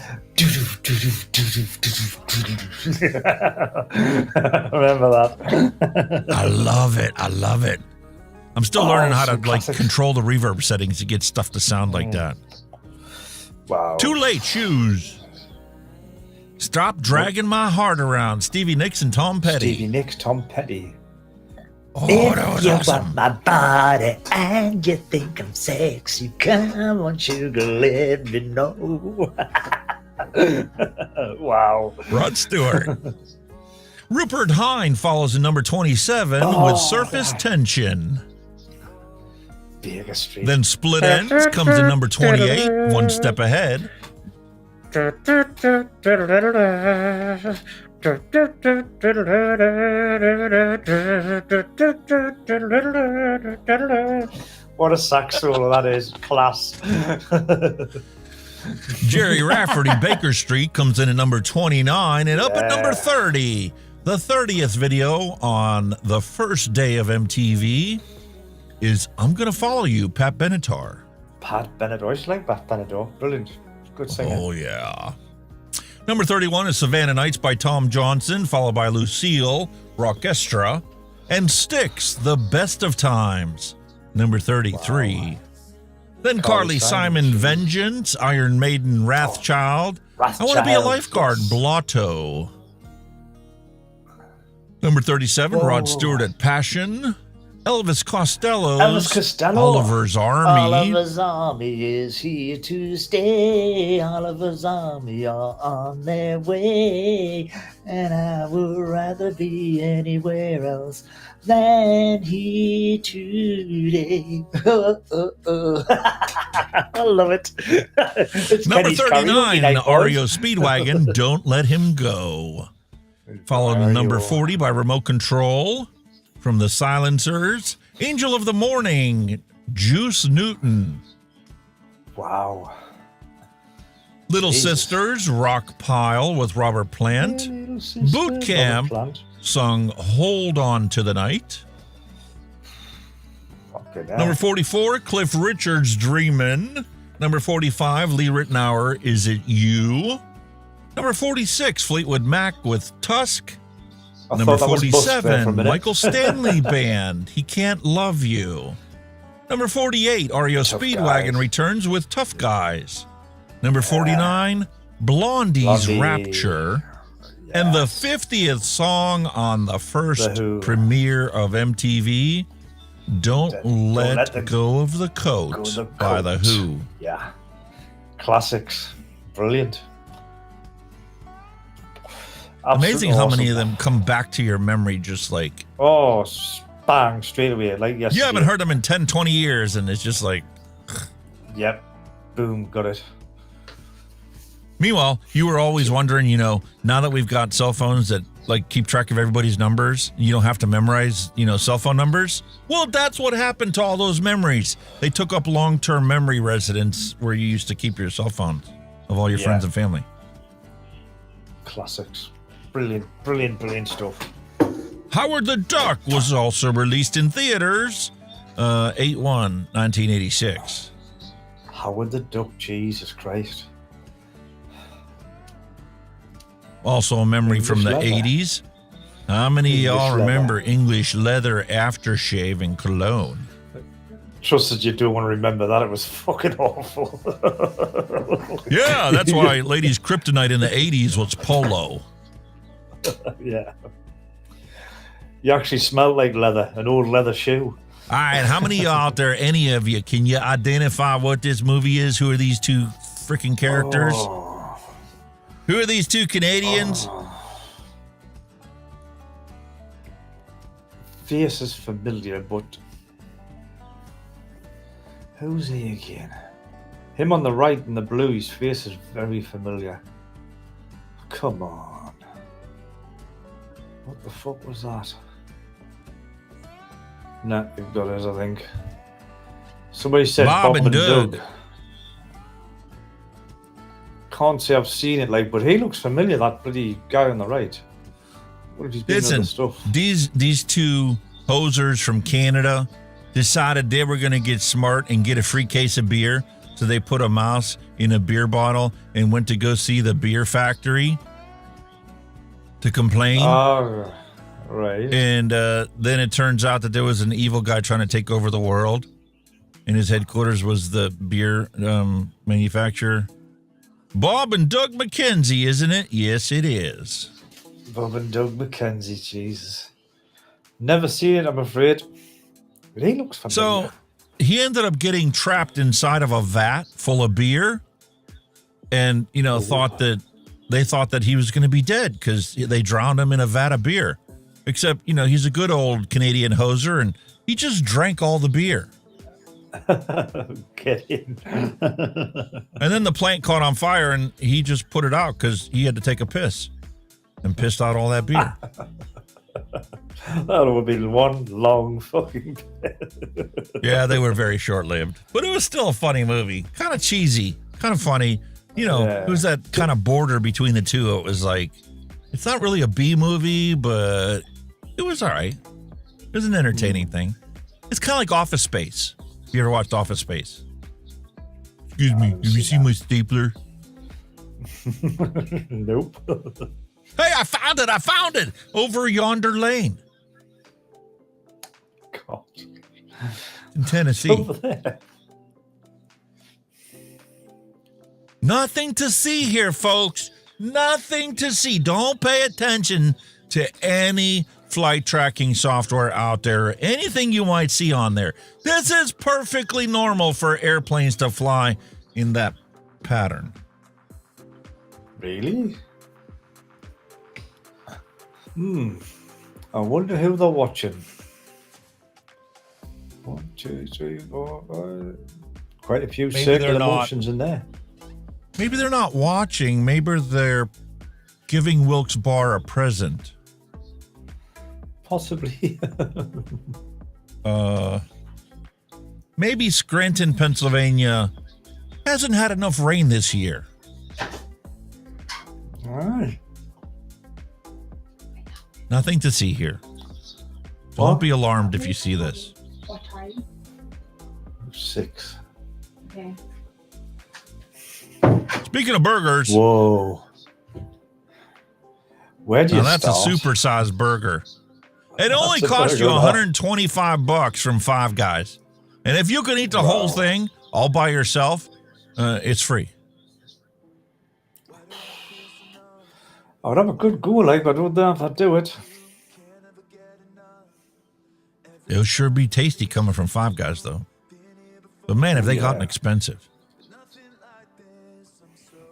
Remember that? I love it. I love it. I'm still learning how to so classic. control the reverb settings to get stuff to sound like that. Wow. Too Late Shoes. Stop Dragging My Heart Around. Stevie Nicks and Tom Petty. Stevie Nicks, Tom Petty. Oh, if that was you awesome. want my body and you think I'm sexy, come on, sugar, let me know. Wow. Rod Stewart. Rupert Hine follows in number 27 with Surface Tension. Baker Street. Then Split Ends comes in number 28, one step ahead. What a sax solo that is. Class. Jerry Rafferty, Baker Street comes in at number 29, and up at number 30, the 30th video on the first day of MTV is I'm Gonna Follow You, Pat Benatar. Pat Benatar. I used to like Pat Benatar. Brilliant. Good singer. Oh, yeah. Number 31 is Savannah Nights by Tom Johnson, followed by Lucille, Rockestra, and Styx, The Best of Times, number 33. Wow. Then Carly Simon, Vengeance, Iron Maiden, Wrathchild. I Want to Be a Lifeguard, Blotto. Number 37, Rod Stewart at Passion. Elvis Costello's Oliver's Army. Oliver's Army is here to stay. Oliver's Army are on their way. And I would rather be anywhere else than here today. I love it. Number 39, REO Speedwagon, Don't Let Him Go. Followed number 40 by Remote Control. From the Silencers, Angel of the Morning, Juice Newton. Wow. Little Sisters, Rock Pile with Robert Plant. Boot Camp, sung Hold On to the Night. Number 44, Cliff Richard's Dreamin'. Number 45, Lee Ritenour, Is It You? Number 46, Fleetwood Mac with Tusk. Number 47, Michael Stanley Band, He Can't Love You. Number 48, REO Speedwagon returns with Tough Guys. Number 49, Blondie's Rapture. Yes. And the 50th song on the first premiere of MTV, Don't Let Go of the Coat by The Who. Yeah. Classics. Brilliant. Amazing how many of them come back to your memory just like... Oh, bang, straight away. Like yesterday. You haven't heard them in 10, 20 years, and it's just like... Yep. Boom, got it. Meanwhile, you were always wondering, you know, now that we've got cell phones that like keep track of everybody's numbers, you don't have to memorize, you know, cell phone numbers. Well, that's what happened to all those memories. They took up long-term memory residence where you used to keep your cell phones of all your friends and family. Classics. Brilliant, brilliant, brilliant stuff. Howard the Duck was also released in theaters 8/1/1986. Howard the Duck, Jesus Christ. Also a memory from the 80s. How many of y'all remember English leather aftershave and cologne? Trust that you do want to remember that. It was fucking awful. Yeah, that's why ladies' kryptonite in the 80s was polo. Yeah. You actually smell like leather, an old leather shoe. All right, how many out there, any of you, can you identify what this movie is? Who are these two freaking characters? Who are these two Canadians? Face is familiar, but who's he again? Him on the right in the blue, his face is very familiar. Come on. What the fuck was that? Nah, you've got it, I think. Somebody said Bob and Doug. Can't say I've seen it, like, but he looks familiar, that bloody guy on the right. What if he's been in the stuff? These two posers from Canada decided they were going to get smart and get a free case of beer, so they put a mouse in a beer bottle and went to go see the beer factory to complain. Right. And then it turns out that there was an evil guy trying to take over the world, and his headquarters was the beer manufacturer. Bob and Doug McKenzie, isn't it? Yes, it is. Bob and Doug McKenzie, Jesus. Never seen it, I'm afraid. But he looks familiar. So he ended up getting trapped inside of a vat full of beer, and they thought that he was going to be dead because they drowned him in a vat of beer. Except, he's a good old Canadian hoser, and he just drank all the beer. Get in. And then the plant caught on fire, and he just put it out because he had to take a piss and pissed out all that beer. That would be one long fucking piss. Yeah, they were very short-lived. But it was still a funny movie. Kind of cheesy, kind of funny. It was that kind of border between the two. It was like, it's not really a B movie, but it was all right. It was an entertaining thing. It's kind of like Office Space. You ever watched Office Space? Excuse me, have you seen my stapler? Nope. Hey, I found it! Over yonder lane. God. In Tennessee. Over there. Nothing to see here, folks. Nothing to see. Don't pay attention to any flight tracking software out there, anything you might see on there. This is perfectly normal for airplanes to fly in that pattern. Really? I wonder who they're watching. 1, 2, 3, 4, 5. Quite a few circular motions in there. Maybe they're not watching. Maybe they're giving Wilkes Barre a present. Possibly. Maybe Scranton, Pennsylvania hasn't had enough rain this year. All right. Nothing to see here. Don't be alarmed if you see this. What time? 6. Okay. Speaking of burgers. Whoa. Where do you that's start? a supersized burger. It only That's a costs you burger, huh? $125 from Five Guys. And if you can eat the whole thing all by yourself, it's free. I would have a good go, like, but I don't know if I'd do it. It'll sure be tasty coming from Five Guys, though. But man, have they gotten expensive.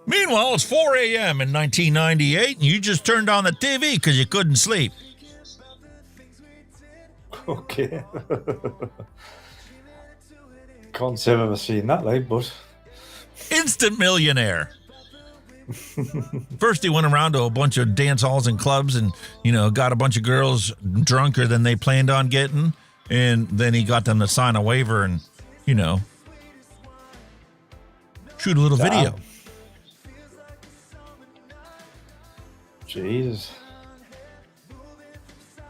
Meanwhile, it's 4 a.m. in 1998, and you just turned on the TV because you couldn't sleep. Okay. Can't say I've ever seen that, like, but... Instant millionaire. First, he went around to a bunch of dance halls and clubs and, got a bunch of girls drunker than they planned on getting. And then he got them to sign a waiver and, shoot a little video. Jesus.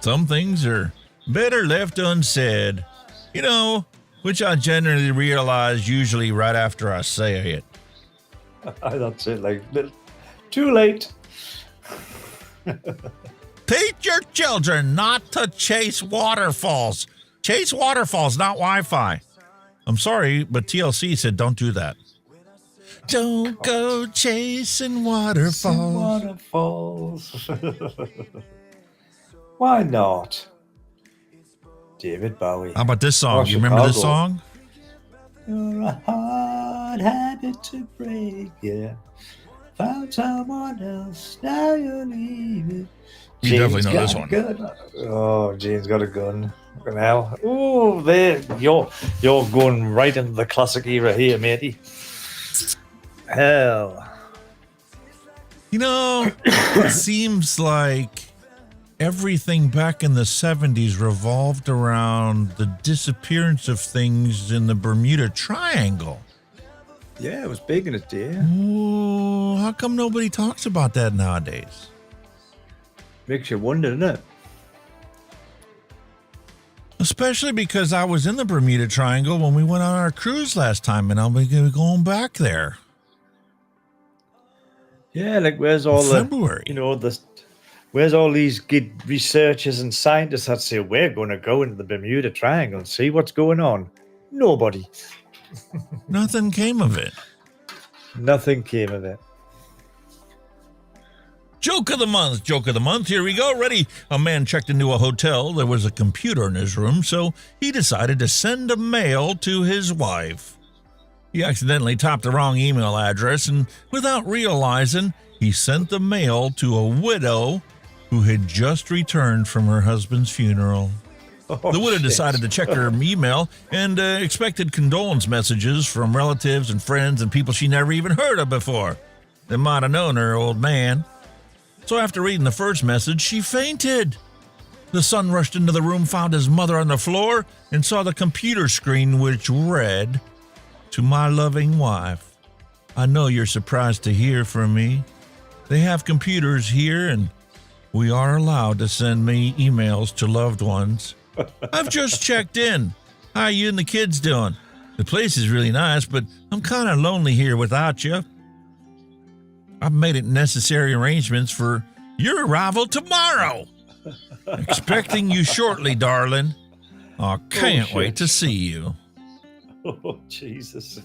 Some things are better left unsaid, which I generally realize usually right after I say it. That's it, like, too late. Teach your children not to chase waterfalls. Chase waterfalls, not Wi-Fi. I'm sorry, but TLC said don't do that. Don't go chasing waterfalls. Why not? David Bowie. How about this song? You remember this song? You're a hard habit to break, yeah. Found someone else, now you're leaving. You definitely know this one. Oh, Jane's got a gun. Fucking hell. Oh, there. You're going right into the classic era here, matey. Hell. It seems like everything back in the 70s revolved around the disappearance of things in the Bermuda Triangle. Yeah, it was big in its day. Ooh, how come nobody talks about that nowadays? Makes you wonder, doesn't it? Especially because I was in the Bermuda Triangle when we went on our cruise last time, and I'll be going back there. Yeah, like where's all February. Where's all these good researchers and scientists that say we're going to go into the Bermuda Triangle and see what's going on? Nobody. Nothing came of it. Nothing came of it. Joke of the month. Here we go. Ready? A man checked into a hotel. There was a computer in his room, so he decided to send a mail to his wife. He accidentally typed the wrong email address, and without realizing, he sent the mail to a widow who had just returned from her husband's funeral. The widow decided to check her email and expected condolence messages from relatives and friends and people she never even heard of before. They might have known her old man. So after reading the first message, she fainted. The son rushed into the room, found his mother on the floor, and saw the computer screen which read, "To my loving wife, I know you're surprised to hear from me. They have computers here, and we are allowed to send me emails to loved ones. I've just checked in. How you and the kids doing? The place is really nice, but I'm kind of lonely here without you. I've made necessary arrangements for your arrival tomorrow. Expecting you shortly, darling. I can't wait to see you." Oh, Jesus.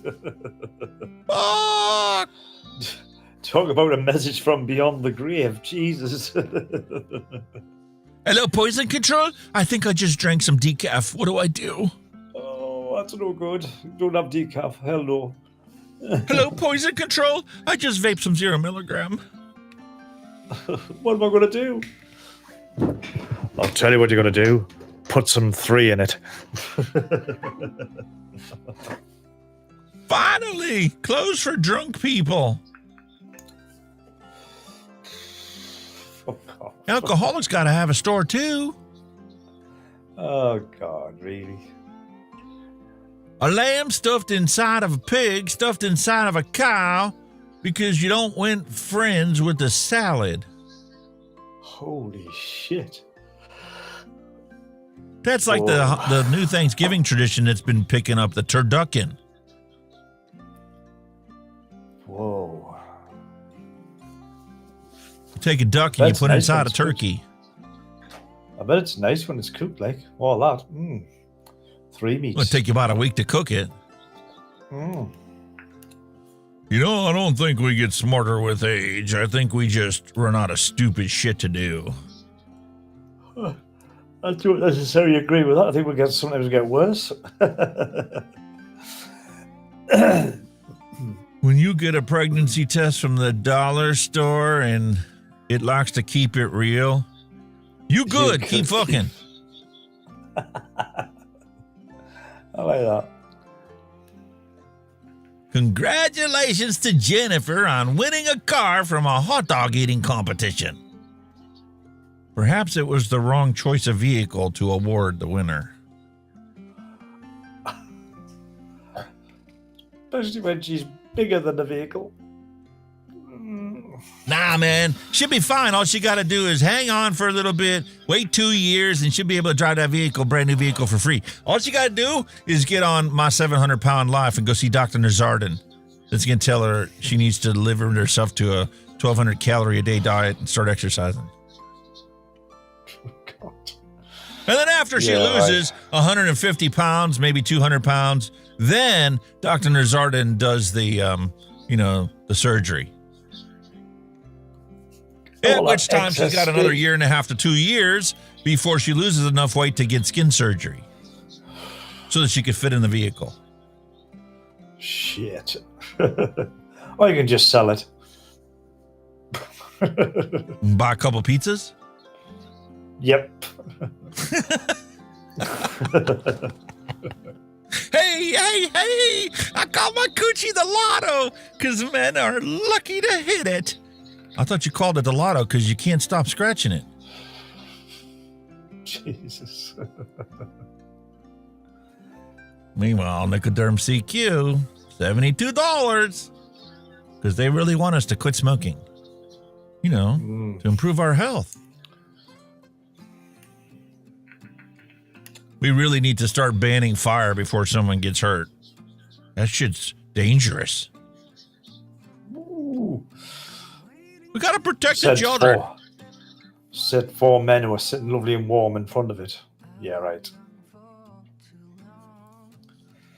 Oh! Talk about a message from beyond the grave. Jesus. Hello, Poison Control? I think I just drank some decaf. What do I do? Oh, that's no good. Don't have decaf. Hell no. Hello, Poison Control? I just vaped some 0 milligram. What am I going to do? I'll tell you what you're going to do. Put some 3 in it. Finally! Clothes for drunk people. Alcoholics got to have a store, too. Oh, God, really? A lamb stuffed inside of a pig, stuffed inside of a cow, because you don't want friends with the salad. Holy shit. That's like the new Thanksgiving tradition that's been picking up, the turducken. Whoa. Take a duck and you That's put it nice when inside a it's cooked. turkey. I bet it's nice when it's cooked, like all that. 3 meats. It'll take you about a week to cook it. Mm. You know, I don't think we get smarter with age. I think we just run out of stupid shit to do. I don't necessarily agree with that. I think sometimes we get worse. When you get a pregnancy test from the dollar store and it likes to keep it real, you good. Keep fucking. I like that. Congratulations to Jennifer on winning a car from a hot dog eating competition. Perhaps it was the wrong choice of vehicle to award the winner. Especially when she's bigger than the vehicle. Nah, man. She'll be fine. All she got to do is hang on for a little bit, wait 2 years, and she'll be able to drive that vehicle, brand new vehicle, for free. All she got to do is get on My 700-Pound Life and go see Dr. Nazardin. That's going to tell her she needs to deliver herself to a 1,200 calorie a day diet and start exercising. And then after she loses 150 pounds, maybe 200 pounds, then Dr. Nazardin does the, the surgery. At which time she's got another 1.5 to 2 years before she loses enough weight to get skin surgery so that she could fit in the vehicle. Shit. Or you can just sell it. Buy a couple pizzas? Yep. Hey, I called my coochie the lotto because men are lucky to hit it. I thought you called it the lotto because you can't stop scratching it. Jesus. Meanwhile, Nicoderm CQ, $72 because they really want us to quit smoking, to improve our health. We really need to start banning fire before someone gets hurt. That shit's dangerous. Ooh. We got to protect the children. Said 4 men who are sitting lovely and warm in front of it. Yeah, right.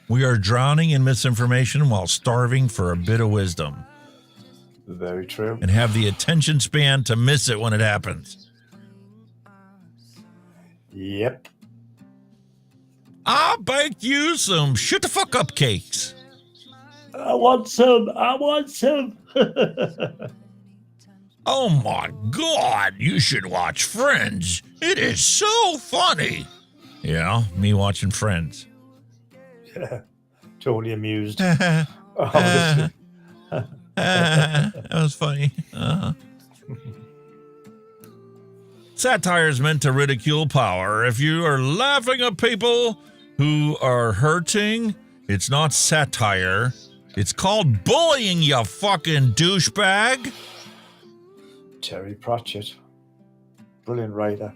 We are drowning in misinformation while starving for a bit of wisdom. Very true. And have the attention span to miss it when it happens. Yep. I baked you some shut the fuck up cakes. I want some. Oh my God, you should watch Friends. It is so funny. Yeah, me watching Friends. Yeah, totally amused. That was funny. Satire is meant to ridicule power. If you are laughing at people who are hurting, it's not satire. It's called bullying, you fucking douchebag. Terry Pratchett. Brilliant writer.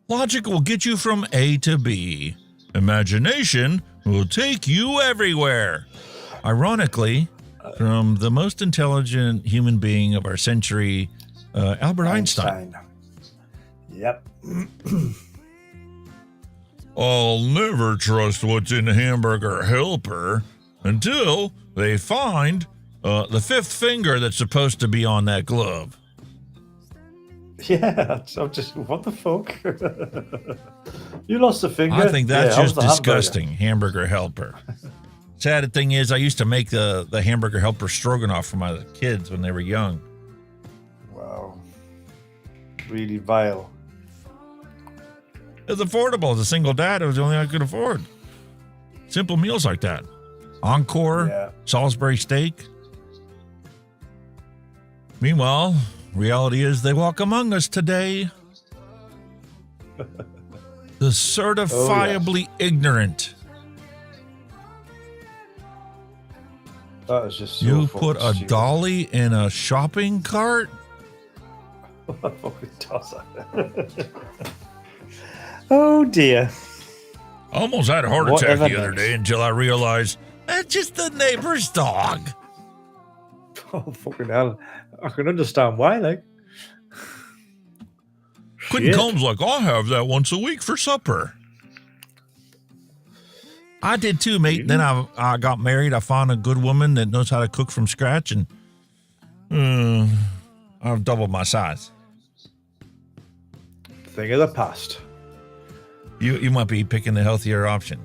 Logic will get you from A to B. Imagination will take you everywhere. Ironically, from the most intelligent human being of our century, Albert Einstein. Yep. I'll never trust what's in Hamburger Helper until they find the fifth finger that's supposed to be on that glove. Yeah, I'm just, what the fuck? You lost a finger? I think that's just disgusting. Hamburger Helper. Sad thing is, I used to make the Hamburger Helper stroganoff for my kids when they were young. Wow. Really vile. It was affordable. As a single dad, it was the only thing I could afford. Simple meals like that. Encore, Salisbury steak. Meanwhile, reality is they walk among us today. The certifiably ignorant. That was just so You put a dolly in a shopping cart? Oh dear. I almost had a heart attack the other day until I realized that's just the neighbor's dog. Oh fucking hell. I can understand why, like. Quentin Shit. Combs like, I have that once a week for supper. I did too, mate. Then I got married. I found a good woman that knows how to cook from scratch, and I've doubled my size. Thing of the past. You might be picking the healthier option.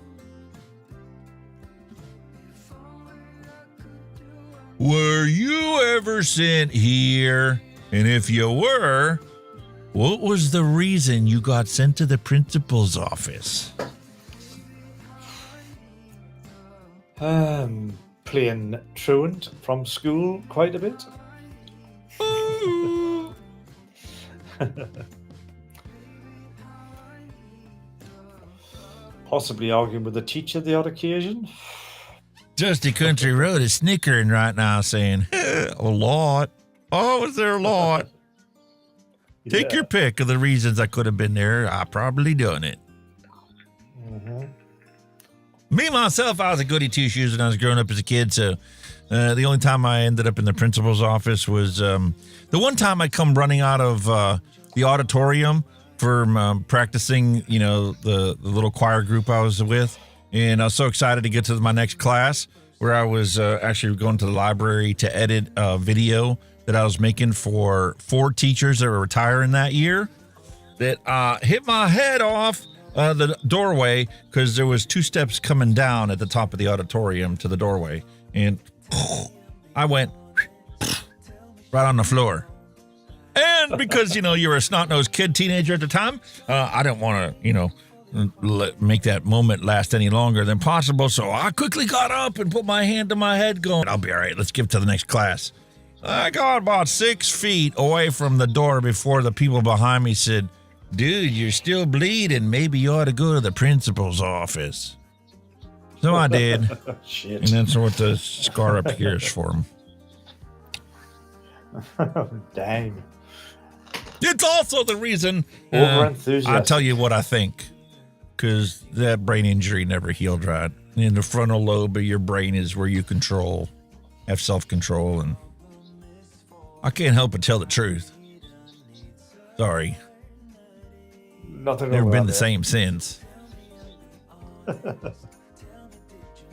Were you ever sent here? And if you were, what was the reason you got sent to the principal's office? Playing truant from school quite a bit. Possibly arguing with the teacher the odd occasion. Dusty Country Road is snickering right now saying, a lot. Oh, is there a lot? Take your pick of the reasons I could have been there. I probably done it. Mm-hmm. Me, myself, I was a goody two-shoes when I was growing up as a kid, so the only time I ended up in the principal's office was the one time I come running out of the auditorium from practicing, you know, the little choir group I was with, and I was so excited to get to my next class where I was actually going to the library to edit a video that I was making for 4 teachers that were retiring that year that hit my head off the doorway because there was 2 steps coming down at the top of the auditorium to the doorway, and I went right on the floor. And because, you know, you were a snot-nosed kid, teenager at the time, I didn't want to, you know, make that moment last any longer than possible, so I quickly got up and put my hand to my head going, I'll be all right, let's give to the next class. I got about 6 feet away from the door before the people behind me said, dude, you're still bleeding. Maybe you ought to go to the principal's office. So I did. Shit. And that's what the scar up here is for him. Dang. It's also the reason Over-enthusiastic. I tell you what I think, because that brain injury never healed right. In the frontal lobe of your brain is where you have self-control, and I can't help but tell the truth. Sorry. Nothing. Never wrong been the with same since.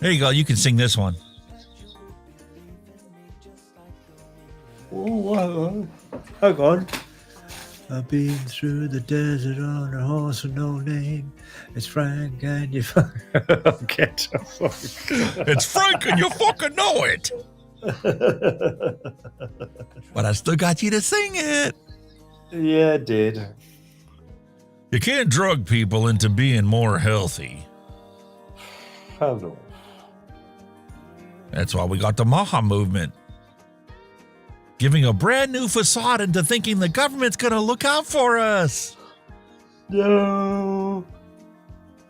There you go. You can sing this one. Oh, hang on. I've been through the desert on a horse with no name. It's Frank and you okay. It's Frank and you fucking know it. But I still got you to sing it. Yeah, I did. You can't drug people into being more healthy. Hello. That's why we got the Maha movement. Giving a brand new facade into thinking the government's going to look out for us. No.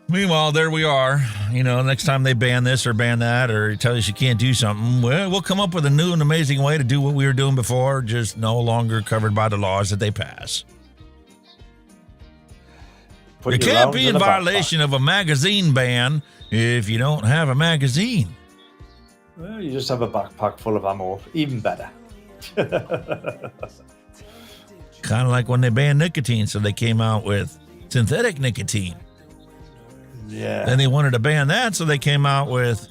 Meanwhile, there we are. You know, next time they ban this or ban that or tell us you can't do something, well, we'll come up with a new and amazing way to do what we were doing before, just no longer covered by the laws that they pass. You can't be in violation of a magazine ban if you don't have a magazine. Well, you just have a backpack full of ammo. Even better. Kind of like when they banned nicotine, so they came out with synthetic nicotine. Yeah. Then they wanted to ban that, so they came out with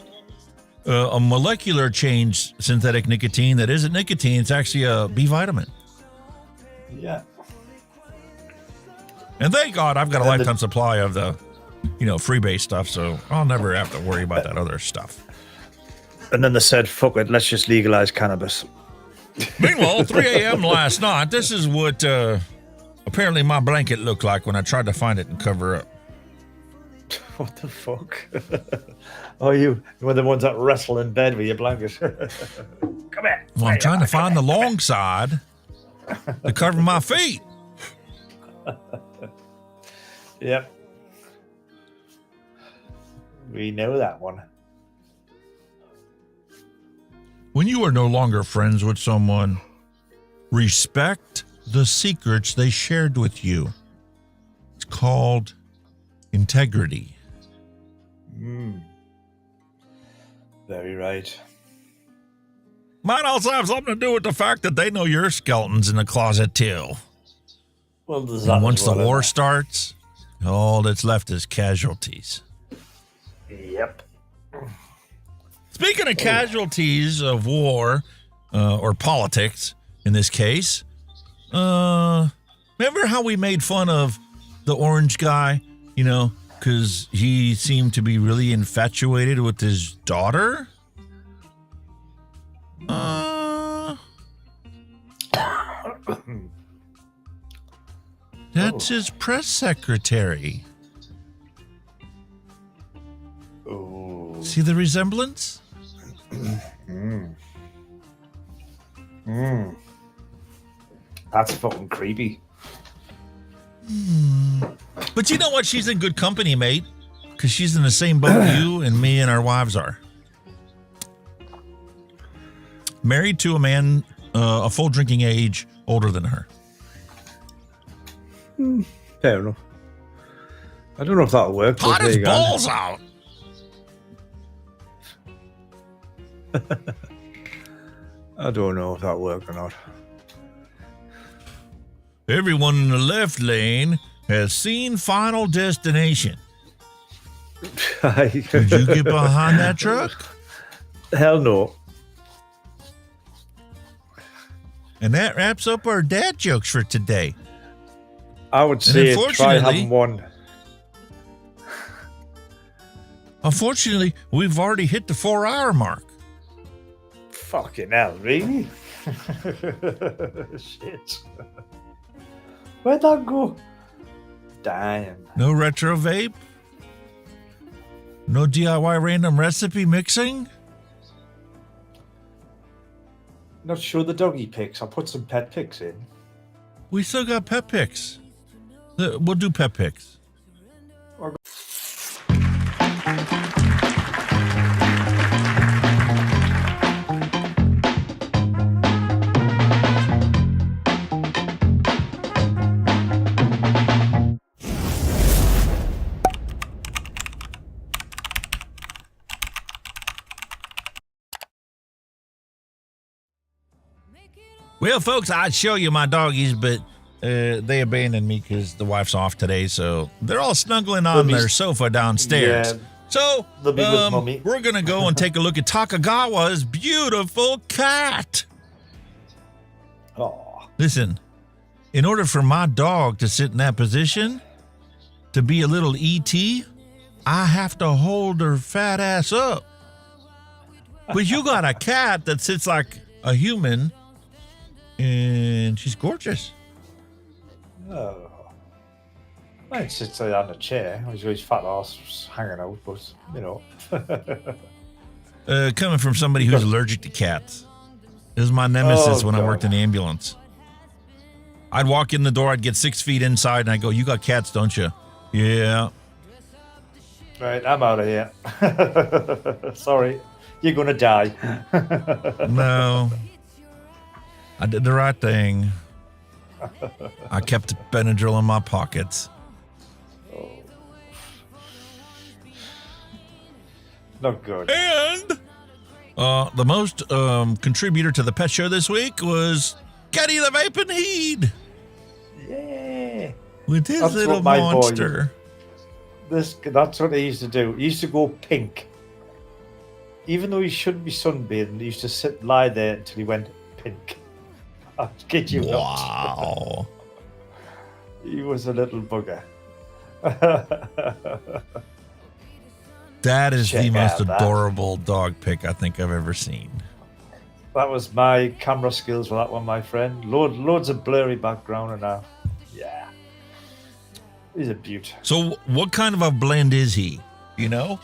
a molecular change synthetic nicotine that isn't nicotine. It's actually a B vitamin. Yeah. And thank God I've got a lifetime supply of the, freebase stuff, so I'll never have to worry about that other stuff. And then they said, fuck it, let's just legalize cannabis. Meanwhile, 3 a.m. last night, this is what apparently my blanket looked like when I tried to find it and cover up. What the fuck? Oh, you were the ones that wrestle in bed with your blanket. Come here. Well, I'm trying to find the long side to cover my feet. Yep. We know that one. When you are no longer friends with someone, respect the secrets they shared with you. It's called integrity. Very right. Might also have something to do with the fact that they know your skeleton's in the closet too. Well, there's And that once as the well, war isn't starts, all that's left is casualties. there? Yep. Speaking of casualties of war, or politics in this case, remember how we made fun of the orange guy, you know, because he seemed to be really infatuated with his daughter? That's his press secretary. Oh. See the resemblance? That's fucking creepy. But you know what? She's in good company, mate. Because she's in the same boat you and me and our wives are. Married to a man, a full drinking age, older than her. Fair enough. I don't know if that'll work. Hot as balls out. I don't know if that'll work or not. Everyone in the left lane has seen Final Destination. Could you get behind that truck? Hell no. And that wraps up our dad jokes for today. I would say try having one. Unfortunately, we've already hit the 4-hour mark. Fucking hell, really? Shit. Where'd that go? Damn. No retro vape? No DIY random recipe mixing? Not sure the doggy pics. I'll put some pet pics in. We still got pet pics. We'll do pet pics. Well, folks, I'd show you my doggies, but they abandoned me because the wife's off today, so they're all snuggling on their sofa downstairs. Yeah, so they'll be with Mummy. We're going to go and take a look at Takagawa's beautiful cat. Oh. Listen, in order for my dog to sit in that position, to be a little E.T., I have to hold her fat ass up. But you got a cat that sits like a human, and she's gorgeous. Oh. Might sit on a chair. He's got his fat ass hanging out, but, you know. Coming from somebody who's allergic to cats. It was my nemesis when I worked in the ambulance. I'd walk in the door, I'd get 6 feet inside, and I'd go, "You got cats, don't you?" "Yeah." Right, I'm out of here. Sorry. You're going to die. No. I did the right thing. I kept Benadryl in my pockets. Not good. And the most contributor to the pet show this week was Kenny the Vape Heed. Yeah. With his little monster. That's what he used to do. He used to go pink. Even though he shouldn't be sunbathing, he used to lie there until he went pink. I'll kid you not. Wow. He was a little bugger. That is Check the most out that. adorable dog pic I think I've ever seen. That was my camera skills for that one, my friend. Loads of blurry background and that. Yeah. He's a beaut. So what kind of a blend is he? You know?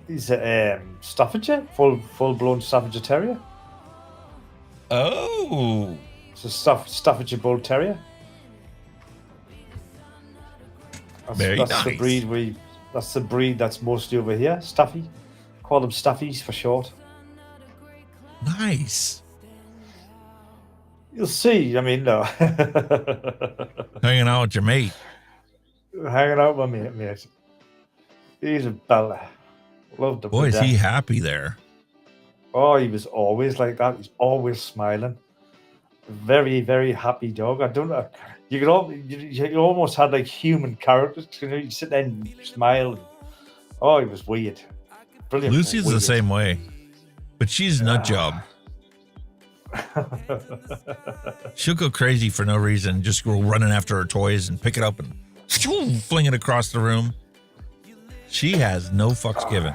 He's a Staffordshire, full-blown Staffordshire Terrier. Oh. It's a Staffordshire Bull Terrier. That's nice. the breed that's the breed that's mostly over here. Staffy. Call them Staffies for short. Nice. You'll see. I mean, no. Hanging out with your mate. Hanging out with my mate. He's a bella. Loved him. Boy, is he happy there. Oh, he was always like that. He's always smiling. Very, very happy dog. I don't know. You almost had like human characters. You sit there and smile. Oh, he was weird. Brilliant. Lucy's the same way, but she's nut job. She'll go crazy for no reason. Just go running after her toys and pick it up and fling it across the room. She has no fucks given.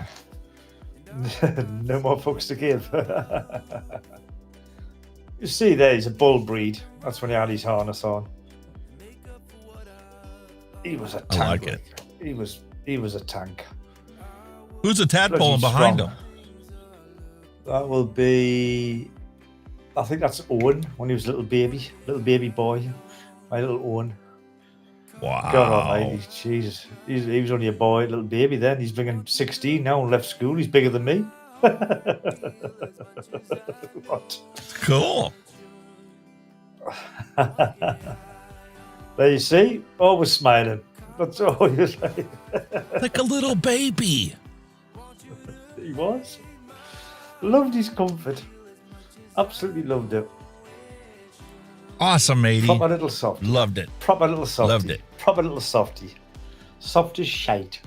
No more fucks to give. You see there, he's a bull breed. That's when he had his harness on. He was a tank. I like it. He was a tank. Who's the tadpole behind him? That will be, I think that's Owen when he was a little baby boy. My little Owen. Wow. God almighty, Jesus. He was only a boy, little baby then. He's bringing 16 now and left school. He's bigger than me. What? Cool. There you see, always smiling. That's all you say. Like a little baby. He was. Loved his comfort. Absolutely loved it. Awesome, matey. Proper little softy. Loved it. Proper little softy. Loved it. Proper little softy. Soft as shite.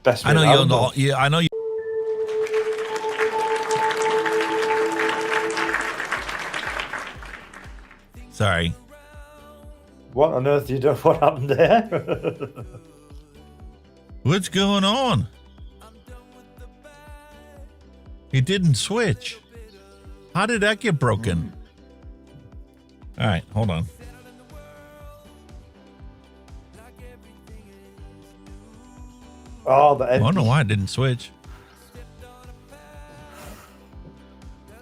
Best I know you'll know. Yeah, I know you. Sorry. What on earth you doing? What happened there? What's going on? It didn't switch. How did that get broken? All right, hold on. Oh, I don't know why it didn't switch.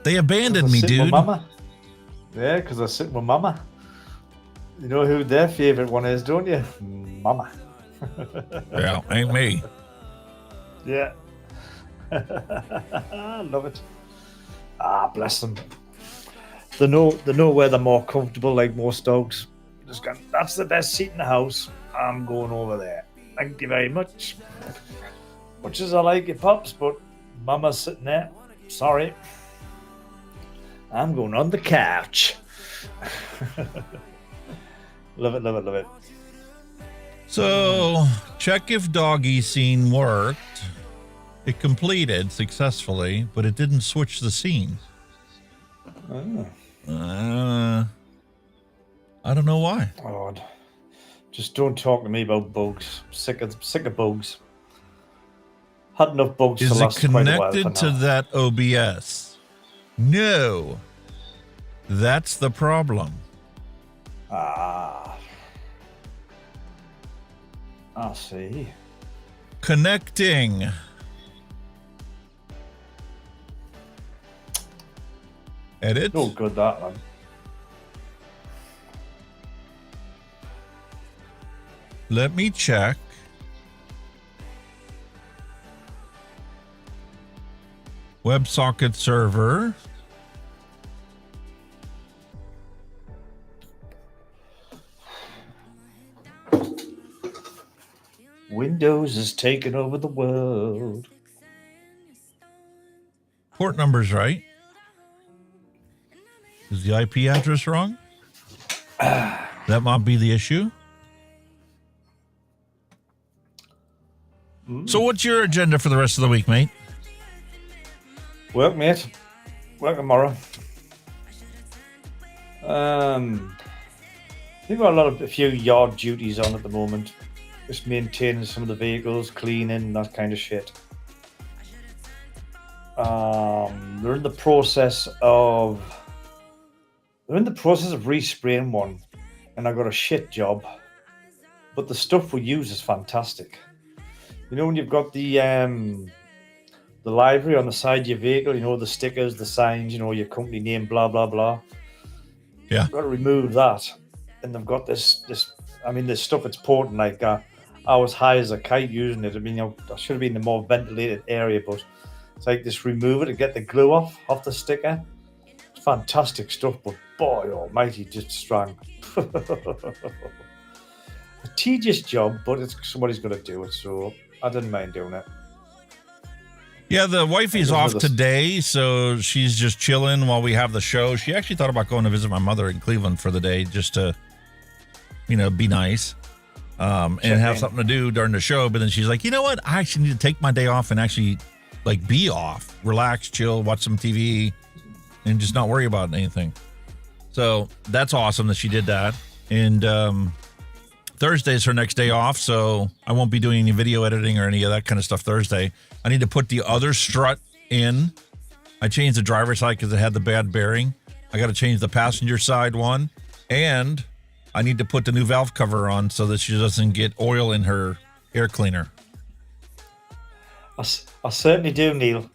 They abandoned me, dude. Mama. Yeah, because I was sitting with Mama. You know who their favourite one is, don't you? Mama. Yeah, ain't me. Yeah. I love it. Ah, bless them. They know where they're more comfortable, like most dogs. Just going, that's the best seat in the house. I'm going over there. Thank you very much. Much as I like it, Pops, but Mama's sitting there. Sorry. I'm going on the couch. Love it, love it, love it. So, check if doggy scene worked. It completed successfully, but it didn't switch the scene. Oh. I don't know why. God. Just don't talk to me about bugs. Sick of bugs. Had enough bugs Is to it last quite a while connected for to now. that OBS? No. That's the problem. Ah. I see. Connecting. Edit. No good, that one. Let me check. WebSocket server. Windows is taking over the world. Port number's right. Is the IP address wrong? That might be the issue. So what's your agenda for the rest of the week, mate? Work, mate. Work tomorrow. I think we've got a few yard duties on at the moment. Just maintaining some of the vehicles, cleaning, that kind of shit. They're in the process of respraying one, and I got a shit job. But the stuff we use is fantastic. You know when you've got the livery on the side of your vehicle, you know, the stickers, the signs, you know, your company name, blah blah blah. Yeah. You've got to remove that, and they've got this. I mean, this stuff. It's potent. Like I was high as a kite using it. I mean, I should have been in a more ventilated area, but it's like just remove it and get the glue off the sticker. It's fantastic stuff, but boy almighty, just strong. A tedious job, but it's somebody's got to do it, so I didn't mind doing it. Yeah, the wifey's off today, so she's just chilling while we have the show. She actually thought about going to visit my mother in Cleveland for the day just to, be nice and have something to do during the show. But then she's like, you know what? I actually need to take my day off and actually, be off, relax, chill, watch some TV, and just not worry about anything. So that's awesome that she did that. And Thursday's her next day off, so I won't be doing any video editing or any of that kind of stuff Thursday. I need to put the other strut in. I changed the driver's side because it had the bad bearing. I got to change the passenger side one. And I need to put the new valve cover on so that she doesn't get oil in her air cleaner. I certainly do, Neil.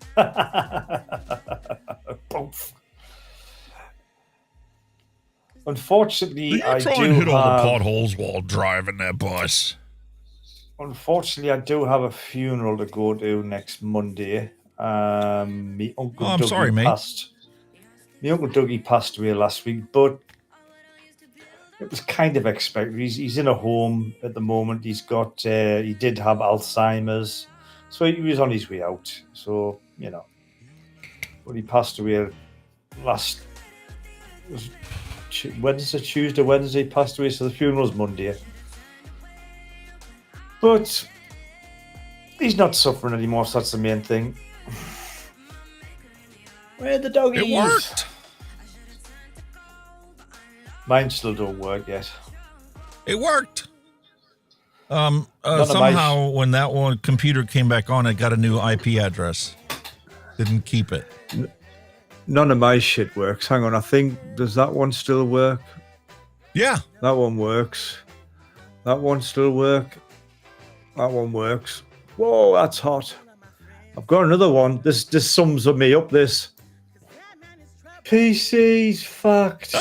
Unfortunately, I do hit all the potholes while driving that bus. Unfortunately, I do have a funeral to go to next Monday. Me uncle I'm Dougie sorry, mate. My uncle Dougie passed away last week, but it was kind of expected. He's in a home at the moment. He did have Alzheimer's, so he was on his way out. So but he passed away Wednesday passed away, so the funeral's Monday. But he's not suffering anymore, so that's the main thing. Where the doggies? It worked. Mine still don't work yet. It worked. Somehow when that one computer came back on, it got a new IP address. Didn't keep it. None of my shit works. Hang on, I think, does that one still work? Yeah. That one works. That one still work. That one works. Whoa, that's hot. I've got another one. This sums me up, this. PC's fucked.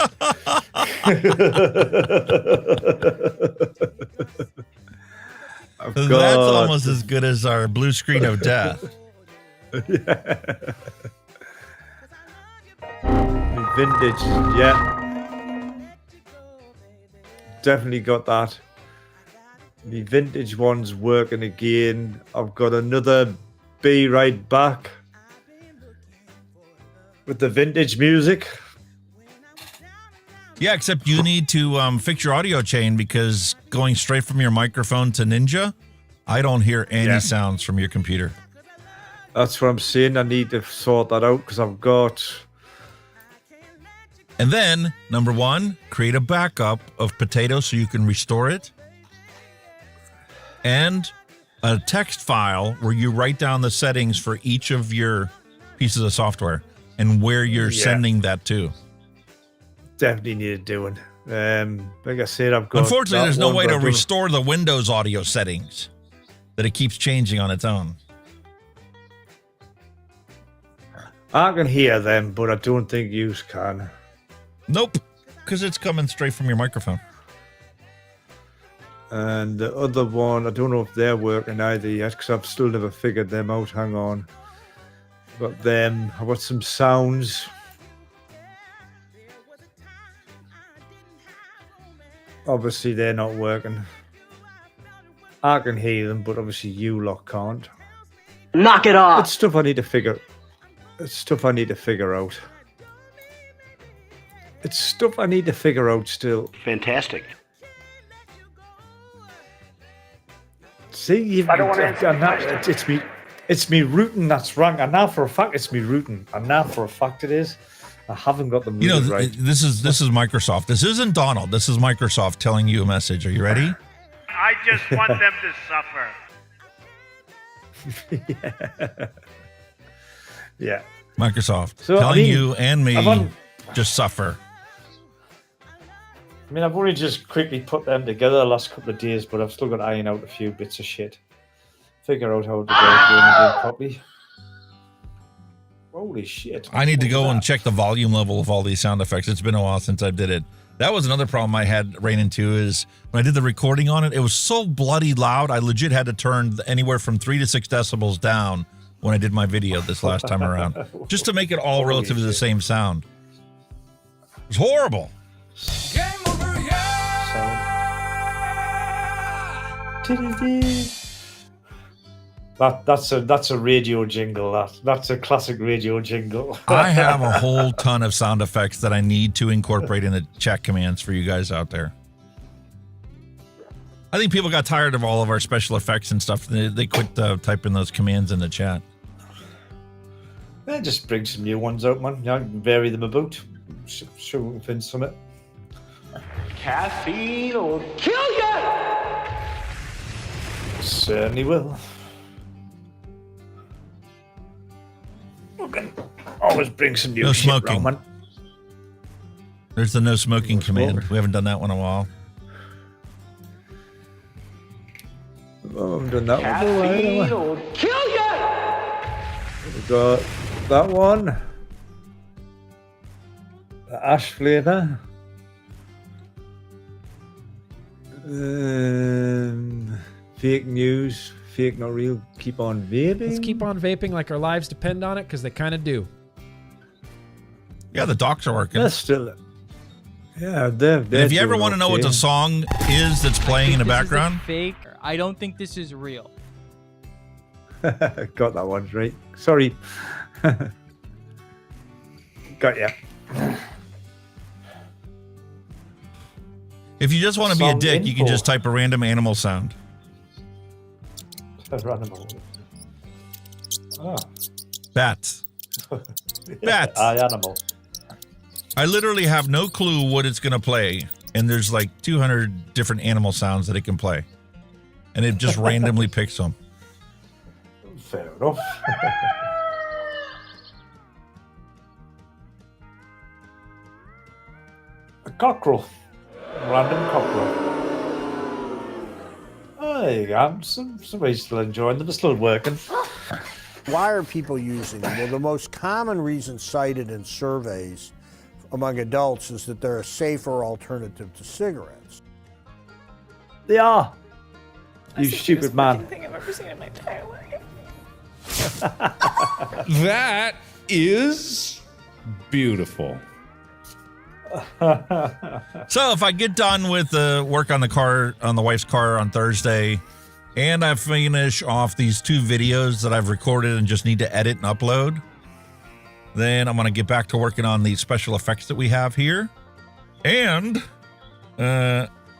That's almost as good as our blue screen of death. Yeah. Vintage, yeah. Definitely got that. The vintage one's working again. I've got another Be Right Back with the vintage music. Yeah, except you need to fix your audio chain because going straight from your microphone to Ninja, I don't hear any sounds from your computer. That's what I'm saying. I need to sort that out because I've got... And then, number one, create a backup of Potato so you can restore it. And a text file where you write down the settings for each of your pieces of software and where you're sending that to. Definitely needed doing. Like I said, I've got... Unfortunately, there's no way to restore the Windows audio settings that it keeps changing on its own. I can hear them, but I don't think you can. Nope, because it's coming straight from your microphone. And the other one, I don't know if they're working either yet because I've still never figured them out. Hang on. I've got them. I've got some sounds. Obviously, they're not working. I can hear them, but obviously you lot can't. Knock it off! It's stuff I need to figure. It's stuff I need to figure out. It's stuff I need to figure out still. Fantastic. See, I don't want to answer it's me rooting that's wrong. And now for a fact it's me rooting. And now for a fact it is. I haven't got the rooting right. This is Microsoft. This isn't Donald. This is Microsoft telling you a message. Are you ready? I just want them to suffer. Yeah. Microsoft telling you and me just suffer. I mean, I've only just quickly put them together the last couple of days, but I've still got to iron out a few bits of shit. Figure out how to get it going again properly. Holy shit. I need to go and check the volume level of all these sound effects. It's been a while since I did it. That was another problem I had ran into is when I did the recording on it, it was so bloody loud. I legit had to turn anywhere from 3 to 6 decibels down when I did my video this last time around, just to make it all relatively the same sound. It was horrible. That's a radio jingle. That's a classic radio jingle. I have a whole ton of sound effects that I need to incorporate in the chat commands for you guys out there. I think people got tired of all of our special effects and stuff. They quit typing those commands in the chat. Yeah, just bring some new ones out, man. Yeah, vary them about. Sure, we can find some it. Caffeine will kill you! Certainly will. We can always bring some new No shit smoking. around, man. There's the no smoking command. We haven't done that one in a while. Oh, I'm doing that one. Caffeine will kill you! We've got that one. The ash flavour. Fake news. Fake not real. Keep on vaping. Let's keep on vaping like our lives depend on it, because they kind of do. Yeah, the docs are working. They're still. Yeah, they're if you ever doing want to know what okay. the song is that's playing in the background, Fake. I don't think this is real. Got that one right. Sorry. Got ya. if you just want to be a Song dick, you can info. just type a random animal sound. Random. Oh. Bats. Bats. Animal. I literally have no clue what it's going to play. And there's like 200 different animal sounds that it can play. And it just randomly picks them. Fair enough. A cockerel. Random cockerel. Oh, there you go. Somebody's still enjoying them. They're still working. Why are people using them? Well, the most common reason cited in surveys among adults is that they're a safer alternative to cigarettes. They are. You stupid man. Thing I've ever seen in my entire life. That is beautiful. So if I get done with the work on the wife's car on Thursday, and I finish off these 2 videos that I've recorded and just need to edit and upload, then I'm going to get back to working on the special effects that we have here. And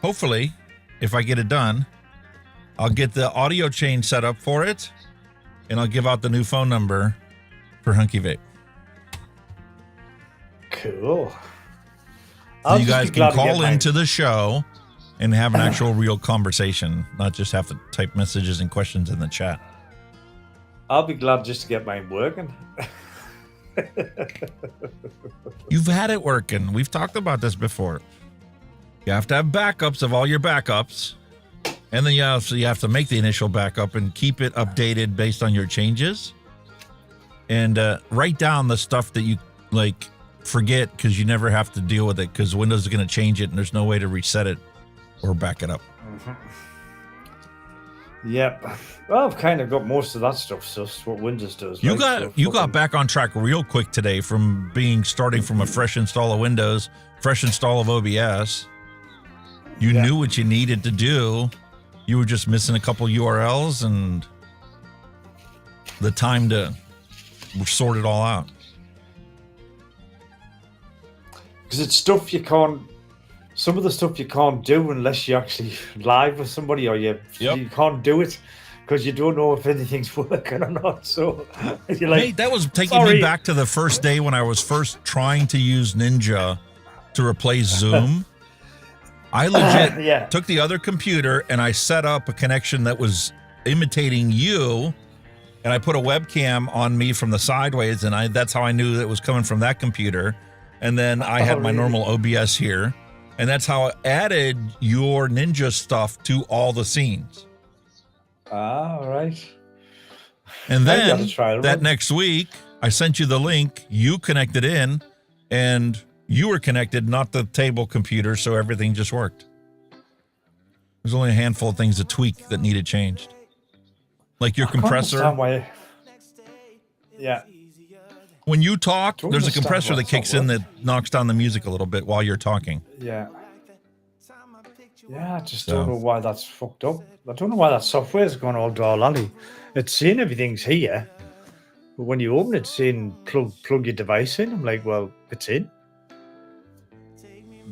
hopefully, if I get it done, I'll get the audio chain set up for it, and I'll give out the new phone number for Hunky Vape. Cool. So you guys can call into the show and have an actual real conversation, not just have to type messages and questions in the chat. I'll be glad just to get mine working. You've had it working. We've talked about this before. You have to have backups of all your backups. And then you have to make the initial backup and keep it updated based on your changes. And write down the stuff that you like forget, because you never have to deal with it, because Windows is going to change it and there's no way to reset it or back it up. Yep. Well, I've kind of got most of that stuff. So that's what Windows does. You right? got back on track real quick today from starting from a fresh install of Windows, fresh install of OBS. You knew what you needed to do. You were just missing a couple URLs and the time to sort it all out. Because it's stuff you can't. Some of the stuff you can't do unless you're actually live with somebody, or you can't do it because you don't know if anything's working or not. So you're like, hey, that was taking me back to the first day when I was first trying to use Ninja to replace Zoom. I legit took the other computer and I set up a connection that was imitating you, and I put a webcam on me from the sideways, and that's how I knew that it was coming from that computer. And then I had my normal OBS here, and that's how I added your Ninja stuff to all the scenes. all right. And then that next week, I sent you the link, you connected in, and you were connected, not the table computer, so everything just worked. There's only a handful of things to tweak that needed changed. Like your compressor. Yeah. When you talk, there's a compressor that kicks in that knocks down the music a little bit while you're talking. Yeah. Yeah, I just don't know why that's fucked up. I don't know why that software's gone all dollally. It's saying everything's here, but when you open it, it's saying plug your device in. I'm like, well, it's in.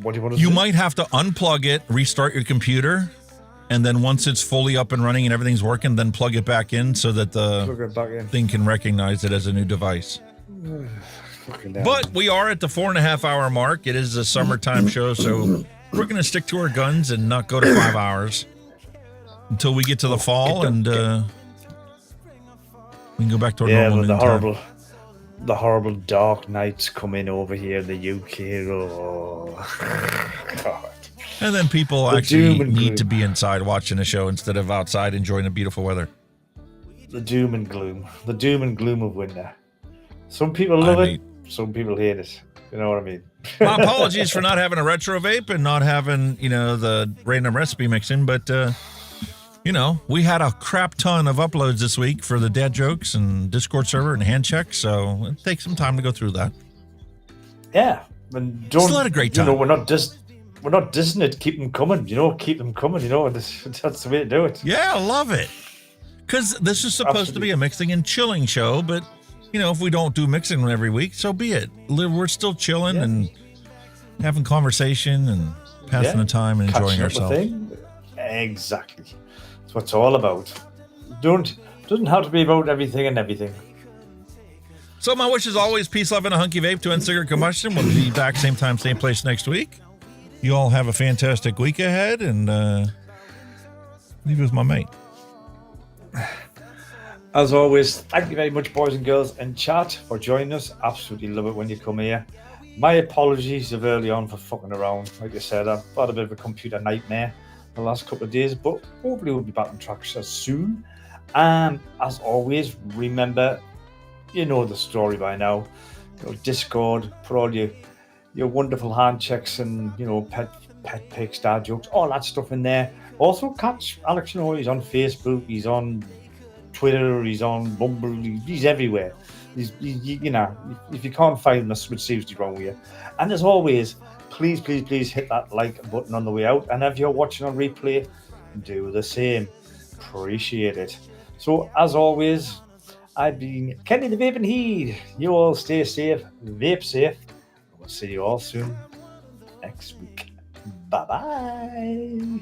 What do you want to do? You might have to unplug it, restart your computer, and then once it's fully up and running and everything's working, then plug it back in so that the thing can recognize it as a new device. But we are at the 4.5 hour mark. It is a summertime show, so we're going to stick to our guns and not go to 5 hours until we get to the fall, and we can go back to our normal noon time. The horrible dark nights coming over here in the UK. Oh, God. And then people actually need to be inside watching a show instead of outside enjoying the beautiful weather. The doom and gloom of winter. Some people love it, some people hate it. You know what I mean? My apologies for not having a retro vape and not having, the random recipe mixing, but, we had a crap ton of uploads this week for the dad jokes and Discord server and hand checks, so it takes some time to go through that. Yeah. And still had a great time. We're not dissing it. Keep them coming, keep them coming, that's the way to do it. Yeah, I love it. Because this is supposed to be a mixing and chilling show, but, if we don't do mixing every week, so be it. We're still chilling and having conversation and passing the time and enjoying ourselves. Exactly. That's what it's all about. Doesn't have to be about everything and everything. So my wish is always peace, love, and a hunky vape to end cigarette combustion. We'll be back same time, same place next week. You all have a fantastic week ahead, and leave it with my mate. As always, thank you very much, boys and girls in chat, for joining us. Absolutely love it when you come here. My apologies of early on for fucking around. Like I said, I've had a bit of a computer nightmare the last couple of days, but hopefully we'll be back on track soon. As always, remember, you know the story by now. Discord, put all your wonderful hand checks and pet pics, dad jokes, all that stuff in there. Also catch Alex. He's on Facebook, he's on Twitter, he's on Bumble, he's everywhere. If you can't find him, something seriously wrong with you. And as always, please hit that like button on the way out. And if you're watching on replay, do the same. Appreciate it. So as always, I've been Kenny the Vape and Heed. You all stay safe, vape safe. We'll see you all soon next week. Bye-bye.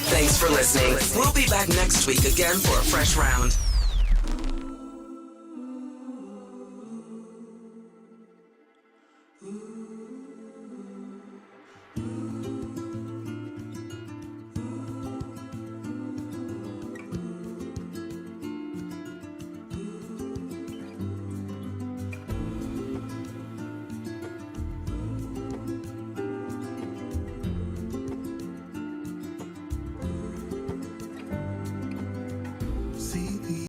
Thanks for listening. We'll be back next week again for a fresh round.